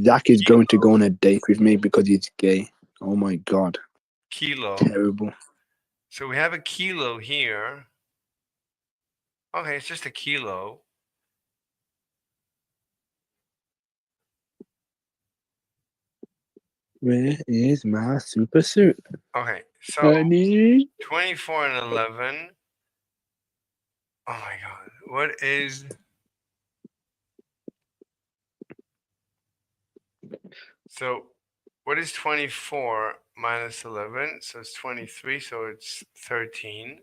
Zach is going to go on a date with me because he's gay. Oh my god. Kilo. Terrible. So we have a kilo here. Okay, it's just a kilo. Where is my super suit? Okay, so Honey. 24 and 11. Oh my god. What is... So what is 24 minus 11? So it's 23, so it's 13.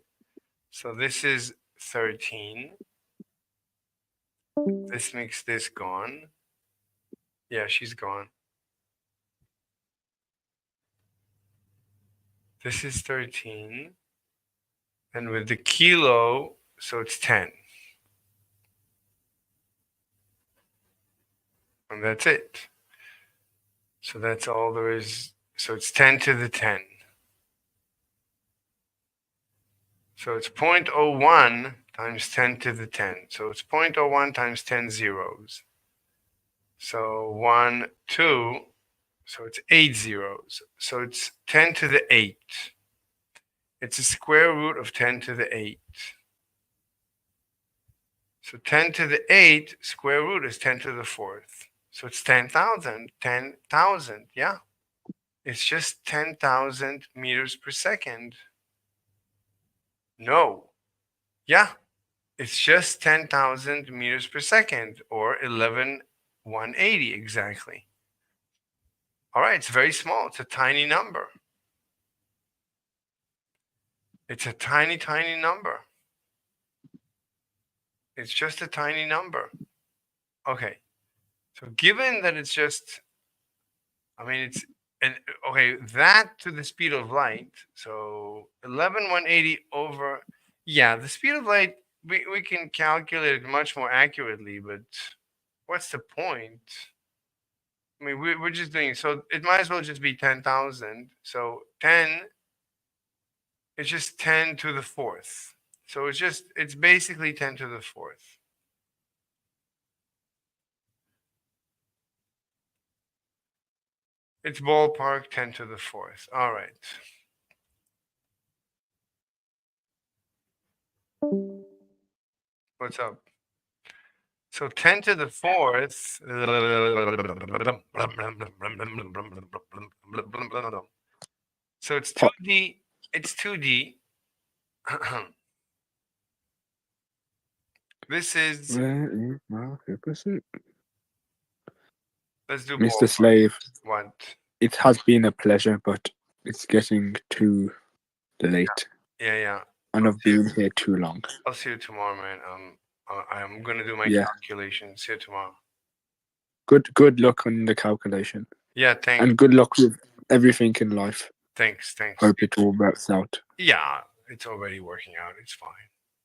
So this is 13. This makes this gone. Yeah, she's gone. This is 13. And with the kilo, so it's 10. And that's it. So that's all there is. So it's 10 to the 10. So it's 0.01 times 10 to the 10. So it's 0.01 times 10 zeros. So 1, 2. So it's 8 zeros. So it's 10 to the 8. It's a square root of 10 to the 8. So 10 to the 8 square root is 10 to the 4th. So it's 10,000. 10,000. Yeah. It's just 10,000 meters per second. No. Yeah. It's just 10,000 meters per second, or 11,180 exactly. All right, it's very small. It's a tiny number. It's a tiny, tiny number. It's just a tiny number. Okay. So given that it's just, I mean, it's, and okay, that to the speed of light. So 11,180 over, yeah, the speed of light, we can calculate it much more accurately, but what's the point? I mean, we're just doing, so it might as well just be 10,000. So 10, it's just 10 to the fourth. So it's basically 10 to the fourth. It's ballpark 10 to the fourth. All right. What's up? So 10 to the fourth. So it's 2D. It's 2D. This is. Where is my pursuit? Let's do Mr. ballpark. Slave, What? it has been a pleasure, but it's getting too late. Yeah. And I've been here too long. I'll see you tomorrow, man. I'm gonna do my calculations. See you tomorrow. Good luck on the calculation. Yeah, thanks. And good luck with everything in life. Thanks. Hope it all works out. Yeah, it's already working out. It's fine.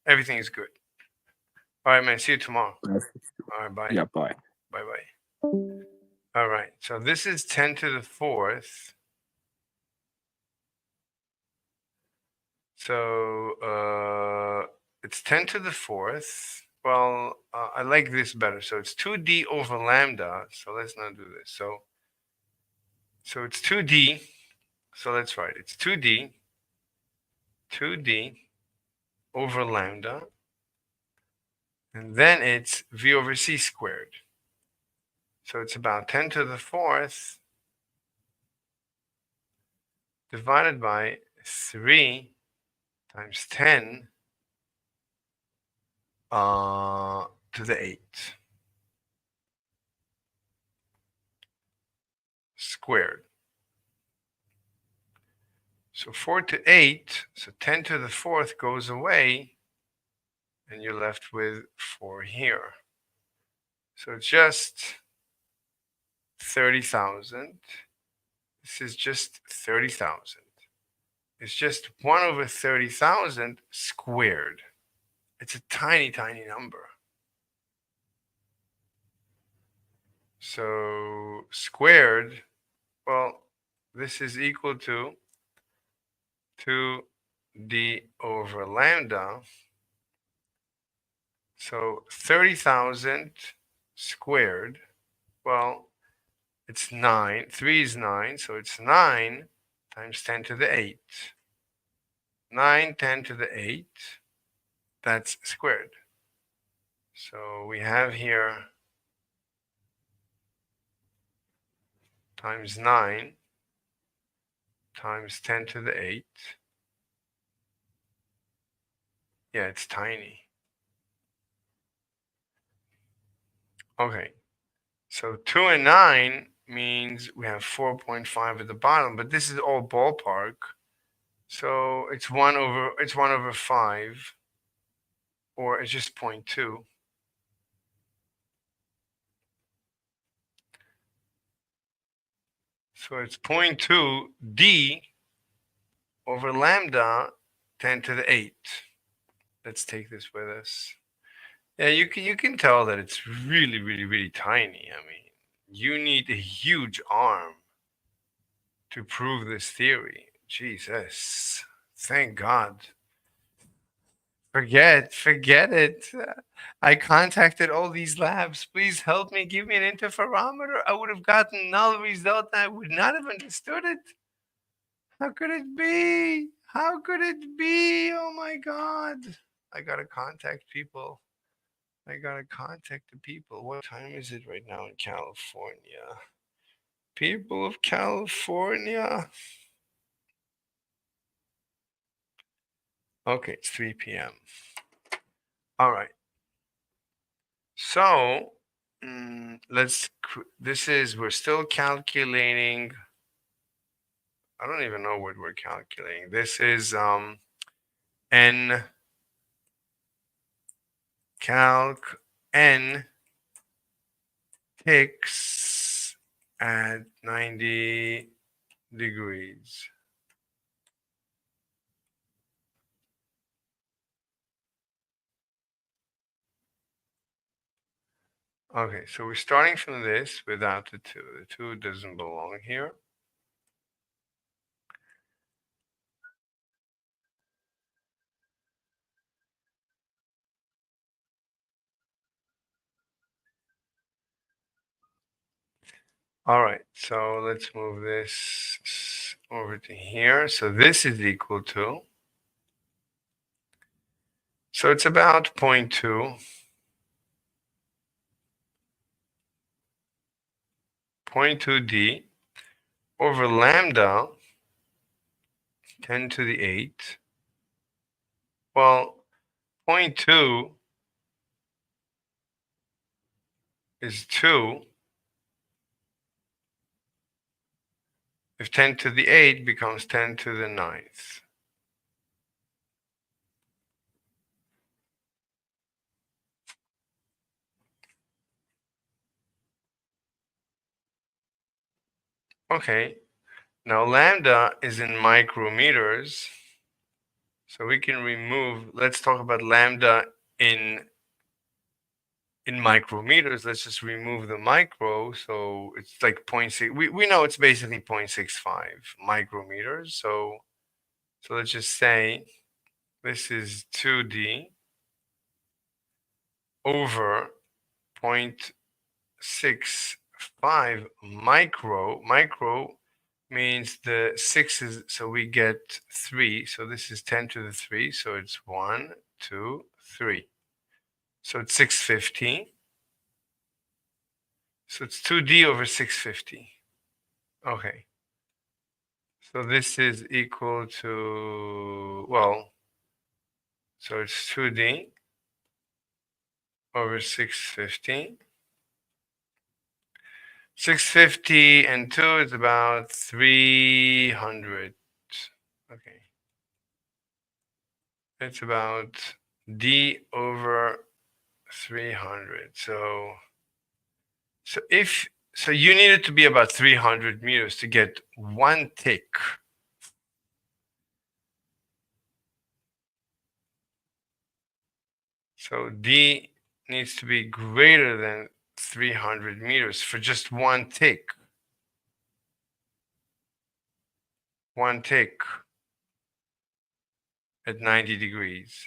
Everything is good. All right, man. See you tomorrow. All right, bye. Yeah, bye. Bye. All right. So this is 10 to the fourth. So it's 10 to the fourth. Well, I like this better. So it's 2D over lambda. So let's not do this. So it's 2D. So let's write it's 2D over lambda. And then it's V over C squared. So it's about 10 to the fourth divided by 3 times 10 to the 8 squared. So 4 to 8, so 10 to the fourth goes away, and you're left with 4 here. So it's just 30,000. This is just 30,000. It's just 1 over 30,000 squared. It's a tiny, tiny number. So squared, well, this is equal to 2D over lambda. So 30,000 squared, well, it's 9. 3 is 9, so it's 9 times 10 to the 8. 9, 10 to the 8, that's squared. So we have here times 9 times 10 to the 8. Yeah, it's tiny. Okay, so 2 and 9 means we have 4.5 at the bottom, but this is all ballpark. So it's 1 over 5, or it's just 0.2. So it's 0.2 D over lambda 10 to the 8. Let's take this with us. Yeah, you can tell that it's really, really, really tiny. I mean, you need a huge arm to prove this theory. Jesus. Thank God. Forget it. I contacted all these labs. Please help me. Give me an interferometer. I would have gotten null result. I would not have understood it. How could it be? How could it be? Oh my God. I gotta contact people. I gotta contact the people. What time is it right now in California? People of California. Okay, it's 3 p.m. All right. So we're still calculating. I don't even know what we're calculating. This is n calc n ticks at 90 degrees. Okay, so we're starting from this without the 2. The 2 doesn't belong here. All right, so let's move this over to here. So this is equal to, so it's about 0.2, 0.2d over lambda 10 to the 8. Well, 0.2 is 2. If 10 to the 8 becomes 10 to the 9th. Okay, now lambda is in micrometers. So we can remove, let's talk about lambda in micrometers. Let's just remove the micro. So it's like 0.6. We know it's basically 0.65 micrometers. So let's just say this is 2D over 0.65 micro. Micro means the 6 is, so we get 3. So this is 10 to the 3. So it's 1, 2, 3. So it's 650. So it's 2D over 650. Okay. So this is equal to, well, so it's 2D over 650. 650 and 2 is about 300. Okay. It's about D over 300. So you need it to be about 300 meters to get 1 tick. So D needs to be greater than 300 meters for just 1 tick. 1 tick at 90 degrees.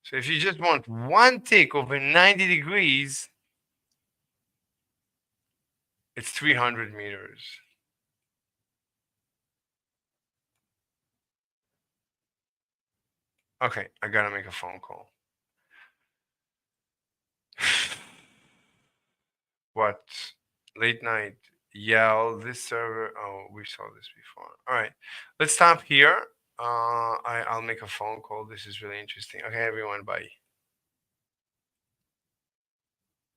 So if you just want 1 tick over 90 degrees, it's 300 meters. Okay, I gotta make a phone call. What? Late night yell, this server. Oh, we saw this before. All right, let's stop here. I'll make a phone call. This is really interesting. Okay, everyone, bye.